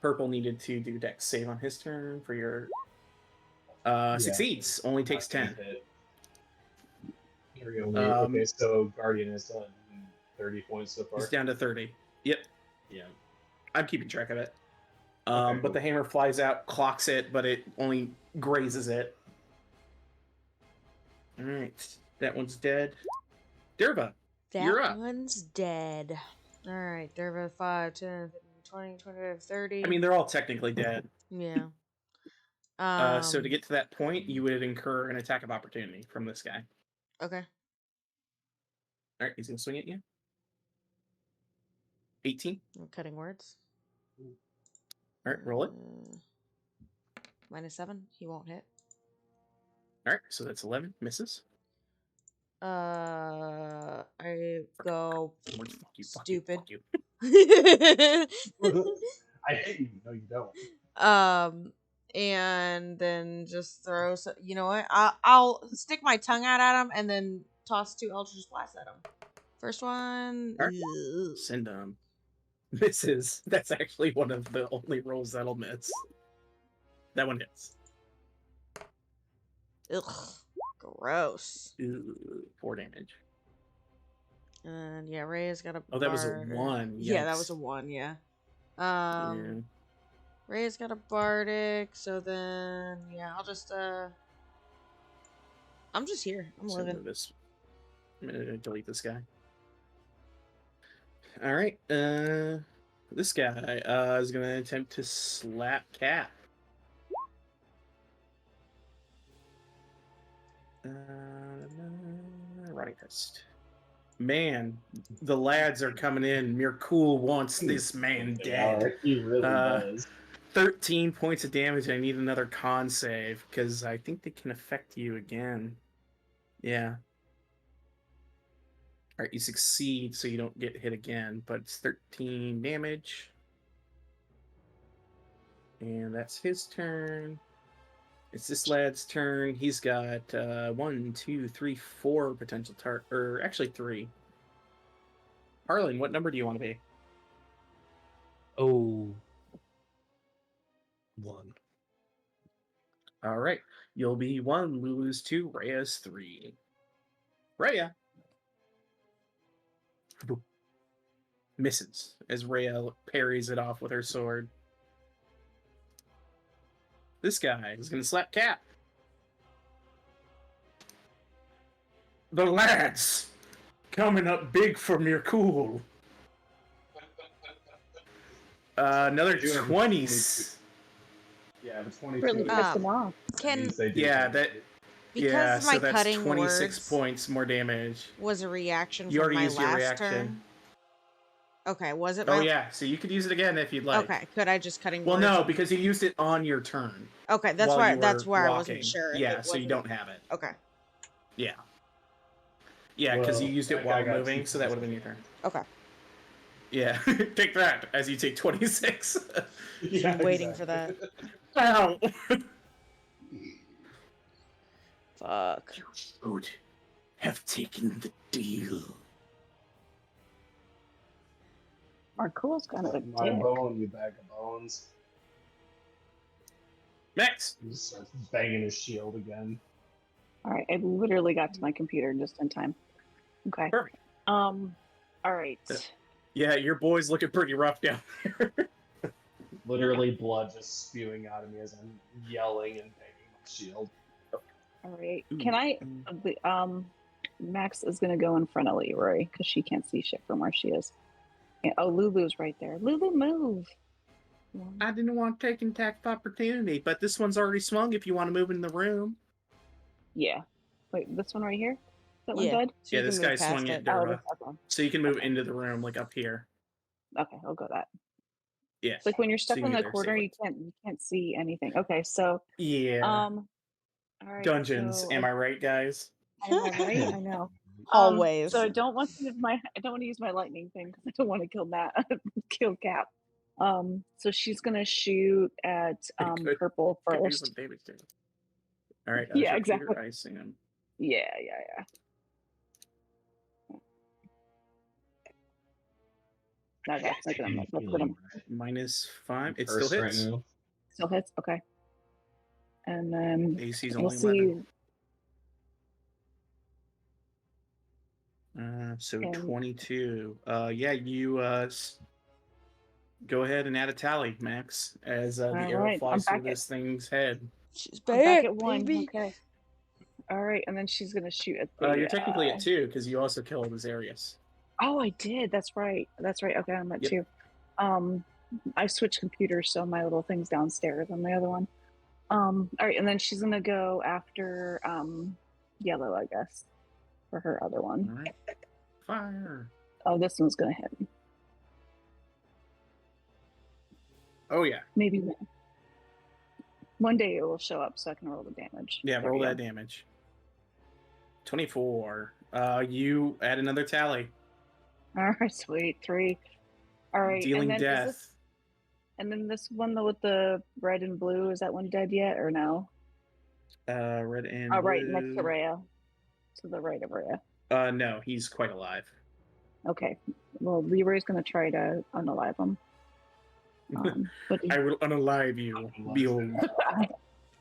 purple needed to do dex save on his turn for your. Succeeds. Only takes 10. Okay, so Guardian is done 30 points so far. He's down to 30. Yep. Yeah. I'm keeping track of it. Okay, But cool. the hammer flies out, clocks it, but it only grazes it. All right. That one's dead. Derva, you're up. That one's dead. All right, Derva 5, 10, 15, 20, 25, 30. I mean, they're all technically dead. Yeah. So to get to that point, you would incur an attack of opportunity from this guy. Okay. All right, he's going to swing at you. 18. I'm cutting words. All right, roll it. -7. He won't hit. All right, so that's 11. Misses. I go Fuck you, stupid. fuck you. I hate you. No, you don't. And then just throw. You know what? I'll stick my tongue out at him and then toss 2 Eldritch Blasts at him. First one. All right. Send him. Misses. That's actually one of the only rolls that'll miss. That one hits. Ugh. Gross. 4 damage. And yeah, Rhea's got a Oh, that was a bardic. 1. Yeah, that Yikes. was a 1, yeah. Yeah. Rhea's got a bardic, so then yeah, I'll just I'm just here. I'm So living. I'm gonna delete this guy. All right. This guy is gonna attempt to slap Cap. Rotting Fist. Man, the lads are coming in. Mirkul wants this man dead. He really does. 13 points of damage. I need another con save because I think they can affect you again. Yeah. All right, you succeed, so you don't get hit again, but it's 13 damage. And that's his turn. It's this lad's turn. He's got 1, 2, 3, 4 potential or actually 3. Harlan, what number do you want to be? Oh, 1. All right, you'll be 1. Lulu's 2. Rhea's 3. Rhea misses as Rhea parries it off with her sword. This guy is going to slap Cap. The lads coming up big for Mirkul. Another 20s. Yeah, the 22. Really pissed them off. Can Yeah, my so that's cutting 26 words points more damage. was a reaction You from already my used your last reaction. turn? Okay, was it? Oh yeah, so you could use it again if you'd like. Okay, could I just cutting Well, words? no, because you used it on your turn. Okay, that's while why. you were That's where I walking. wasn't sure. Yeah, so you wasn't- don't have it. Okay. Yeah. Yeah, because you Well, used it that while guy got moving, 2 so that would have points been your turn. Okay. Yeah, take that as you take 26. Yeah, Waiting for that. Ow! Fuck. You should have taken the deal. Marcool's kind of a My dick. bone, you bag of bones. Max! He just starts banging his shield again. All right, I literally got to my computer just in time. Okay. Perfect. All right. Yeah, your boy's looking pretty rough down there. Literally blood just spewing out of me as I'm yelling and banging my shield. All right. Can I? Max is gonna go in front of Leroy because she can't see shit from where she is. And, oh, Lulu's right there. Lulu, move. I didn't want to take attack of opportunity, but this one's already swung if you want to move in the room. Yeah. Wait, this one right here? Is that one Yeah. dead? So Yeah, you this can move guy's past swung it. at Oh, Dura. this other one. So you can move Okay. into the room, like up here. Okay, I'll go that. Yeah. It's like when you're stuck So you in can the get there corner, you can't see anything. Okay, so Yeah. all right. Dungeons, so am I right, guys? I know, right? I know. Always. So I don't want to use my lightning thing because I don't want to kill kill Cap. So she's gonna shoot at Good. purple Could do first. some damage to it. All right. Yeah, Sharpshooter, exactly. I see him. Yeah. No, that's not gonna let's put him. -5. It still Curse right hits. now. Still hits. Okay. And then AC's we'll only see. 11. So And- 22. Yeah, you go ahead and add a tally, Max, as the arrow right, flies I'm through back this thing's head. She's I'm back back, at 1. baby. Okay. All right, and then she's gonna shoot at the. You're technically at 2 because you also killed Azarius. Oh, I did. That's right. Okay, I'm at Yep. 2. I switched computers, so my little thing's downstairs on the other one. All right, and then she's gonna go after yellow, I guess, for her other one. All right. Fire. Oh, this one's gonna hit. Oh, yeah. Maybe one day it will show up, so I can roll the damage. Yeah, There roll we that go. damage. 24. You add another tally. All right, sweet 3. All right, Dealing and then death. and then this one though with the red and blue, is that one dead yet or no? Red and Oh, blue. right next to Rhea, to the right of Rhea. No, he's quite alive. Okay, well Leroy's gonna try to unalive him. But I will unalive you, behold.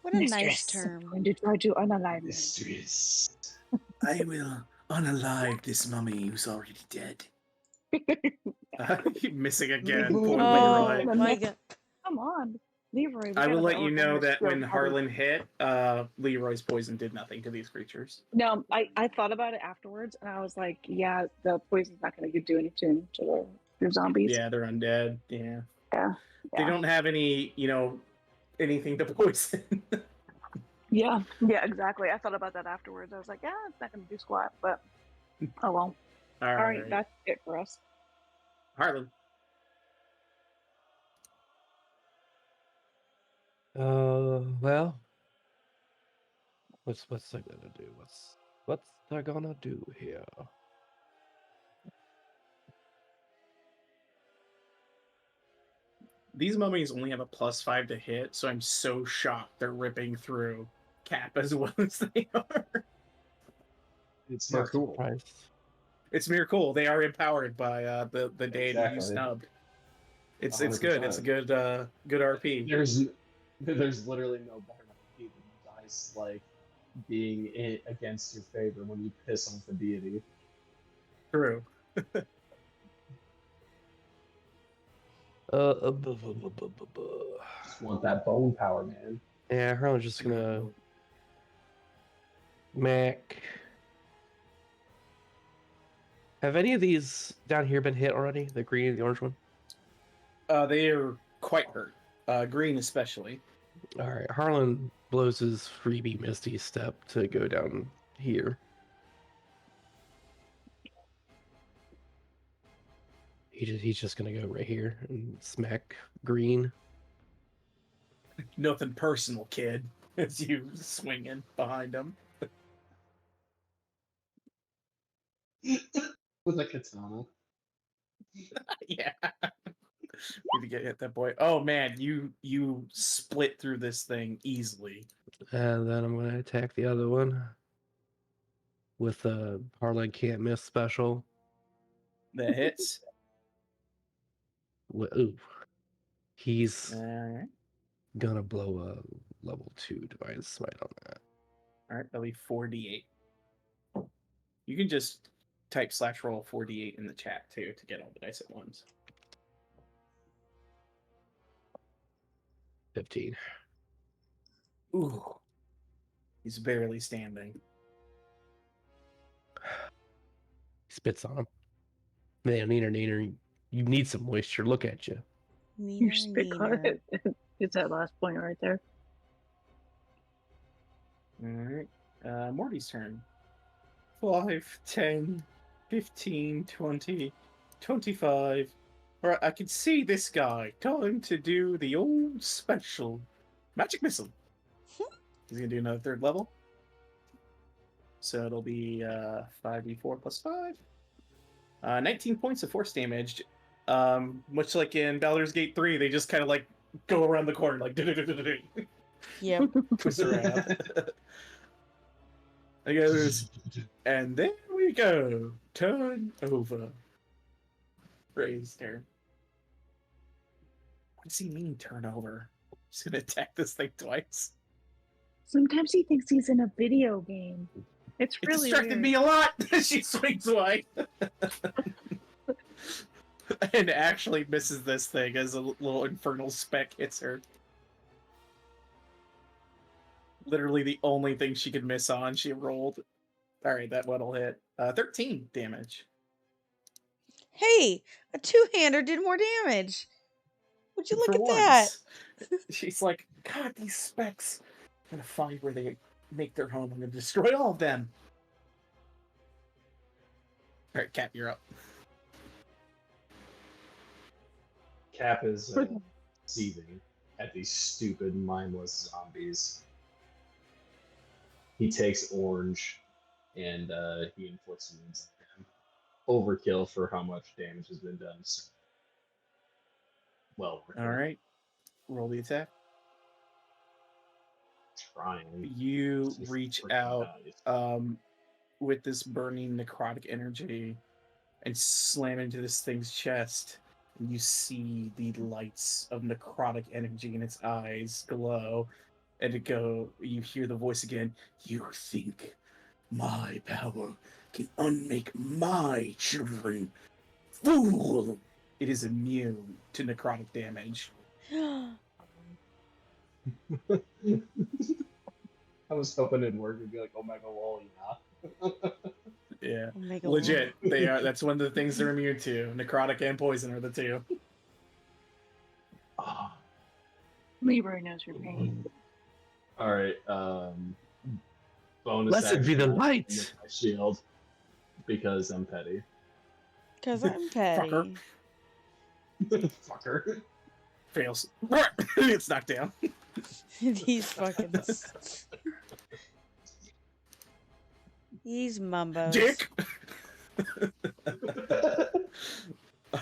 What a nice Mistress, term. I'm going to try to unalive you. Mistress. I will unalive this mummy who's already dead. Missing again, Oh, poor Oh Leroy. my god. Come on, Leroy. I will let you know that when Harlan hit, Leroy's poison did nothing to these creatures. No, I thought about it afterwards, and I was like, yeah, the poison's not going to do anything to the zombies. Yeah, they're undead. Yeah. Yeah. They don't have any, anything to poison. Yeah, exactly. I thought about that afterwards. I was like, yeah, it's not going to do squat, but oh well. All right, that's it for us. Harlan. Well, what's I gonna do? What's I gonna do here? These mummies only have a +5 to hit, so I'm so shocked they're ripping through Cap as well as they are. It's Not cool. surprised. It's mere cool. They are empowered by the deity you Exactly. snubbed. It's 100%. good. It's a good RP. There's literally no better RP than dice like being against your favor when you piss off the deity. True. Just want that bone power, man. Yeah, Harlan's just gonna Mac. Have any of these down here been hit already? The green and the orange one? They are quite hurt. Green especially. All right, Harlan blows his freebie Misty Step to go down here. He's just gonna go right here and smack green. Nothing personal, kid. As you swinging behind him. With a katana. Yeah. Need to get hit that boy. Oh man, you split through this thing easily. And then I'm gonna attack the other one with a Harlan can't miss special. That hits. Ooh. He's Alright. gonna blow a level 2 divine smite on that. Alright, that'll be 4d8. You can just type /roll 4d8 in the chat too to get all the dice at once. 15. Ooh. He's barely standing. He spits on him. Man, neener, you need some moisture. Look at you. You spit on it. It's that last point right there. Alright. Morty's turn. 5, 10, 15, 20, 25. Alright, I can see this guy. Time to do the old special. Magic Missile. He's gonna do another 3rd level. So it'll be 5d4 plus 5. 19 points of force damage. Much like in Baldur's Gate 3, they just kind of like go around the corner, like Yep. twist around. I goes, and there we go. Turn over. Ray's turn. What does he mean, turn over? He's gonna attack this thing twice. Sometimes he thinks he's in a video game. It's It really distracted weird. me a lot. She swings away. And actually misses this thing as a little infernal speck hits her. Literally the only thing she could miss on, she rolled. Alright, that one'll hit. 13 damage. Hey, a two-hander did more damage. Would you look For at that? once. She's like, God, these specks. I'm gonna find where they make their home. I'm gonna destroy all of them. Alright, Cap, you're up. Cap is seething at these stupid, mindless zombies. He takes orange and he inflicts wounds on them. Overkill for how much damage has been done. So, well, Alright. Roll the attack. Trying. You reach out with this burning necrotic energy and slam into this thing's chest. And you see the lights of necrotic energy in its eyes glow. And you hear the voice again. You think my power can unmake my children. Fool! It is immune to necrotic damage. I was hoping it'd work and be like, Omega Wall, yeah. Yeah, Omega legit. They are. That's one of the things they're immune to. Necrotic and poison are the two. Oh. Libra knows your pain. All right. Bonus Blessed be the action light. with my shield because I'm petty. Because I'm petty. Fucker. Fails. It's knocked down. He's fucking. He's mumbos. Dick.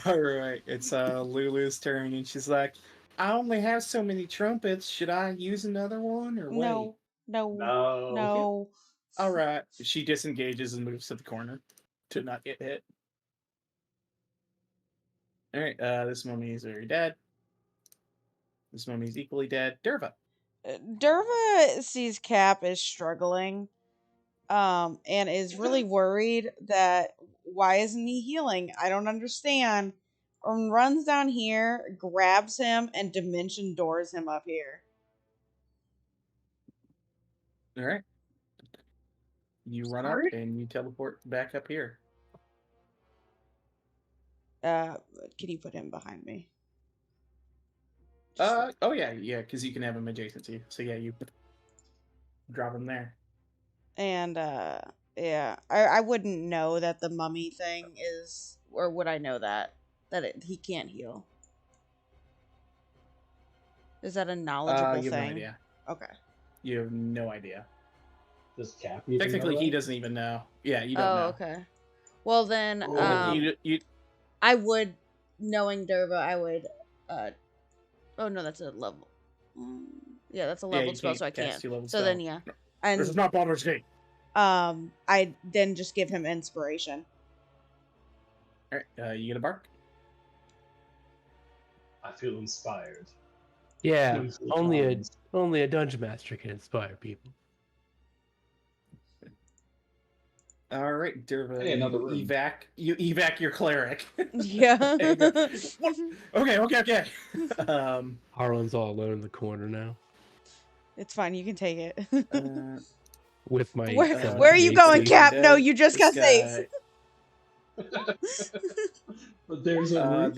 All right, it's Lulu's turn, and she's like, "I only have so many trumpets. Should I use another one or wait?" No. All right. She disengages and moves to the corner to not get hit. All right. This mummy is very dead. This mummy is equally dead. Derva. Derva sees Cap is struggling, and is really worried that why isn't he healing? I don't understand. Runs down here, grabs him, and dimension doors him up here. All right. You run up and you teleport back up here. Can you put him behind me? Oh yeah, because you can have him adjacent to you. So yeah, you drop him there. And yeah, I wouldn't know that the mummy thing is, or would I know that he can't heal? Is that a knowledgeable you thing? have no idea. Okay. You have no idea. Does Cap even Technically, know he that? doesn't even know. Yeah, you don't know. Oh, okay. Well then, you I would, knowing Derva, I would. Oh no, that's a level. Yeah, that's a leveled spell, so I can't. So then, yeah. And this is not Baldur's Gate. I then just give him inspiration. All right, you get a bark. I feel inspired. Yeah, Smoothly only a dungeon master can inspire people. All right, Derva. Hey, another room. You evac your cleric. Yeah. Okay. Harlan's all alone in the corner now. It's fine. You can take it. With my Where are you going, Cap? No, you just got saved. But there's a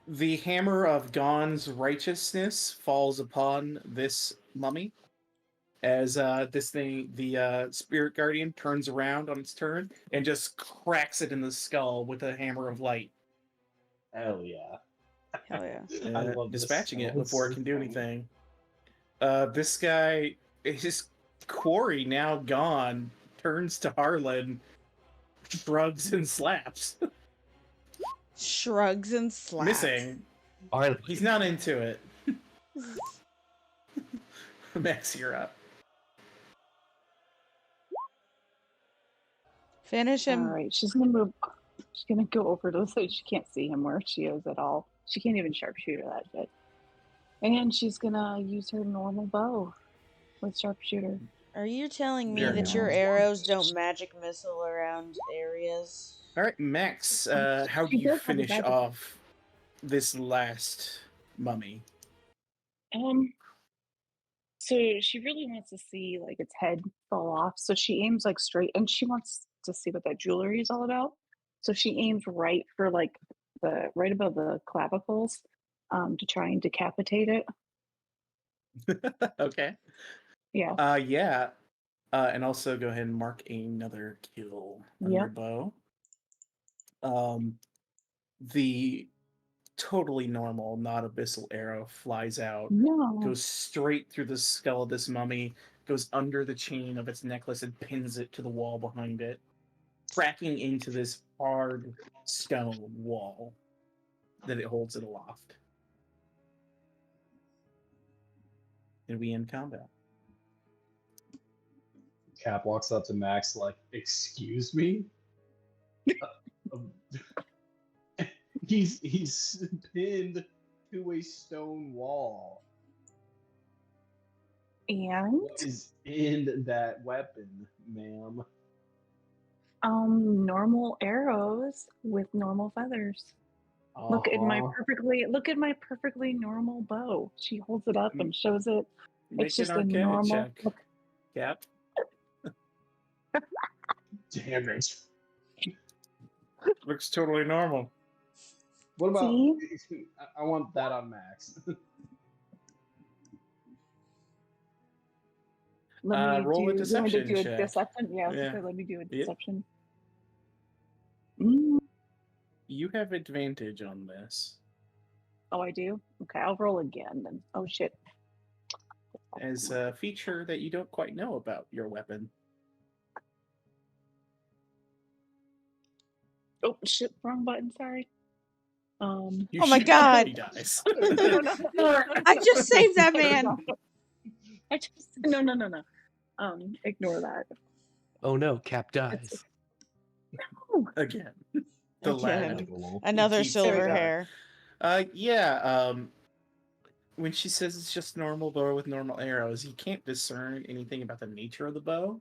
the hammer of Gon's righteousness falls upon this mummy. As this thing, the spirit guardian turns around on its turn and just cracks it in the skull with a hammer of light. Hell yeah. Hell yeah. I love dispatching this it before it can do anything. This guy, his quarry now gone, turns to Harlan, shrugs and slaps. Shrugs and slaps. Missing. He's not into it. Max, you're up. Finish him. All right, she's gonna move. She's gonna go over to the side. She can't see him where she is at all. She can't even sharpshooter that shit. And she's gonna use her normal bow with sharpshooter. Are you telling me Very that your nice. arrows don't magic missile around areas? All right, Max, how do She you does have a finish magic- off this last mummy? So she really wants to see like its head fall off. So she aims like straight, and she wants to see what that jewelry is all about. So she aims right for like right above the clavicles, to try and decapitate it. Okay. Yeah. Yeah. And also go ahead and mark another kill on your bow. The totally normal, not abyssal arrow flies out, No. goes straight through the skull of this mummy, goes under the chain of its necklace and pins it to the wall behind it, cracking into this hard stone wall that it holds it aloft. And we end combat. Cap walks up to Max like, "Excuse me." He's pinned to a stone wall. And What is in that weapon, ma'am? Normal arrows with normal feathers. Look at my perfectly normal bow. She holds it up and shows it. Make It's just an a arcana normal. check. Look, Cap. Damn it. Looks totally normal. What about? See? I want that on max. Roll a deception do a check. deception? Yeah, I was Yeah. gonna say, let me do a Yeah. deception. You have advantage on this. Oh, I do? Okay, I'll roll again then. Oh, shit. As a feature that you don't quite know about your weapon. Oh, shit, wrong button, sorry. You Oh my shoot God. 30 dice. No. I just saved that man. No. Ignore that. Oh no, Cap dies. No. Again. The Again. lad. Another keeps silver it hair. When she says it's just normal bow with normal arrows, you can't discern anything about the nature of the bow.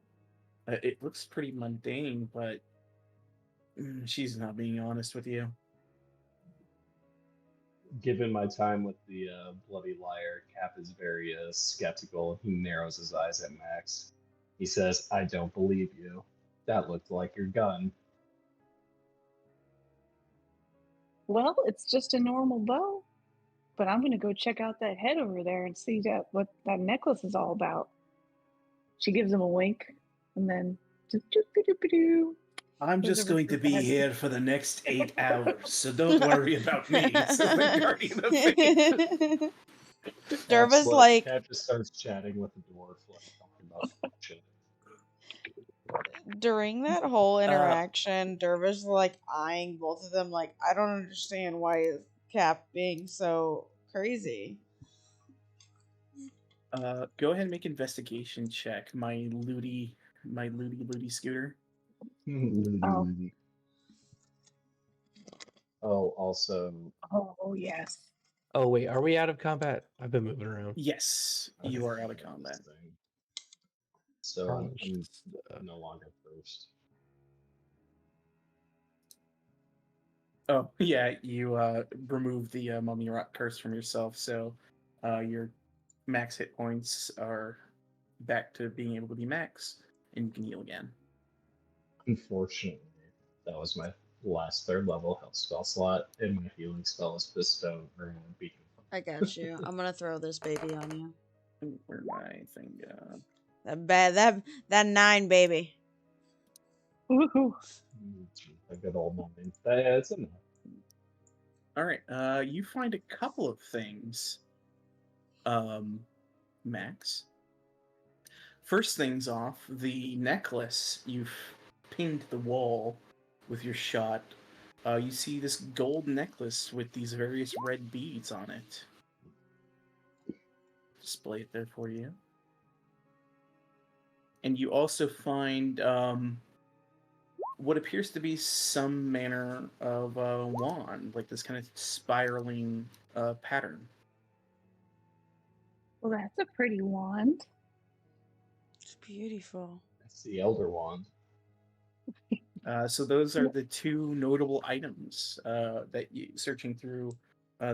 It looks pretty mundane, but she's not being honest with you. Given my time with the Bloody Liar, Cap is very skeptical. He narrows his eyes at Max. He says, "I don't believe you. That looked like your gun." Well, it's just a normal bow. But I'm going to go check out that head over there and see what that necklace is all about. She gives him a wink, and then I'm just going to be here for the next 8 hours, so don't worry about me. Says the Guardian of Faith. Derva's like, Cap just starts chatting with the dwarf, like talking about shit. during that whole interaction, Derva's like eyeing both of them like, I don't understand why is Cap being so crazy. Go ahead and make investigation check. My looty scooter. Oh. Oh, also. Oh, yes. Oh wait, are we out of combat? I've been moving around. Yes, you are out of combat. So I'm no longer first. Oh yeah, you remove the mummy rot curse from yourself, so your max hit points are back to being able to be max, and you can heal again. Unfortunately, that was my last 3rd level health spell slot, and my healing spell is bestowed or beacon. I got you. I'm gonna throw this baby on you. Where my thing go? That 9 baby. Woohoo. A good old 9. Yeah, it's enough. All right. You find a couple of things, Max. First things off, the necklace you've pinned to the wall with your shot. You see this gold necklace with these various red beads on it. Display it there for you. And you also find what appears to be some manner of wand, like this kind of spiraling pattern. Well, that's a pretty wand. It's beautiful. That's the Elder Wand. So those are the 2 notable items that you searching through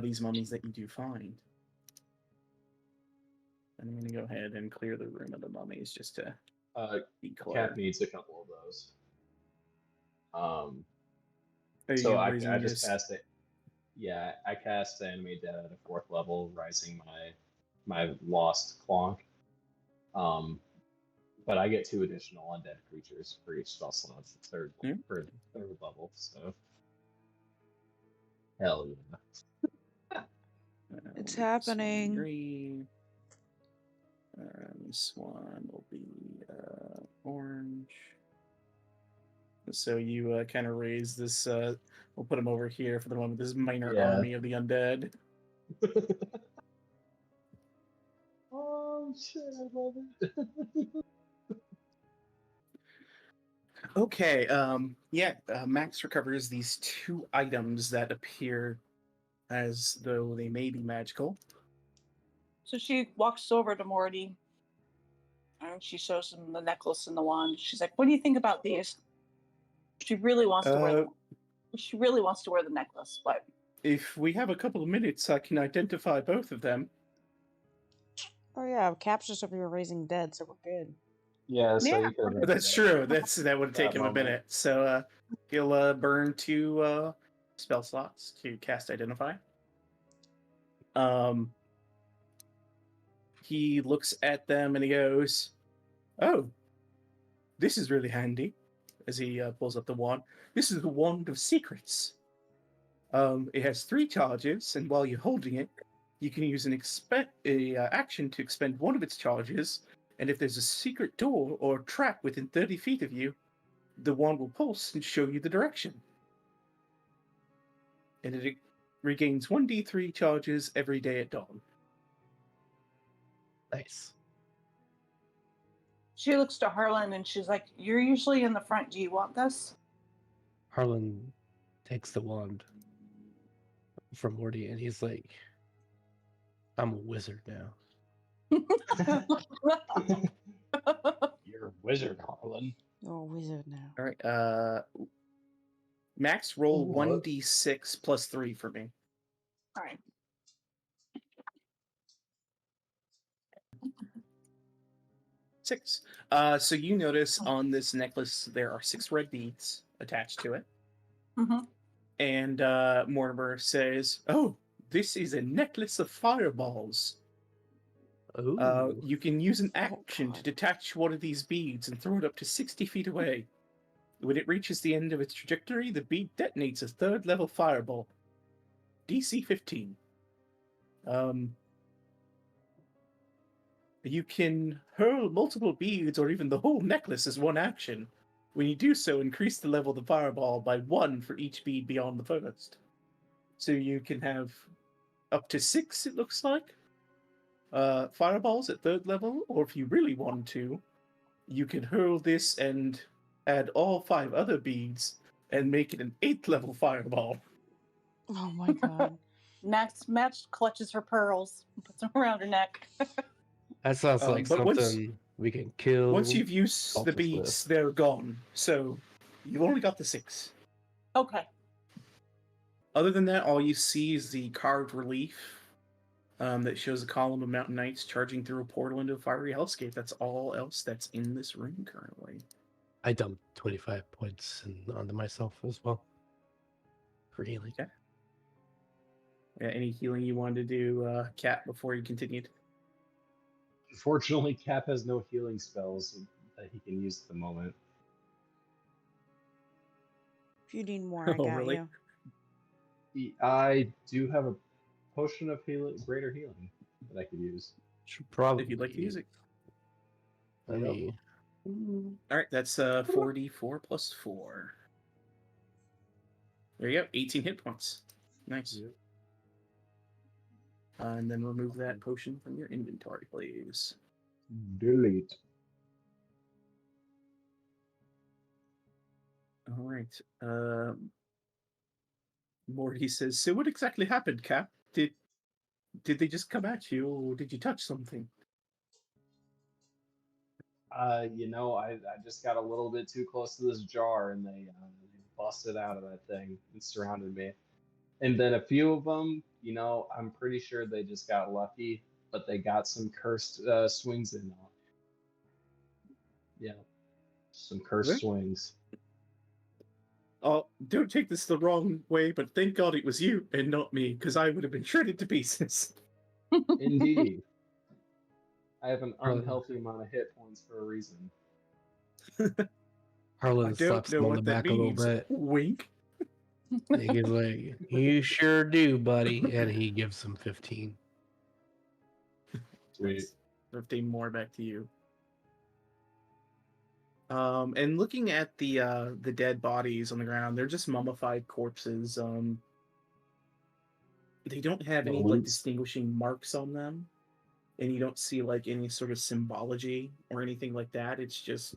these mummies that you do find. I'm going to go ahead and clear the room of the mummies just to be clear. Cat needs a couple of those. Are So you I raising just cast it. Yeah, I cast Animate Dead at a 4th level, rising my lost Clonk. But I get 2 additional undead creatures for each spell slot for 3rd level. So hell yeah. It's happening. 3. This one will be orange. So you kind of raise this. We'll put him over here for the moment. This minor army of the undead. Oh shit! I love it. Okay. Max recovers these 2 items that appear as though they may be magical. So she walks over to Morty and she shows him the necklace and the wand. She's like, "What do you think about these?" She really wants to wear. Uh, She really wants to wear the necklace, but If we have a couple of minutes, I can identify both of them. Oh yeah, Cap's just over here raising dead, so we're good. Yeah, so Yeah. you could have That's true. That would take That him a moment. minute. So he'll burn 2 spell slots to cast Identify. He looks at them and he goes, "Oh, this is really handy." As he pulls up the wand, this is the Wand of Secrets. It has 3 charges, and while you're holding it, you can use an action to expend one of its charges. And if there's a secret door or trap within 30 feet of you, the wand will pulse and show you the direction. And it regains 1d3 charges every day at dawn. Nice. she looks to Harlan and she's like, "You're usually in the front. Do you want this?" Harlan takes the wand from Morty and he's like, I'm a wizard now. You're a wizard, Harlan. You're a wizard now. All right. Max, roll What? 1d6 plus 3 for me. All right. 6. So you notice on this necklace there are 6 red beads attached to it. Mm-hmm. And Mortimer says, "Oh, this is a necklace of fireballs. Oh, You can use an action to God. detach one of these beads and throw it up to 60 feet away. When it reaches the end of its trajectory, the bead detonates a 3rd level fireball. DC 15. You can hurl multiple beads or even the whole necklace as one action. When you do so, increase the level of the fireball by 1 for each bead beyond the first. So you can have up to 6, it looks like, fireballs at 3rd level, or if you really want to, you can hurl this and add all 5 other beads and make it an 8th level fireball. Oh my god. Next, Match clutches her pearls and puts them around her neck. that sounds like but something we can kill. Once you've used the cultists beads, with. they're gone. So you've only got the 6. Okay. Other than that, all you see is the carved relief that shows a column of mountain knights charging through a portal into a fiery hellscape. That's all else that's in this room currently. I dumped 25 points onto myself as well for healing. Okay. Yeah, any healing you wanted to do, Kat, before you continued? Unfortunately, Cap has no healing spells that he can use at the moment. If you need more, I Oh, got really? you. I do have a potion of healing, greater healing that I could use. Should probably If you'd like to use it. Let me. All right, that's 4d4 plus 4. There you go, 18 hit points. Nice. And then remove that potion from your inventory, please. Delete. All right. Morty says, "So what exactly happened, Cap? Did they just come at you, or did you touch something?" I just got a little bit too close to this jar, and they busted out of that thing and surrounded me. And then a few of them, I'm pretty sure they just got lucky, but they got some cursed swings in them. Yeah, some cursed Really? swings. Oh, don't take this the wrong way, but thank God it was you and not me, because I would have been shredded to pieces. Indeed. I have an unhealthy amount of hit points for a reason. Harlan I slaps don't know him on what the that back a little means. bit. Wink. And he's like, "You sure do, buddy." And he gives him 15. Sweet. 15 more back to you. And looking at the dead bodies on the ground, they're just mummified corpses. They don't have any like distinguishing marks on them, and you don't see like any sort of symbology or anything like that. It's just,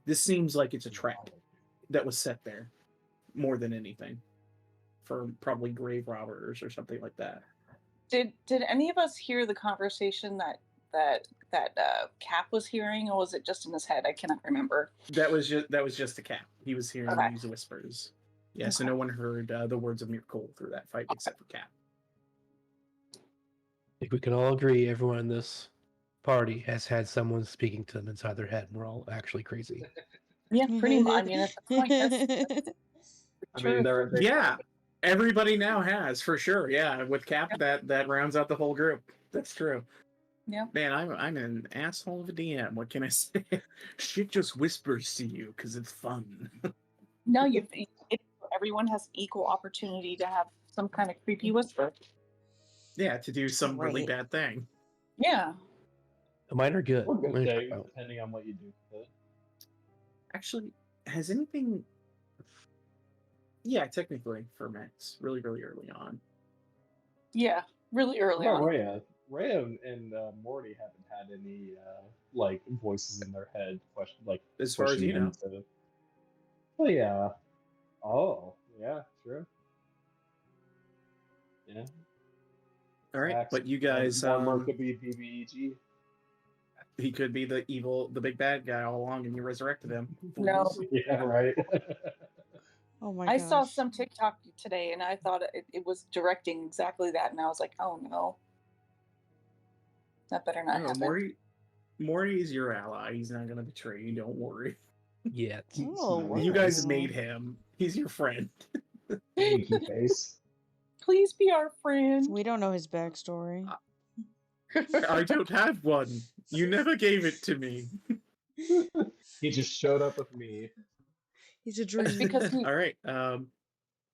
this seems like it's a trap that was set there more than anything, for probably grave robbers or something like that. Did any of us hear the conversation that that Cap was hearing, or was it just in his head? I cannot remember. That was just a Cap. He was hearing Okay. these whispers. Yeah, so no one heard the words of Mirkul through that fight except for Cap. I think we can all agree everyone in this party has had someone speaking to them inside their head, and we're all actually crazy. Yeah, pretty much. I mean, at the point, that's I mean, they're Yeah, everybody now has for sure. Yeah, with Cap, that rounds out the whole group. That's true. Yeah. Man, I'm an asshole of a DM. What can I say? Shit just whispers to you because it's fun. No, everyone has equal opportunity to have some kind of creepy whisper. Yeah, to do some really bad thing. Yeah. Mine are good. Or good day, depending on what you do with it. Actually, has anything... Yeah, technically, for Max. Really, really early on. Yeah, really early on. Rhea and Morty haven't had any like voices in their head as far as you know. Well, yeah. Oh, yeah, true. Yeah. All right, but you guys... one more could be BBEG. He could be the big bad guy all along, and you resurrected him. No. Yeah, right. Oh my I gosh. saw some TikTok today, and I thought it was directing exactly that, and I was like, oh no. That better not happen. Morty's your ally. He's not going to betray you. Don't worry. Yeah. Oh, You guys made him. He's your friend. Pinky face. Please be our friend. We don't know his backstory. I don't have one. You never gave it to me. He just showed up with me. He's a dream. Because All right.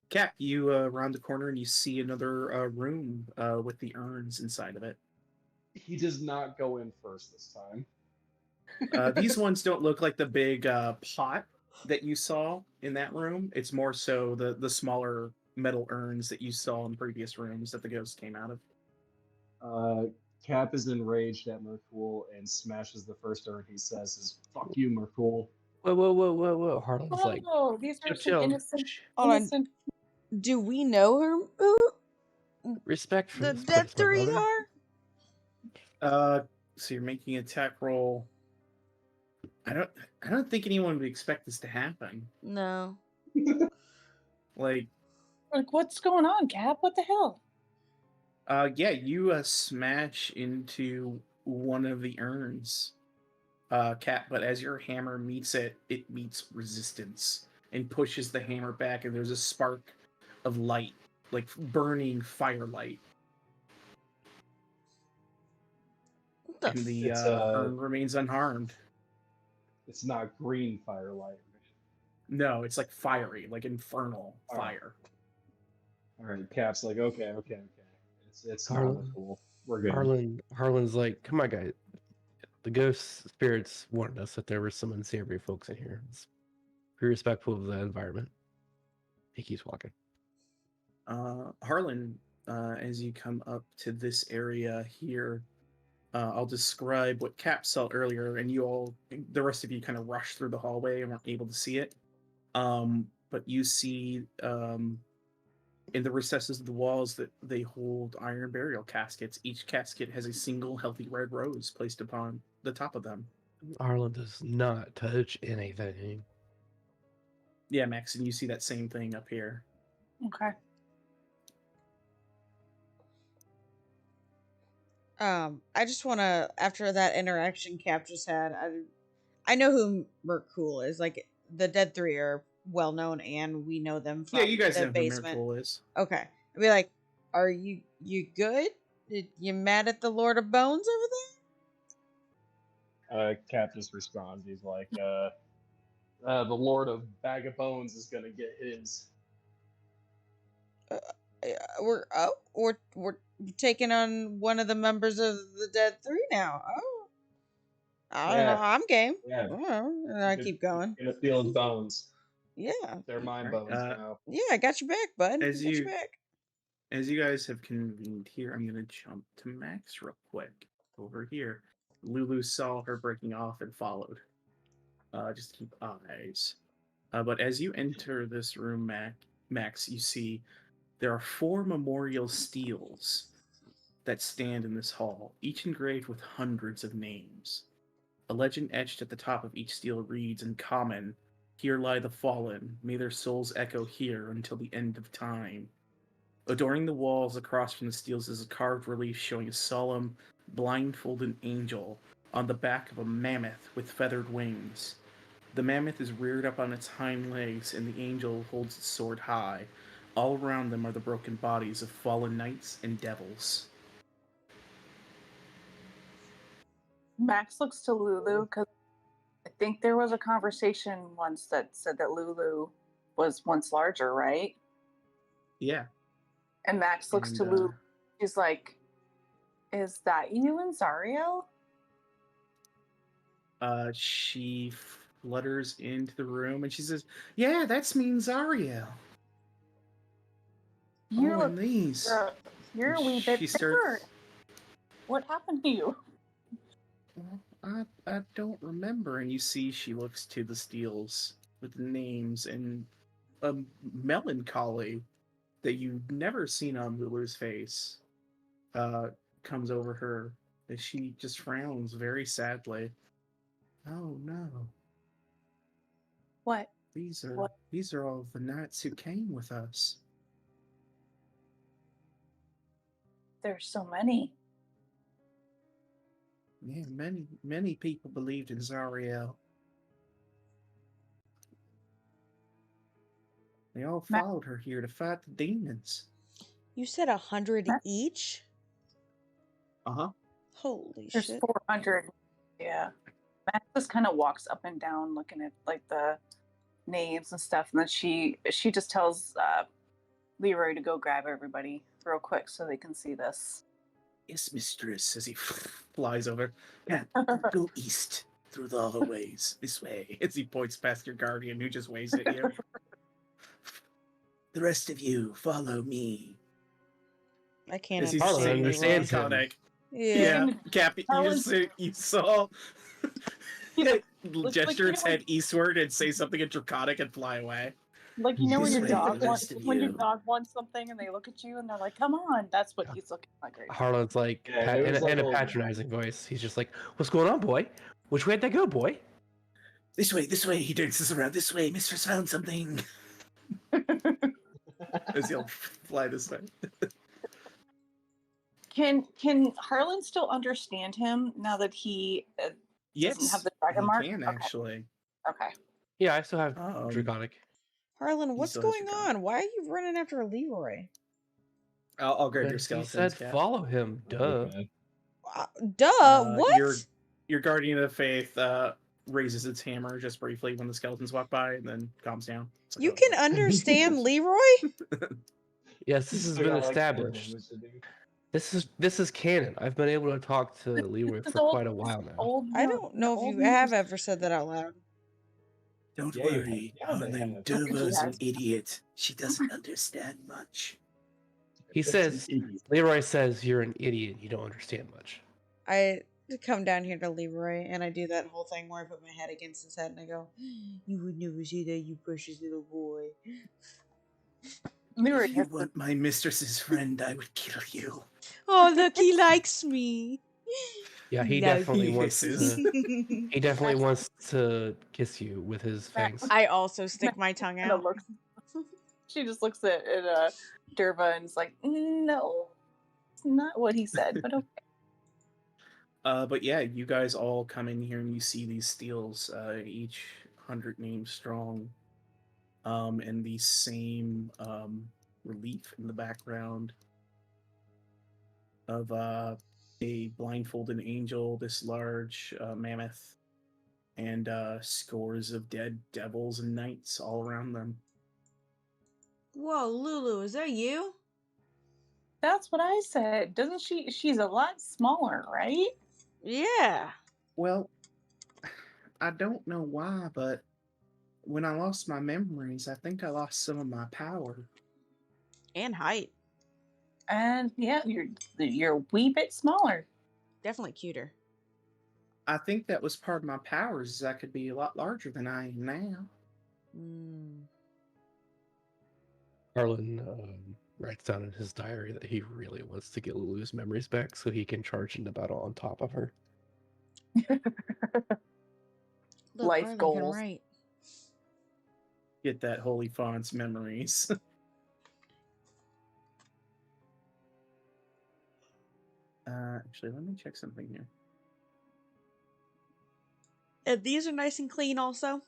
Cap, you round the corner and you see another room with the urns inside of it. He does not go in first this time. These ones don't look like the big pot that you saw in that room. It's more so the smaller metal urns that you saw in previous rooms that the ghost came out of. Cap is enraged at Mirkul and smashes the first urn he says is, "Fuck you, Mirkul." Whoa. Harlan's like, oh, these are chill. some innocent. Hold on. innocent. Do we know her? Respect for The this dead place, my three brother. are? So you're making an attack roll. I don't think anyone would expect this to happen. No. Like what's going on, Cap? What the hell? Yeah, you smash into one of the urns, Cap, but as your hammer meets it, it meets resistance and pushes the hammer back, and there's a spark of light, like burning firelight. And the urn remains unharmed. It's not green firelight. No, it's like fiery, like infernal fire. All right, Cap's like, okay. It's Harlan. cool. We're good. Harlan's like, come on, guys. The ghost spirits warned us that there were some unsavory folks in here. Let's be respectful of the environment. He keeps walking. Harlan, as you come up to this area here, I'll describe what Cap saw earlier, and the rest of you kind of rushed through the hallway and weren't able to see it. But you see in the recesses of the walls that they hold iron burial caskets. Each casket has a single healthy red rose placed upon the top of them. Harlan does not touch anything. Yeah, Max, and you see that same thing up here. Okay. I just want to, after that interaction Cap just had, I know who Mirkul is. Like, the dead three are well known, and we know them from you guys the know basement. who Mirkul is. Okay, I'd be like, "Are you good? You mad at the Lord of Bones over there?" Cap just responds. He's like, "The Lord of Bag of Bones is gonna get his." We're taking on one of the members of the dead three now. Oh, I don't know. I'm game. Yeah. And I keep going. Gonna feel his bones. Yeah. They're mind bones now. Yeah, I got your back, bud. As you guys have convened here, I'm gonna jump to Max real quick over here. Lulu saw her breaking off and followed. Just to keep eyes. But as you enter this room, Max, you see there are 4 memorial steels that stand in this hall, each engraved with hundreds of names. A legend etched at the top of each stele reads in common, "Here lie the fallen, may their souls echo here until the end of time." Adorning the walls across from the steles is a carved relief showing a solemn, blindfolded angel on the back of a mammoth with feathered wings. The mammoth is reared up on its hind legs, and the angel holds its sword high. All around them are the broken bodies of fallen knights and devils. Max looks to Lulu because I think there was a conversation once that said that Lulu was once larger, right? Yeah. And Max looks to Lulu. She's like, "Is that you and Zariel?" She flutters into the room and she says, "Yeah, that's me and Zariel. And these." You're a wee bit bigger. What happened to you? Well, I don't remember. And you see she looks to the steles with the names and a melancholy that you've never seen on Lulu's face comes over her as she just frowns very sadly. Oh no. What? These are all the knights who came with us. There's so many. Yeah, many people believed in Zariel. They all followed her here to fight the demons. You said 100 each? Uh-huh. Holy There's shit. 400. Yeah. Max just kind of walks up and down looking at like the names and stuff, and then she just tells Leroy to go grab everybody real quick so they can see this. Yes, mistress, as he flies over. Yeah, go east through the hallways, this way, as he points past your guardian who just waves at you. The rest of you, follow me. I can't understand him. Yeah. Cappy, you saw gesture its head eastward and say something in Draconic and fly away. Like, you know, when your dog wants something and they look at you and they're like, "Come on," that's what he's looking like right now. Harlan's like, in a patronizing voice. He's just like, "What's going on, boy? Which way'd that go, boy?" This way. He dances around. This way, mistress found something. As he'll fly this way. Can Harlan still understand him now that he doesn't have the dragon mark? He can, actually. Okay. Yeah, I still have Draconic. Harlan, what's going on? Why are you running after Leroy? I'll grab your skeletons. He said follow him. Duh. What? Your guardian of faith raises its hammer just briefly when the skeletons walk by and then calms down. Like, you can understand Leroy? Yes, this has been established. This is canon. I've been able to talk to Leroy for quite a while now. I don't know if you have ever said that out loud. Don't worry, Harlan. Derva's an idiot. She doesn't understand much. He says, Leroy says, you're an idiot. You don't understand much. I come down here to Leroy, and I do that whole thing where I put my head against his head, and I go, "You would never see that, you precious little boy." Leroy, if you want my mistress's friend, I would kill you. Oh, look, he likes me. Yeah, he definitely wants to. He definitely wants to kiss you with his fangs. I also stick my tongue out. She just looks at Derva and is like, "No, it's not what he said, but okay." But yeah, you guys all come in here and you see these steles, each 100 names strong, and the same relief in the background of a blindfolded angel, this large mammoth, and scores of dead devils and knights all around them. Whoa, Lulu, is that you? That's what I said. Doesn't she? She's a lot smaller, right? Yeah. Well, I don't know why, but when I lost my memories, I think I lost some of my power. And height. And yeah, you're a wee bit smaller. Definitely cuter. I think that was part of my powers, is I could be a lot larger than I am now. Harlan writes down in his diary that he really wants to get Lulu's memories back so he can charge into battle on top of her. Look, Life Arlen can goals. write. Get that Holy Font's memories. Actually, let me check something here. And these are nice and clean also.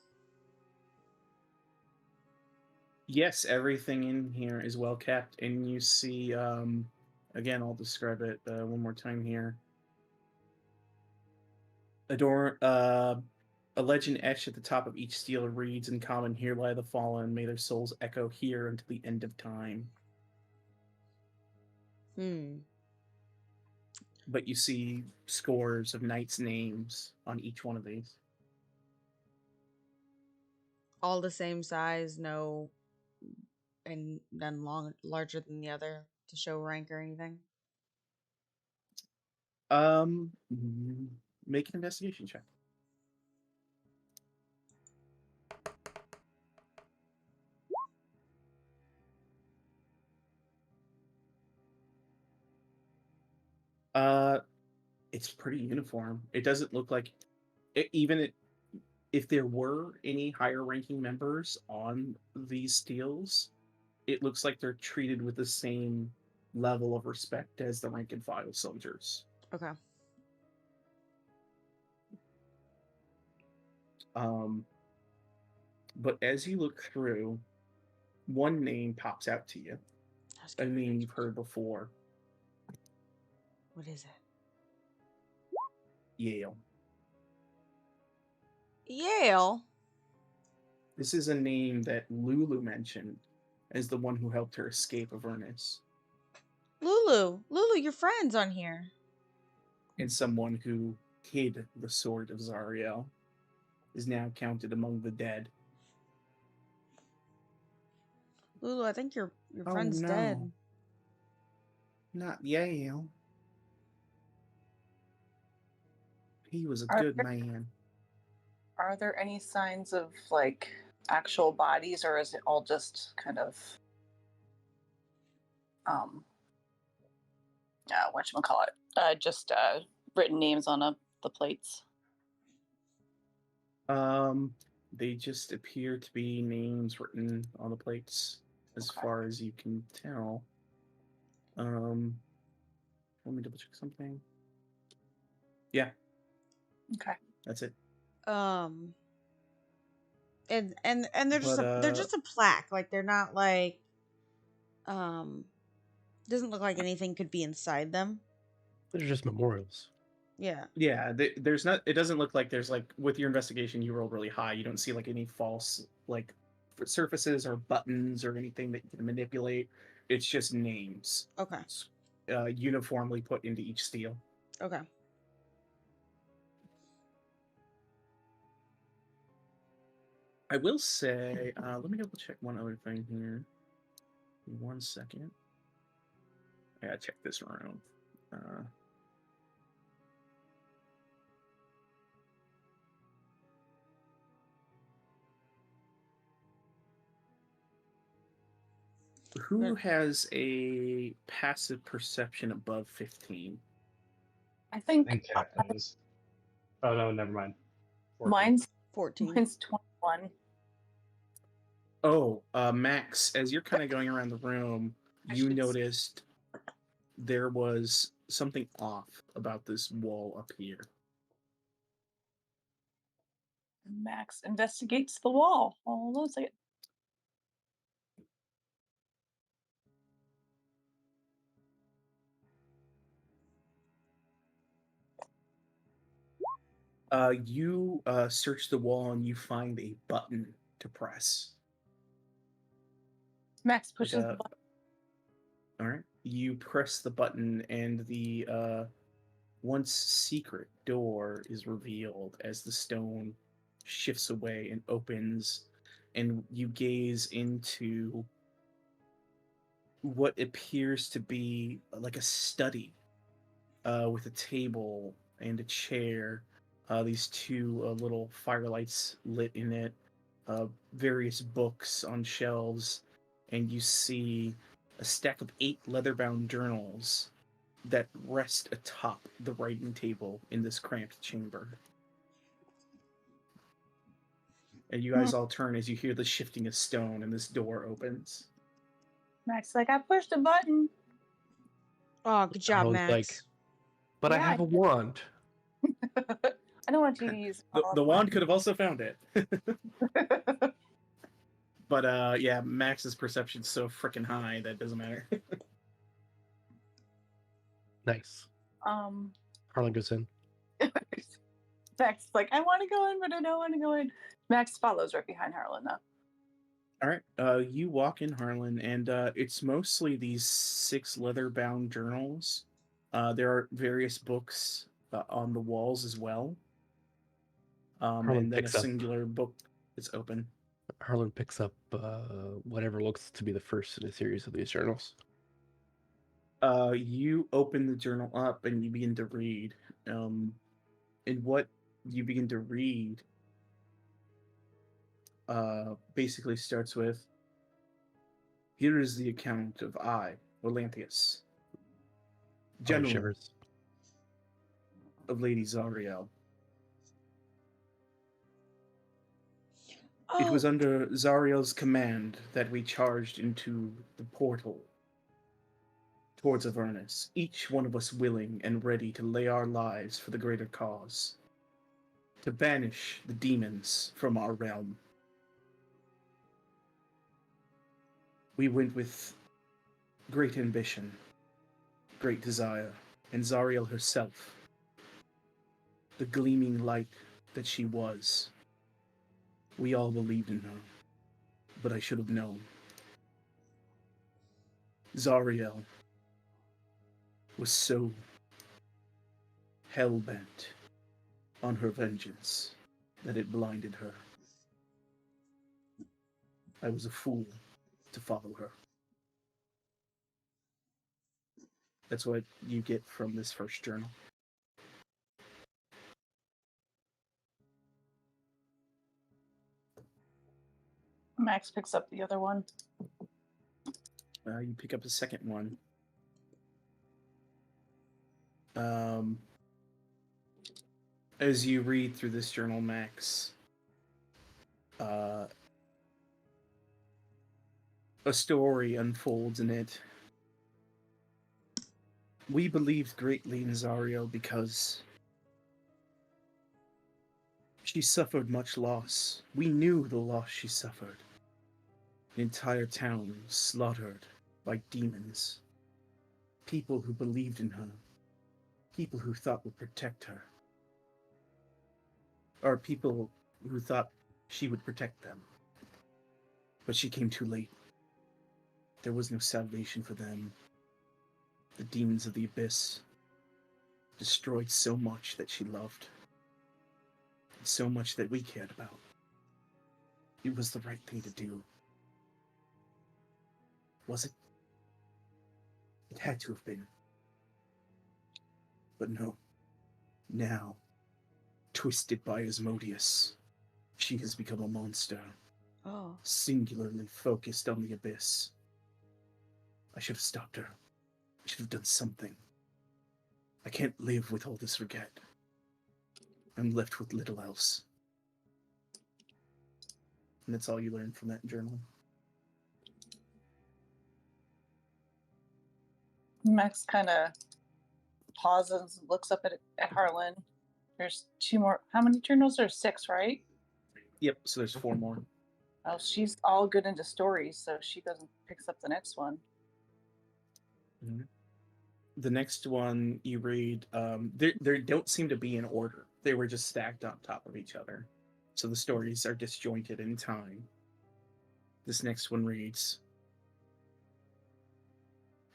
Yes, everything in here is well kept, and you see, again, I'll describe it one more time here. A legend etched at the top of each stele reads, "In common, here lie the fallen. May their souls echo here until the end of time." But you see scores of knights' names on each one of these. All the same size, no, and none larger than the other to show rank or anything. Make an investigation check. It's pretty uniform. It doesn't look like if there were any higher ranking members on these steels, it looks like they're treated with the same level of respect as the rank and file soldiers. Okay. But as you look through, one name pops out to you. A name you've heard before. What is it? Yale. Yale? This is a name that Lulu mentioned as the one who helped her escape Avernus. Lulu, your friend's on here. And someone who hid the sword of Zariel is now counted among the dead. Lulu, I think your friend's dead. Not Yale. He was a good man. Are there any signs of like actual bodies, or is it all just kind of whatchamacallit? Just written names on the plates? They just appear to be names written on the plates, as far as you can tell. Let me double check something. Yeah. Okay. That's it. And they're just they're just a plaque. Like they're not like doesn't look like anything could be inside them. They're just memorials. Yeah. Yeah, there's not. It doesn't look like there's like with your investigation you rolled really high. You don't see like any false like surfaces or buttons or anything that you can manipulate. It's just names. Okay. Uniformly put into each steel. Okay. I will say, let me double check one other thing here. 1 second. I gotta check this room. Who has a passive perception above 15? I think Captain is. Oh no, never mind. 14. Mine's 14. Mine's 21. Oh, Max, as you're kind of going around the room, you noticed there was something off about this wall up here. Max investigates the wall. Hold on a second. You search the wall and you find a button to press. Max pushes the button. All right. You press the button and the once secret door is revealed as the stone shifts away and opens, and you gaze into what appears to be like a study with a table and a chair. These two little firelights lit in it, various books on shelves, and you see a stack of 8 leather-bound journals that rest atop the writing table in this cramped chamber. And you guys all turn as you hear the shifting of stone and this door opens. Max like, I pushed a button. Oh, good job, Harlan's Max. like, but I Yeah, have a wand. I don't want you to use The wand could have also found it. But yeah, Max's perception's so freaking high that it doesn't matter. Nice. Harlan goes in. Max is like, I want to go in, but I don't want to go in. Max follows right behind Harlan, though. All right, you walk in, Harlan, and it's mostly these 6 leather-bound journals. There are various books on the walls as well. And then a singular book is open. Harlan picks up whatever looks to be the first in a series of these journals. You open the journal up and you begin to read. And what you begin to read basically starts with, here is the account of I, Olanthius, general of Lady Zariel. It was under Zariel's command that we charged into the portal towards Avernus, each one of us willing and ready to lay our lives for the greater cause, to banish the demons from our realm. We went with great ambition, great desire, and Zariel herself, the gleaming light that she was. We all believed in her, but I should have known. Zariel was so hell-bent on her vengeance that it blinded her. I was a fool to follow her. That's what you get from this first journal. Max picks up the other one. You pick up the second one. As you read through this journal, Max, a story unfolds in it. We believed greatly in Zariel because she suffered much loss. We knew the loss she suffered. An entire town slaughtered by demons. People who believed in her. People who thought would protect her. Or people who thought she would protect them. But she came too late. There was no salvation for them. The demons of the abyss destroyed so much that she loved. And so much that we cared about. It was the right thing to do. Was it? It had to have been. But no. Now, twisted by Asmodeus, she has become a monster. Oh. Singularly focused on the abyss. I should have stopped her. I should have done something. I can't live with all this regret. I'm left with little else. And that's all you learn from that journal. Max kind of pauses, looks up at Harlan. There's 2 more. How many journals? There's 6, right? Yep, so there's 4 more. Oh, she's all good into stories, so she picks up the next one. Mm-hmm. The next one you read, they don't seem to be in order. They were just stacked on top of each other. So the stories are disjointed in time. This next one reads,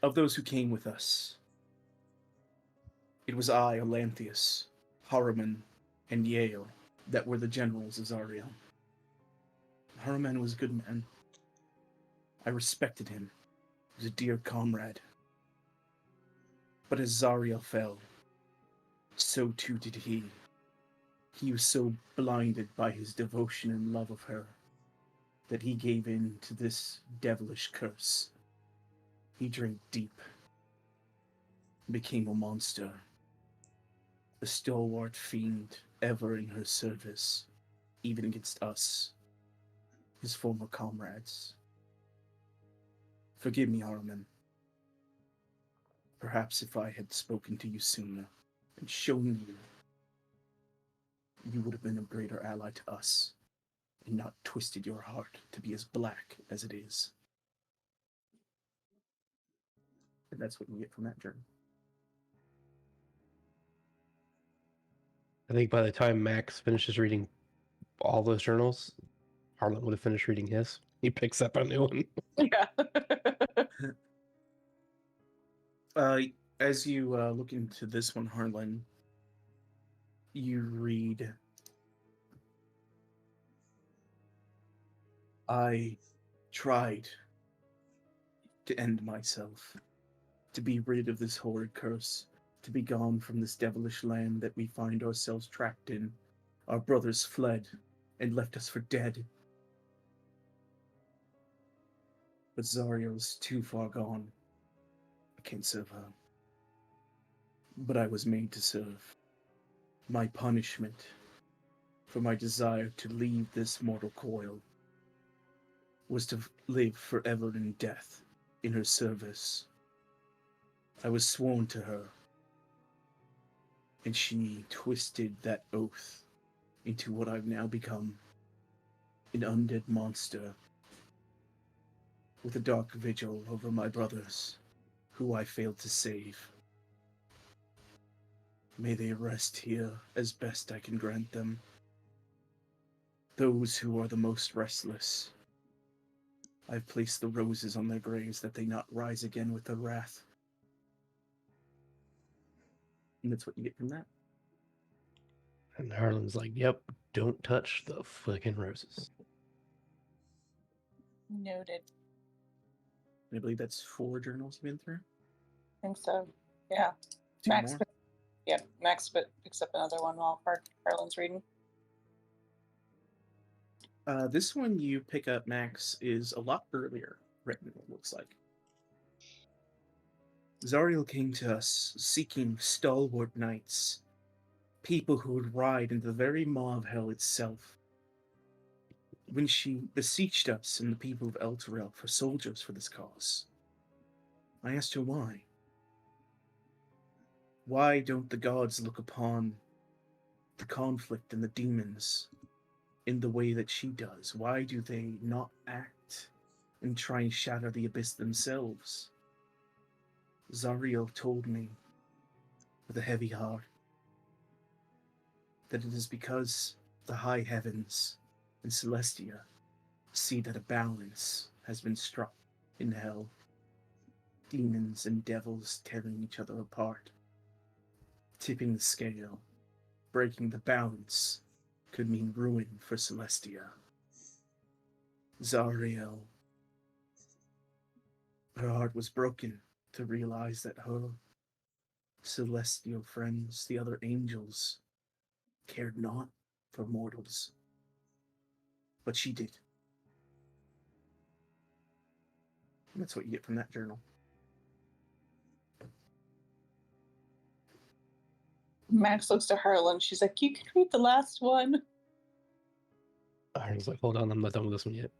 of those who came with us, it was I, Olanthius, Haruman, and Yale that were the generals of Zariel. Haruman was a good man. I respected him. He was a dear comrade. But as Zariel fell, so too did he. He was so blinded by his devotion and love of her that he gave in to this devilish curse. He drank deep, became a monster, a stalwart fiend ever in her service, even against us, his former comrades. Forgive me, Harman. Perhaps if I had spoken to you sooner and shown you, you would have been a greater ally to us and not twisted your heart to be as black as it is. And that's what you get from that journey. I think by the time Max finishes reading all those journals, Harlan would have finished reading his. He picks up a new one. Yeah. As you look into this one, Harlan, you read, I tried to end myself, to be rid of this horrid curse, to be gone from this devilish land that we find ourselves trapped in. Our brothers fled and left us for dead. But Zariel's too far gone. I can't serve her. But I was made to serve. My punishment for my desire to leave this mortal coil was to live forever in death in her service. I was sworn to her, and she twisted that oath into what I've now become, an undead monster with a dark vigil over my brothers, who I failed to save. May they rest here as best I can grant them. Those who are the most restless, I've placed the roses on their graves that they not rise again with the wrath. And that's what you get from that. And Harlan's like, yep, don't touch the fucking roses. Noted. I believe that's 4 journals you've been through. I think so. Yeah. 2 Max. more. Yeah, Max picks up another one while Harlan's reading. This one you pick up, Max, is a lot earlier written, it looks like. Zariel came to us seeking stalwart knights, people who would ride into the very maw of hell itself. When she beseeched us and the people of Elturel for soldiers for this cause, I asked her why. Why don't the gods look upon the conflict and the demons in the way that she does? Why do they not act and try and shatter the abyss themselves? Zariel told me, with a heavy heart, that it is because the high heavens and Celestia see that a balance has been struck in hell. Demons and devils tearing each other apart, tipping the scale. Breaking the balance could mean ruin for Celestia. Zariel, her heart was broken to realize that her celestial friends, the other angels, cared not for mortals. But she did. And that's what you get from that journal. Max looks to Harlan. She's like, you can read the last one. Harlan's like, hold on, I'm not done with this one yet.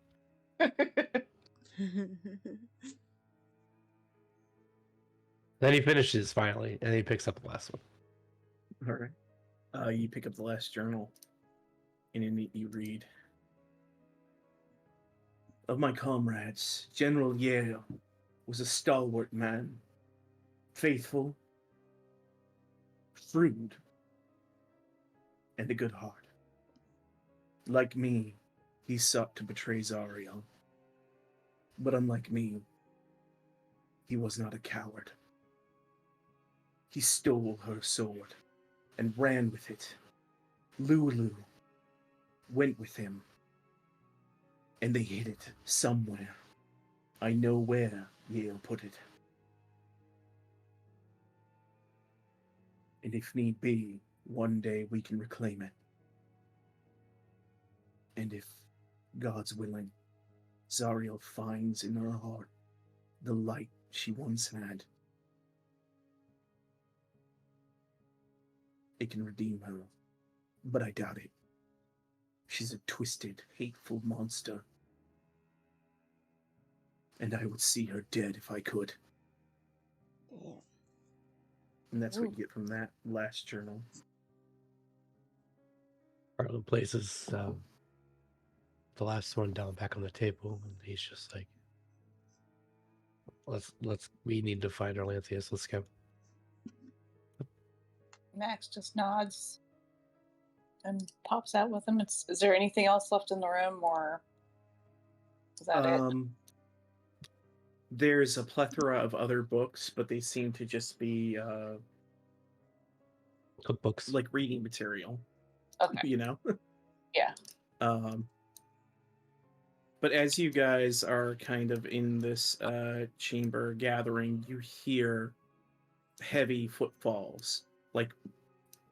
Then he finishes finally, and he picks up the last one. All right. You pick up the last journal, and in it you read, of my comrades, General Yale was a stalwart man, faithful, shrewd, and a good heart. Like me, he sought to betray Zariel. But unlike me, he was not a coward. He stole her sword and ran with it. Lulu went with him, and they hid it somewhere. I know where Yale put it. And if need be, one day we can reclaim it. And if God's willing, Zariel finds in her heart the light she once had. It can redeem her, but I doubt it. She's a twisted, hateful monster. And I would see her dead if I could. And that's what you get from that last journal. Arlen places the last one down back on the table, and he's just like, we need to find Arlanthius. Let's go. Max just nods and pops out with him. Is there anything else left in the room, or is that it? There's a plethora of other books, but they seem to just be cookbooks, like reading material. Okay. You know? Yeah. But as you guys are kind of in this chamber gathering, you hear heavy footfalls, like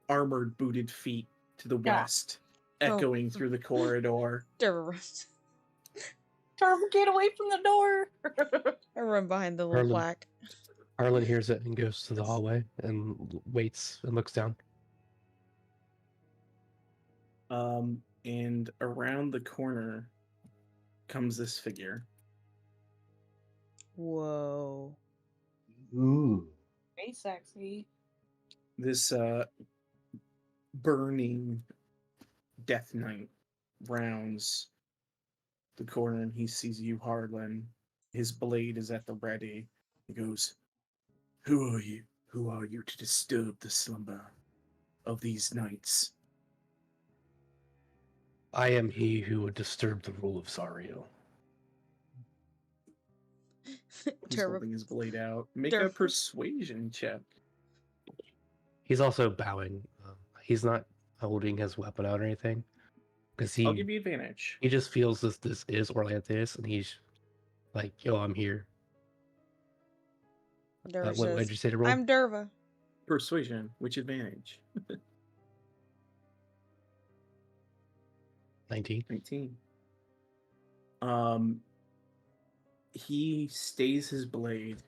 armored booted feet to the west, echoing through the corridor. Get away from the door! I run behind the little plaque. Arlen hears it and goes to the hallway and waits and looks down. And around the corner comes this figure. Whoa. Ooh. Very sexy. This burning Death Knight rounds the corner and he sees you, Harlan. His blade is at the ready. He goes, "Who are you? Who are you to disturb the slumber of these knights?" I am he who would disturb the rule of Zario. He's holding his blade out. Make a persuasion check. He's also bowing. He's not holding his weapon out or anything. Because I'll give you advantage. He just feels this is Orlantheus, and he's like, yo, I'm here. What did you say to roll? I'm Derva. Persuasion. Which advantage? 19. 19. He stays his blade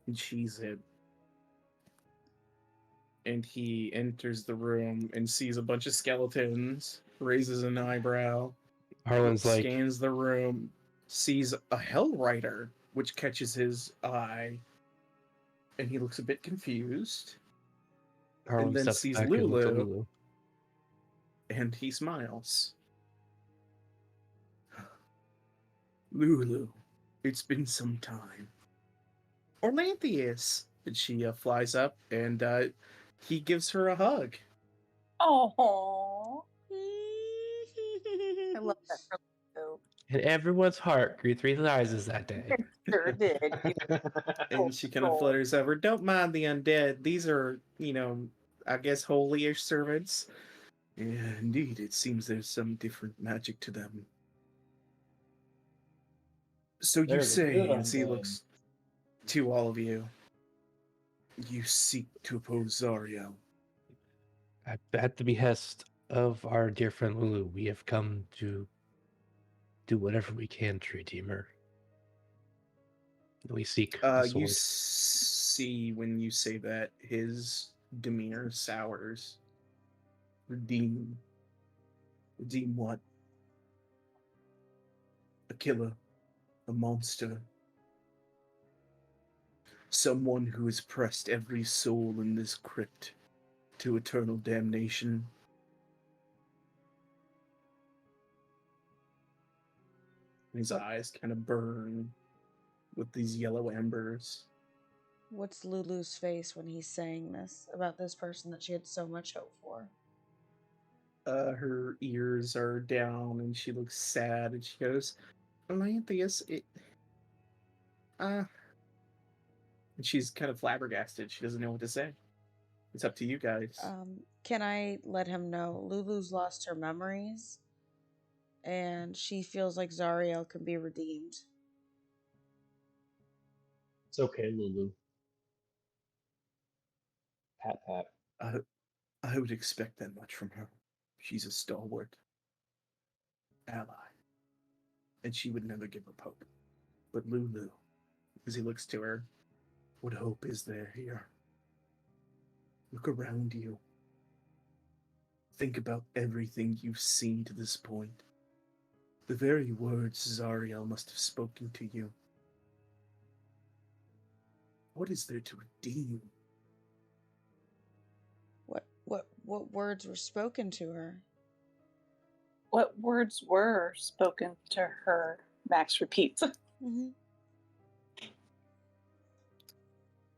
and sheathes it. And he enters the room and sees a bunch of skeletons, raises an eyebrow, Harlan's like, scans the room, sees a Hellrider, which catches his eye, and he looks a bit confused. Harlan and then steps sees back and looks at Lulu, Lulu, and he smiles. Lulu, it's been some time. Orlanthius! And she flies up, and he gives her a hug. Oh, I love that. And everyone's heart grew 3 sizes that day. Sure did. And she kind of flutters over. Don't mind the undead. These are, I guess holy-ish servants. Yeah, indeed. It seems there's some different magic to them. So you say, as he looks to all of you, you seek to oppose Zario. At the behest of our dear friend Lulu, we have come to do whatever we can to redeem her. We seek the sword. You see when you say that his demeanor sours. Redeem what? A killer, a monster, someone who has pressed every soul in this crypt to eternal damnation. His eyes kind of burn with these yellow embers. What's Lulu's face when he's saying this about this person that she had so much hope for? Her ears are down and she looks sad and she goes, Olanthius, and she's kind of flabbergasted. She doesn't know what to say. It's up to you guys. Can I let him know Lulu's lost her memories and she feels like Zario can be redeemed? It's okay, Lulu. Pat, pat. I would expect that much from her. She's a stalwart ally, and she would never give up hope. But Lulu, as he looks to her, What hope is there here? Look around you. Think about everything you've seen to this point. The very words Zariel must have spoken to you. What is there to redeem? What words were spoken to her? What words were spoken to her? Max repeats. Mm-hmm.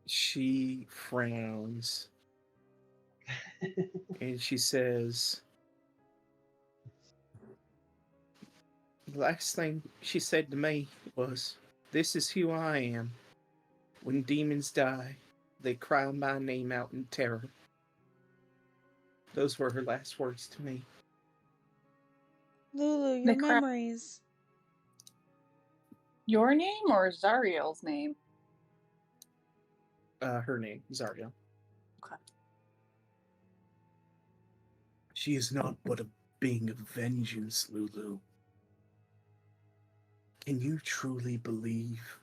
She frowns and she says, the last thing she said to me was, "This is who I am. When demons die, they cry my name out in terror." Those were her last words to me. Lulu, your They cry- memories. Your name or Zariel's name? Her name, Zariel. Okay. She is not but a being of vengeance, Lulu. Can you truly believe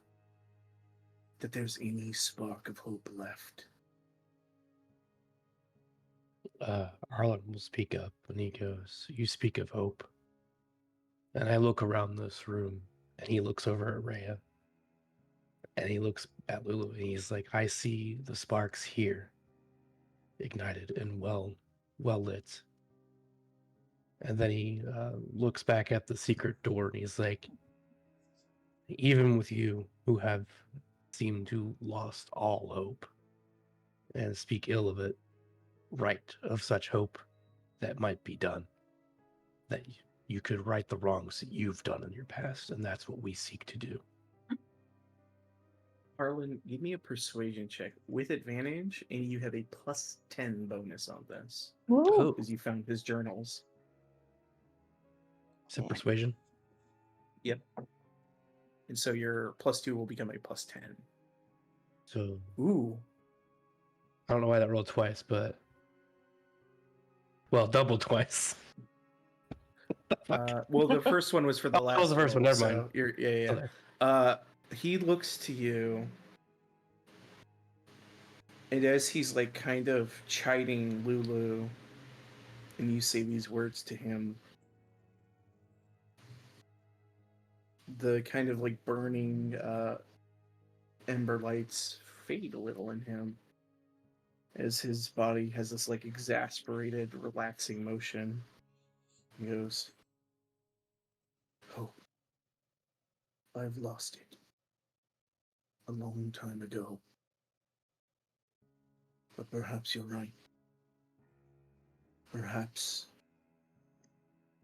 that there's any spark of hope left? Arlen will speak up and he goes, "You speak of hope." And I look around this room and he looks over at Rhea and he looks at Lulu and he's like, "I see the sparks here, ignited and well lit." And then he looks back at the secret door and he's like, "Even with you who have seemed to lost all hope and speak ill of it, right of such hope that might be done, that you could right the wrongs that you've done in your past, and that's what we seek to do." Harlan, give me a persuasion check with advantage, and you have a +10 bonus on this. Oh, Because you found his journals. is it persuasion? Yep. And so your +2 will become a +10. So, Ooh. I don't know why that rolled twice, but well, double twice. Well, the first one was for the last. That was the first one. roll, Never mind. So yeah. Okay. He looks to you, and as he's like kind of chiding Lulu, and you say these words to him, the kind of like burning ember lights fade a little in him, as his body has this like exasperated, relaxing motion. He goes, "Hope. I've lost it a long time ago. But perhaps you're right. Perhaps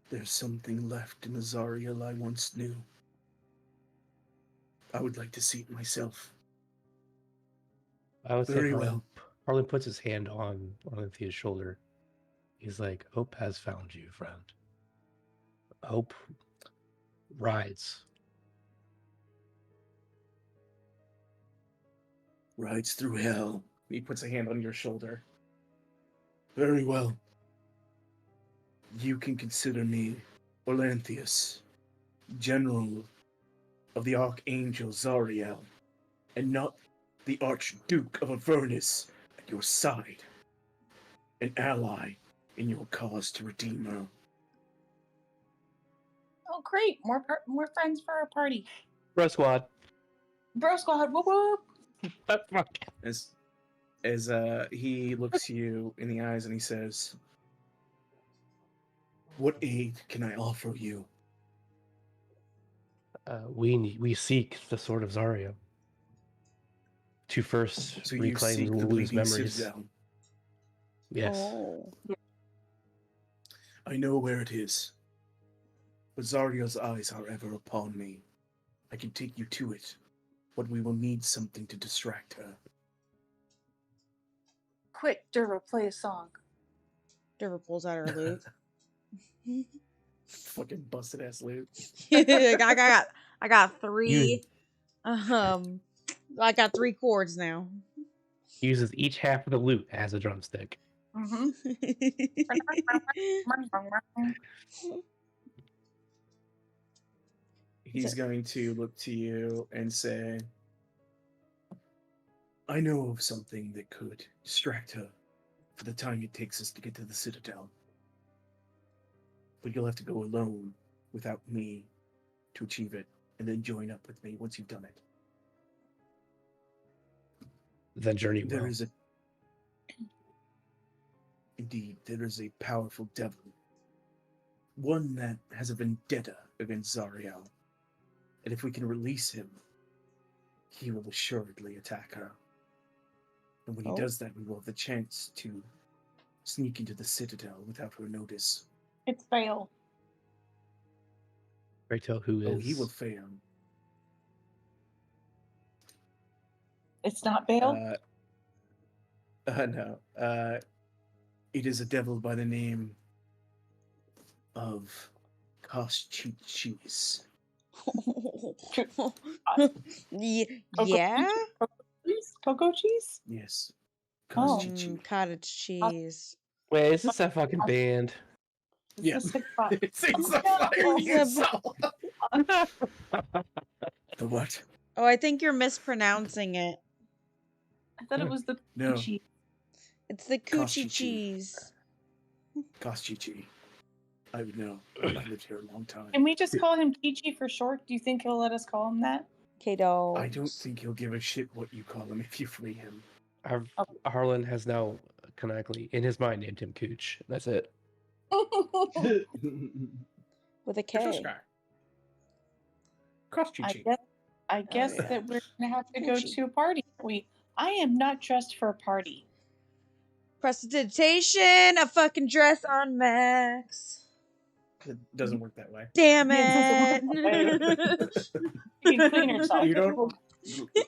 there's something left in the Zariel I once knew. I would like to see it myself." I would Very say well. Harlan puts his hand on Alinthia's shoulder. He's like, "Hope has found you, friend. Hope rides." Rides through hell. He puts a hand on your shoulder. Very well. You can consider me Orlanthius, General of the Archangel Zariel, and not the Archduke of Avernus at your side. An ally in your cause to redeem her. Oh, great! More friends for our party. Bro squad. Bro squad, whoop whoop. As he looks you in the eyes and he says, "What aid can I offer you?" We seek the Sword of Zarya to first So you reclaim seek the Lulu's Bleeding memories. Citadel. Yes. Oh. I know where it is, but Zarya's eyes are ever upon me. I can take you to it, but we will need something to distract her. Quick, Durva, play a song. Durva pulls out her lute. Fucking busted ass loot. I got three. I got 3 chords now. He uses each half of the lute as a drumstick. Mm-hmm. He's going to look to you and say, I know of something that could distract her for the time it takes us to get to the Citadel. But you'll have to go alone without me to achieve it, and then join up with me once you've done it. Then journey There well. is a... Indeed, there is a powerful devil. One that has a vendetta against Zariel. And if we can release him, he will assuredly attack her. And when he does that, we will have the chance to sneak into the Citadel without her notice. It's Bale. Pray tell who is. Oh, he will fail. It's not Bale? No. It is a devil by the name of Koschis. Yeah? Cocoa cheese? Yes. Oh. Koschis. Cottage cheese. Wait, is this that fucking band? Yes. It's like It sings the fire you the- saw. The what? Oh, I think you're mispronouncing it. I thought it was the No. cheese. It's the coochie Koschis. cheese. Koschis. I would know. I've lived here a long time. Can we just call him Kichi for short? Do you think he'll let us call him that? Kato. I don't think he'll give a shit what you call him if you free him. Harlan has now canonically, in his mind, named him Cooch. That's it. With a The first K. guy. Koschis. I guess yeah. that we're gonna have to go Coochie. to a party. I am not dressed for a party. Prestidigitation, a fucking dress on Max. It doesn't work that way. Damn Yeah, it. You can clean yourself. You don't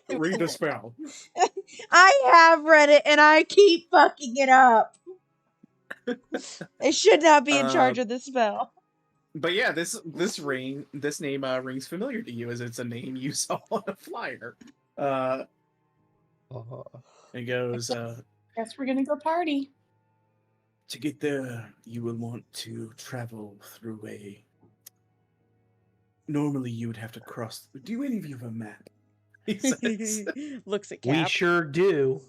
read the spell. I have read it and I keep fucking it up. I should not be in charge of this spell. But yeah, this name rings familiar to you as it's a name you saw on a flyer. It goes, Guess we're gonna go party. to get there, you will want to travel through a... Normally, you would have to cross... Do any of you have a map? He says. Looks at We Cap. sure do.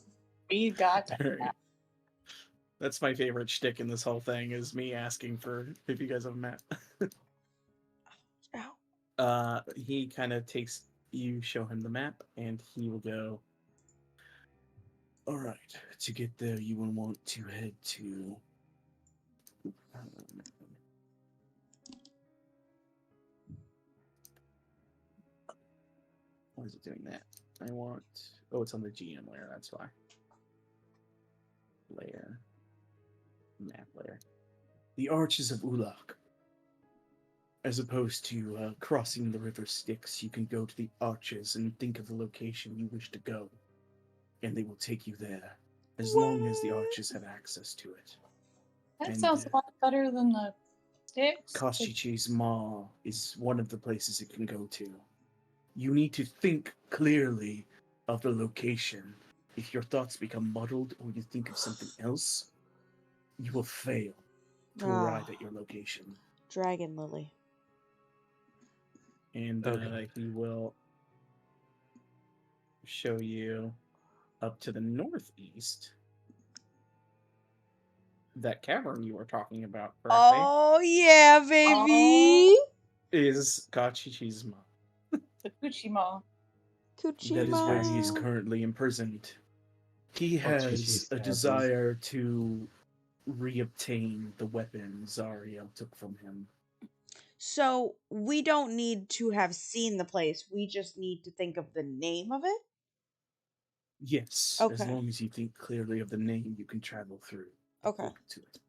We got That's my favorite shtick in this whole thing, is me asking for if you guys have a map. Ow. He kind of takes... You show him the map, and he will go... Alright, to get there, you will want to head to... Why is it doing that? I want... Oh, it's on the GM layer, that's why. Layer. Map layer. The Arches of Ulak. As opposed to crossing the river Styx, you can go to the Arches and think of the location you wish to go. And they will take you there, as long as the Arches have access to it. That And, sounds a lot better than the sticks. Koschis Maw is one of the places it can go to. You need to think clearly of the location. If your thoughts become muddled or you think of something else, you will fail to arrive at your location. Dragon Lily. And he will show you up to the northeast that cavern you were talking about correctly. Oh, yeah, baby. Is Koschis Maw. The Coochie Mall. Coochie That is where he is Maw. currently imprisoned. He has a Koschis. desire to reobtain the weapon Zariel took from him. So we don't need to have seen the place. We just need to think of the name of it. Yes, as Okay. long as you think clearly of the name, you can travel through. Okay. To it.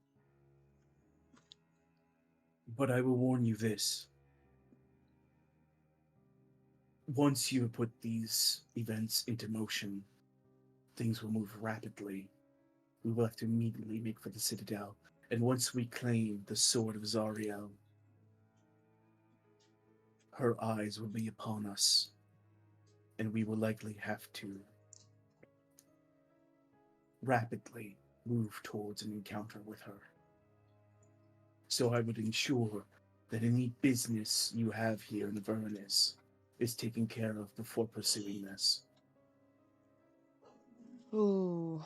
But I will warn you this. Once you have put these events into motion, things will move rapidly. We will have to immediately make for the Citadel. And once we claim the Sword of Zariel, her eyes will be upon us. And we will likely have to rapidly move towards an encounter with her. So I would ensure that any business you have here in Avernus is taken care of before pursuing this. Ooh.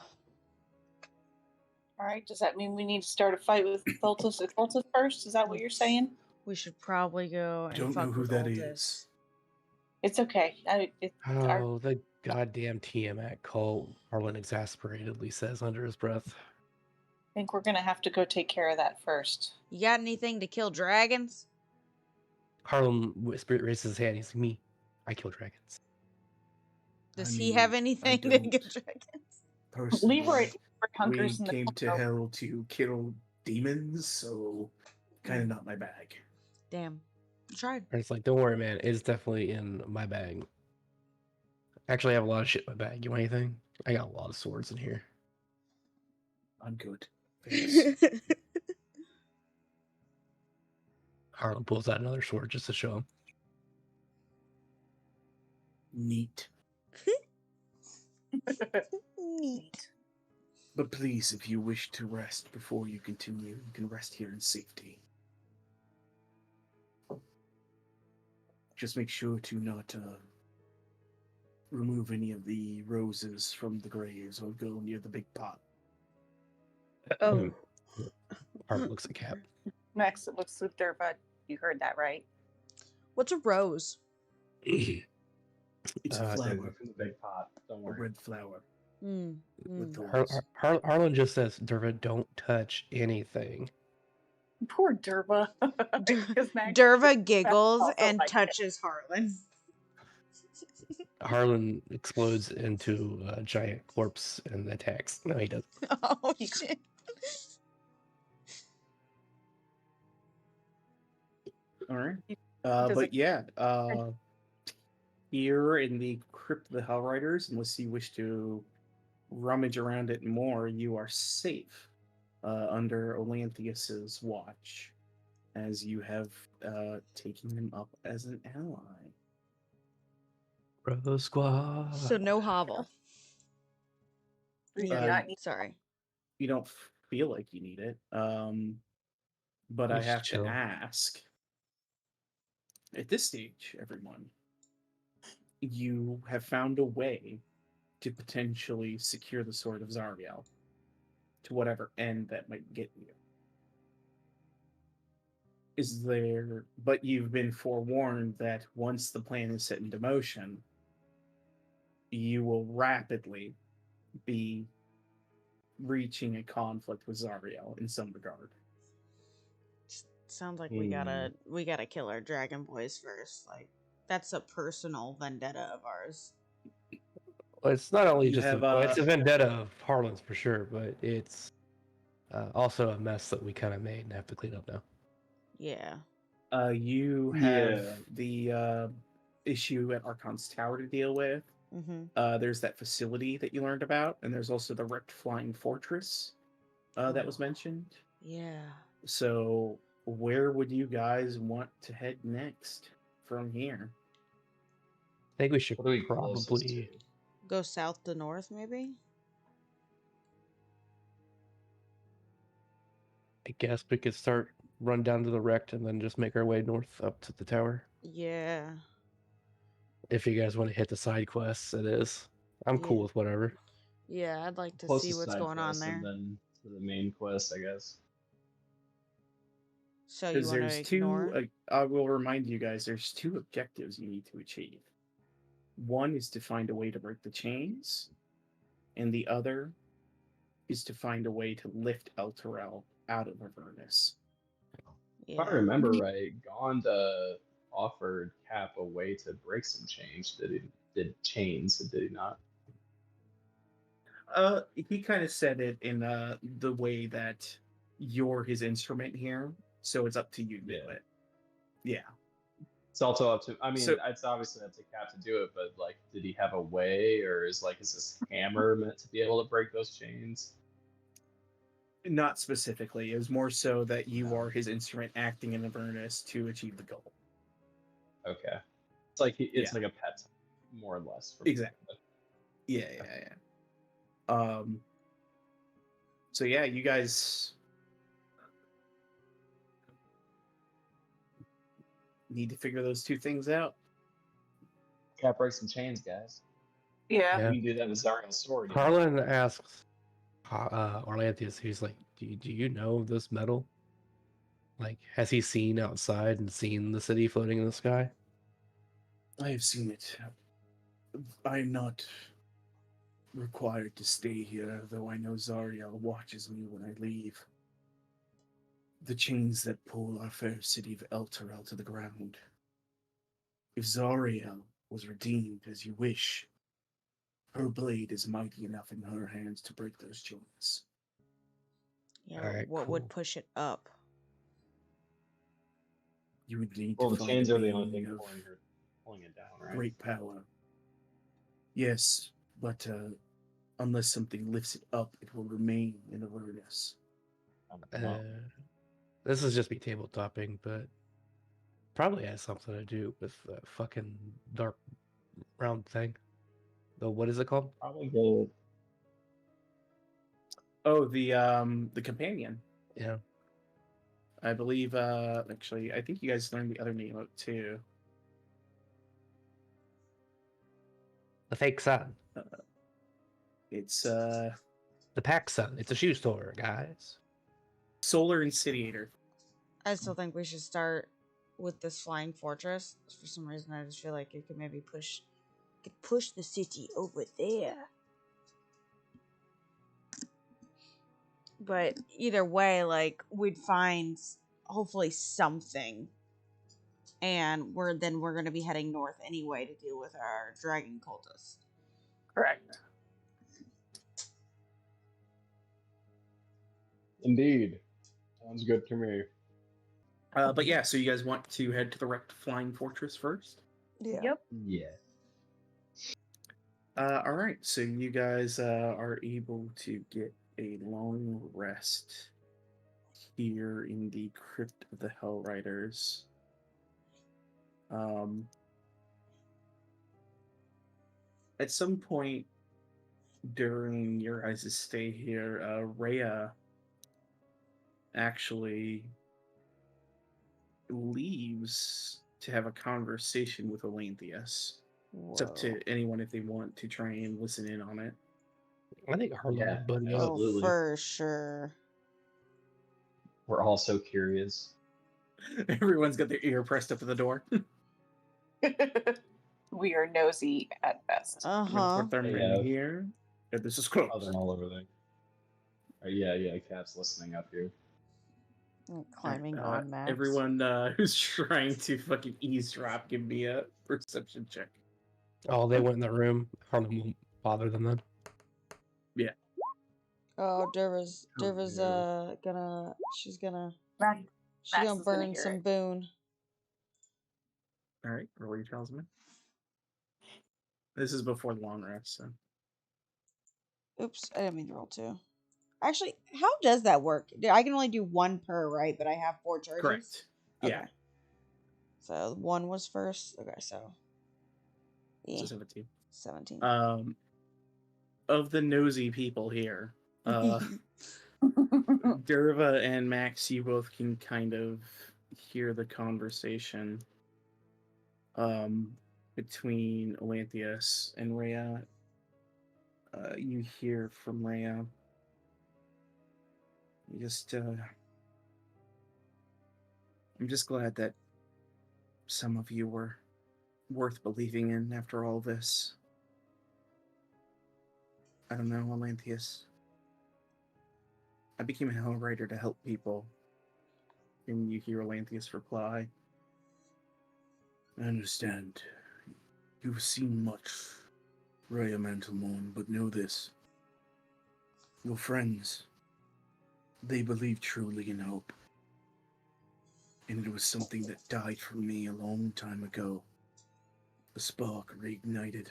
All right. Does that mean we need to start a fight with Thultus and Cultus first? Is that what you're saying? We should probably go I and don't fuck know who with that Ultis. is. It's okay. Oh, the goddamn Tiamat cult, Harlan exasperatedly says under his breath. I think we're going to have to go take care of that first. You got anything to kill dragons? Harlan raises his hand. He's like, me. I kill dragons. Does I he mean, have I anything to don't. kill dragons? Personally, Leroy we hunkers in the came to corner. hell to kill demons, so kind of not my bag. Damn. I tried. And it's like, don't worry, man. It's definitely in my bag. Actually, I have a lot of shit in my bag. You want anything? I got a lot of swords in here. I'm good. Thanks. Harlan pulls out another sword just to show him. Neat. Neat. But please, if you wish to rest before you continue, you can rest here in safety. Just make sure to not remove any of the roses from the graves or go near the big pot. Oh. Harlan looks at Cap. Max, it looks like Derva. You heard that right. What's a rose? It's a Uh, flower, From the big pot. Don't a worry. red flower Mm. with Mm. thorns. Harlan just says, Derva, don't touch anything. Poor Derva. Derva giggles also and like it. touches Harlan. Harlan explodes into a giant corpse and attacks. No, he doesn't. Oh shit. All right. Does But it- yeah, here in the Crypt of the Hellriders, unless you wish to rummage around it more, you are safe under Olanthius's watch, as you have taken him up as an ally. Bro squad. So no hobble. We do Yeah. not need- Sorry. You don't feel like you need it, but I Just have chill. to ask. At this stage, everyone, you have found a way to potentially secure the Sword of Zariel to whatever end that might get you. Is there, but you've been forewarned that once the plan is set into motion, you will rapidly be reaching a conflict with Zariel in some regard. Sounds like we gotta kill our dragon boys first. Like that's a personal vendetta of ours. Well, it's not only You just have, it's a vendetta of Harlan's for sure, but it's also a mess that we kind of made and have to clean up now. Yeah. You have the issue at Archon's Tower to deal with. Mm-hmm. There's that facility that you learned about, and there's also the wrecked flying fortress that was mentioned. Yeah. So, where would you guys want to head next from here? I think we should What are we closest probably. to? Go south to north, maybe? I guess we could start run down to the wrecked and then just make our way north up to the tower. Yeah. If you guys want to hit the side quests, it is. I'm cool Yeah. with whatever. Yeah, I'd like to see Closest what's side going on quest there. and then to the main quest, I guess. So you Because want to there's ignore? two, I will remind you guys, there's two objectives you need to achieve. One is to find a way to break the chains, and the other is to find a way to lift El Terrell out of Avernus. If I remember right, Gond offered Cap a way to break some chains. Did he not? He kind of said it in the way that you're his instrument here, so it's up to you to do it. Yeah. It's also up to. I mean, So- it's obviously up to Cap to do it, but like, did he have a way, or is this hammer meant to be able to break those chains? Not specifically. It was more so that you are his instrument acting in Avernus to achieve the goal. Okay, it's like it's like a pet, more or less. Exactly. Yeah. So yeah, you guys need to figure those two things out. Cap break some chains, guys. Yeah. Yeah. You can do that with Zariel's sword. you know? Harlan asks Orlantheus, he's like, do you know this metal? Like, has he seen outside and seen the city floating in the sky? I have seen it. I am not required to stay here, though I know Zariel watches me when I leave. The chains that pull our fair city of Elturel to the ground. If Zariel was redeemed as you wish, her blade is mighty enough in her hands to break those chains. Yeah, Alright, what cool. would push it up? You would need Well, to the find chains a are the only being thing of pulling it down, right? great power. Yes, but unless something lifts it up, it will remain in Avernus. Uh, this is just me tabletopping, but probably has something to do with the fucking dark round thing. The what is it called? Probably good. Oh, the companion. Yeah. I believe actually I think you guys learned the other name of it too. The fake sun. It's The pack sun. It's a shoe store, guys. Solar Insidiator. I still think we should start with this flying fortress. For some reason, I just feel like it could maybe push the city over there. But either way, like we'd find hopefully something, and we're going to be heading north anyway to deal with our dragon cultists. Correct. Indeed. Sounds good to me. But yeah, so you guys want to head to the wrecked flying fortress first? Yeah. Yep. Yeah. All right, so you guys are able to get a long rest here in the Crypt of the Hellriders. At some point during your guys' stay here, Rhea actually leaves to have a conversation with Olanthius. It's up to anyone if they want to try and listen in on it. I think Harlan Yeah, would buddy up. Oh, absolutely. for sure. We're all so curious. Everyone's got their ear pressed up to the door. We are nosy at best. Uh-huh. Thurman here. Yeah, this is close. Oh, they're all over there. Yeah, Cap's listening up here. Climbing on Max. Everyone who's trying to fucking eavesdrop, give me a perception check. Oh, they went in the room. Harlan won't bother them then. Yeah. Oh, Derva's yeah. she's gonna Max is burn gonna hear some it. boon. All right, roll your talisman. This is before the long rest, so. Oops, I didn't mean to roll two. Actually, how does that work? I can only do one per, right? But I have 4 charges. Correct. Yeah. Okay. So 1 was first. Okay, so. So 17. 17. Of the nosy people here, Derva and Max, you both can kind of hear the conversation between Olanthius and Rhea. You hear from Rhea. I'm just glad that some of you were worth believing in after all this. I don't know, Olanthius. I became a Hellrider to help people. And you hear Olanthius reply. I understand. You've seen much, Rhea Mantelmorn, but know this. Your friends, they believe truly in hope. And it was something that died for me a long time ago. The spark reignited.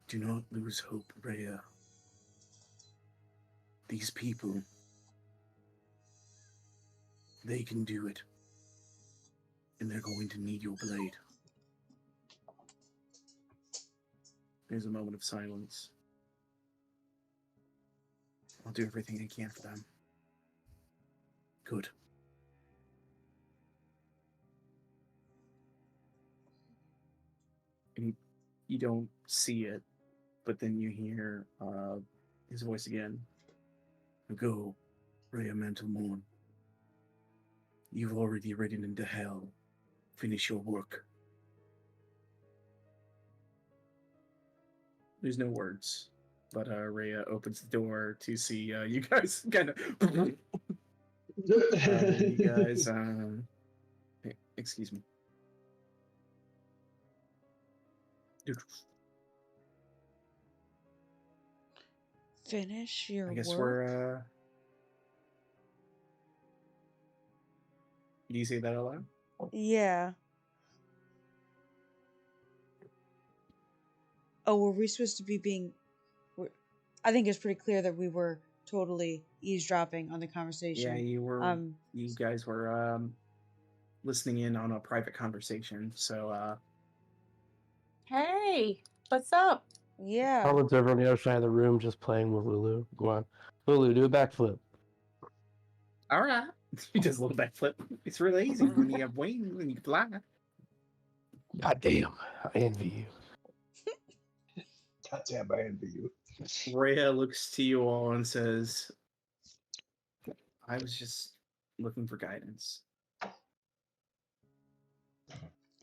Do not lose hope, Rhea. These people, they can do it. And they're going to need your blade. There's a moment of silence. I'll do everything I can for them. Good. And You don't see it, but then you hear his voice again. Go, Rhea Mantelmorn. You've already ridden into hell. Finish your work. There's no words, but Rhea opens the door to see you guys kind of. You guys, excuse me. Finish your I guess work. we're. Do you say that aloud? Yeah. Oh, were we supposed to be being? I think it's pretty clear that we were totally eavesdropping on the conversation. Yeah, you were. You guys were listening in on a private conversation. So. Hey, what's up? Yeah. Harlan's over on the other side of the room just playing with Lulu. Go on. Lulu, do a backflip. All right. He does a little backflip. It's really easy when you have wings and you fly. God damn. I envy you. Goddamn, I envy you. Rhea looks to you all and says, I was just looking for guidance.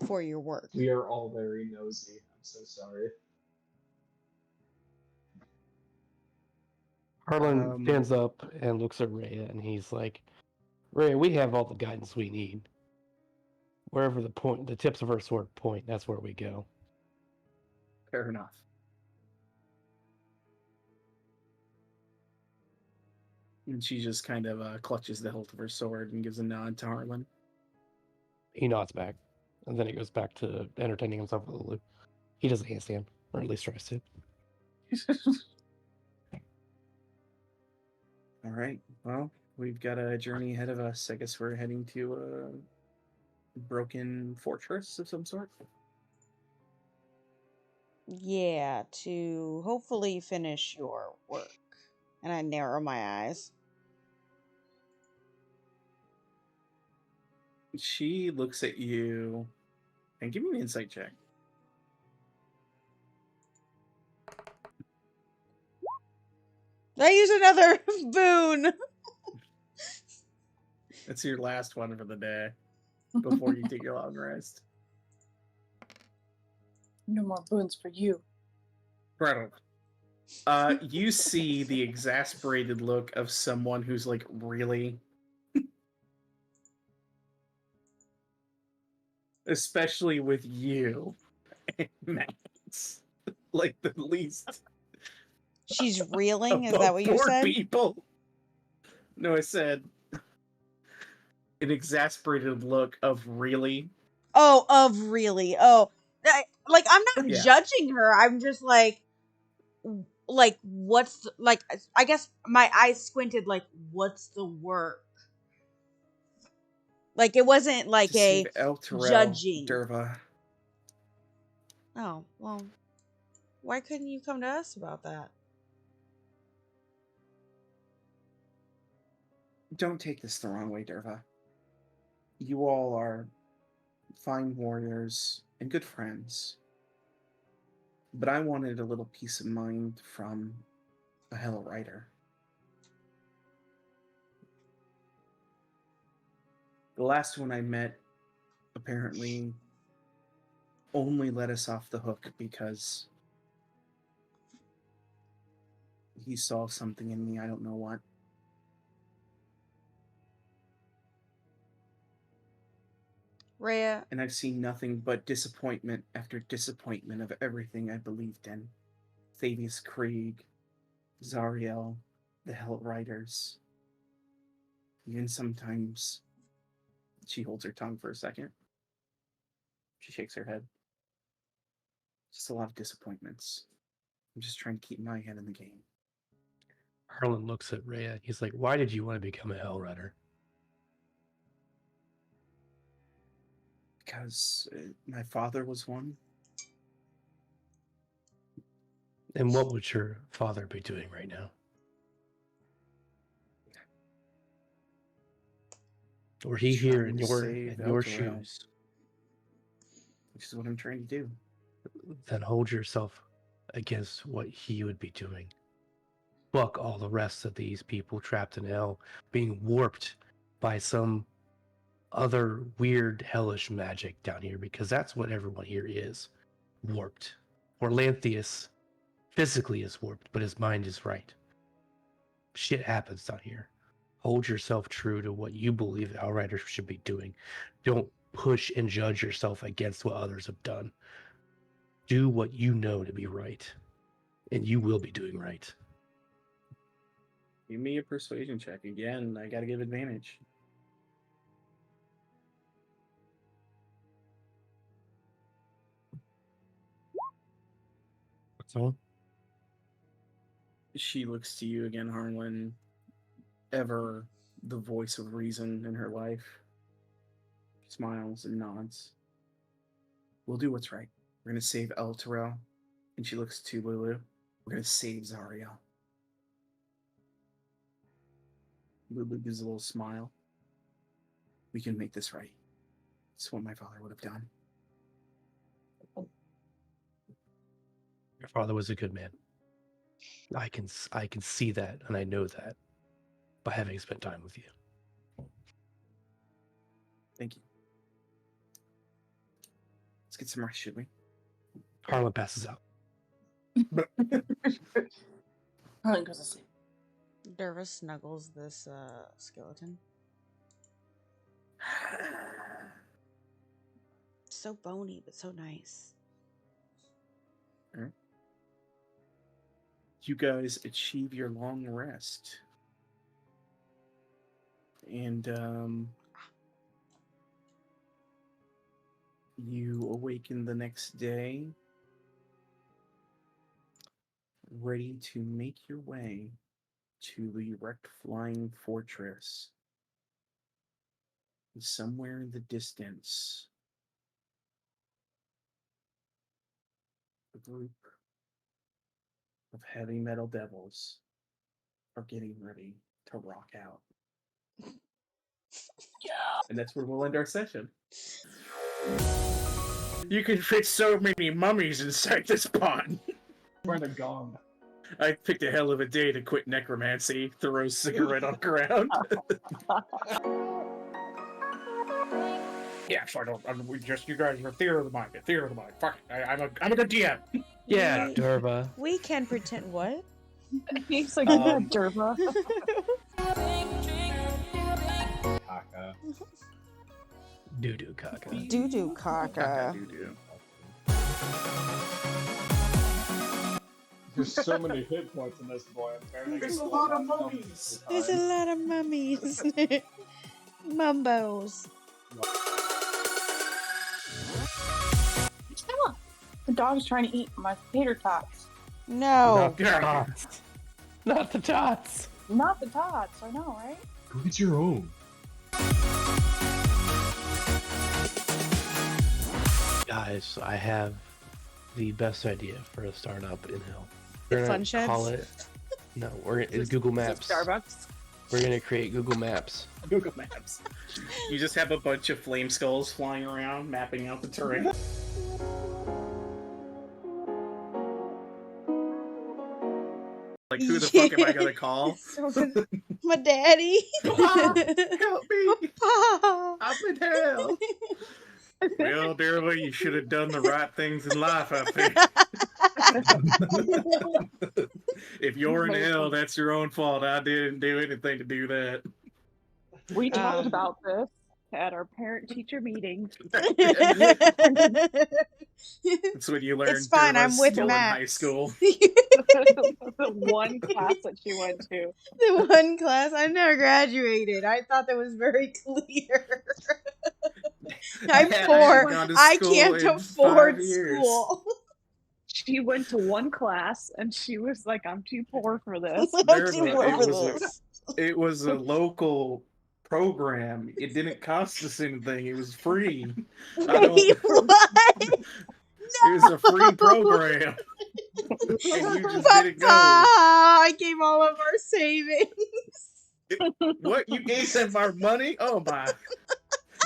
For your work. We are all very nosy. I'm so sorry. Harlan stands up and looks at Rhea, and he's like, Rhea, we have all the guidance we need. Wherever the tips of our sword point, that's where we go. Fair enough. And she just kind of clutches the hilt of her sword and gives a nod to Harlan. He nods back, and then he goes back to entertaining himself with Lulu. He does a handstand, or at least tries to. All right. Well, we've got a journey ahead of us. I guess we're heading to a broken fortress of some sort. Yeah, to hopefully finish your work. And I narrow my eyes. She looks at you and give me an insight check. I use another boon. That's your last one for the day before you take your long rest. No more boons for you. You see the exasperated look of someone who's like, really? Especially with you and Max. Like the least. She's reeling? Is that what you said? People. No, I said an exasperated look of really. Oh, of really. Oh. Like, I'm not judging her. I'm just like, what's the, like, I guess my eyes squinted, like, what's the work? Like, it wasn't like a judging. Derva. Oh, well, why couldn't you come to us about that? Don't take this the wrong way, Derva. You all are fine warriors and good friends. But I wanted a little peace of mind from a Hellrider. The last one I met apparently only let us off the hook because he saw something in me, I don't know what. Rhea. And I've seen nothing but disappointment after disappointment of everything I believed in. Thavius Krieg, Zariel, the Hellriders. Even sometimes she holds her tongue for a second. She shakes her head. Just a lot of disappointments. I'm just trying to keep my head in the game. Harlan looks at Rhea. He's like, why did you want to become a Hellrider? Because my father was one. And what would your father be doing right now? Were he here in your shoes? Which is what I'm trying to do. then hold yourself against what he would be doing. Fuck all the rest of these people trapped in hell, being warped by some other weird hellish magic down here, because that's what everyone here is. Warped. Orlanthius physically is warped, but his mind is right. Shit happens down here. Hold yourself true to what you believe the Hellriders should be doing. Don't push and judge yourself against what others have done. Do what you know to be right, and you will be doing right. Give me a persuasion check. Again, I gotta give advantage. What's on? She looks to you again, Harlan. Ever the voice of reason in her life. She smiles and nods. We'll do what's right. We're gonna save El Terrell. And she looks to Lulu. We're gonna save Zariel. Lulu gives a little smile. We can make this right. It's what my father would have done. Your father was a good man. I can see that, and I know that by having spent time with you. Thank you. Let's get some rest, should we? Harlan passes out. Harlan goes to sleep. Dervis snuggles this skeleton. So bony, but so nice. All right. You guys achieve your long rest. And you awaken the next day, ready to make your way to the wrecked flying fortress. Somewhere in the distance, a group of heavy metal devils are getting ready to rock out. Yeah. And that's where we'll end our session. You can fit so many mummies inside this pond. Find a gong. I picked a hell of a day to quit necromancy. Throw a cigarette on the ground. Yeah, so I don't. We just you guys are theater of the mind. Theater of the mind. Fuck it. I'm a good DM. Yeah, Durva. We can pretend what? He's like, yeah, Durva. Kaka. Doo-doo caca. Doo-doo caca. Doo-doo. There's so many hit points in this boy. There's a lot of mummies. There's a lot of mummies. Mumbos. The dog's trying to eat my tater tots. No. Not the tots. Not the tots. Not the tots, I know, right? Go get your own. Guys, I have the best idea for us starting up in hell. The We're fun gonna sheds? call it. No, it's Google Maps. Starbucks. We're gonna create Google Maps. Google Maps. You just have a bunch of flame skulls flying around, mapping out the terrain. Like, who the fuck am I gonna call? My daddy. Help me! Papa. I'm in hell. Well, Darla, you should have done the right things in life, I think. If you're in hell, that's your own fault. I didn't do anything to do that. We talked about this at our parent-teacher meeting. That's when you learn. It's fine, I'm with still Max. in high school. The one class that she went to. The one class I never graduated. I thought that was very clear. I'm I poor. haven't gone to I school can't in afford 5 years. school. She went to one class and she was like, I'm too poor for this. There I'm too it poor for was. this. It was a local program. It didn't cost us anything. It was free. Wait, what? It was a free program. And you just Papa, didn't go. I gave all of our savings. What? You gave them our money? Oh my.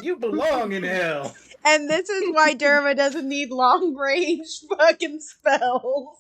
You belong in hell. And this is why Derma doesn't need long range fucking spells.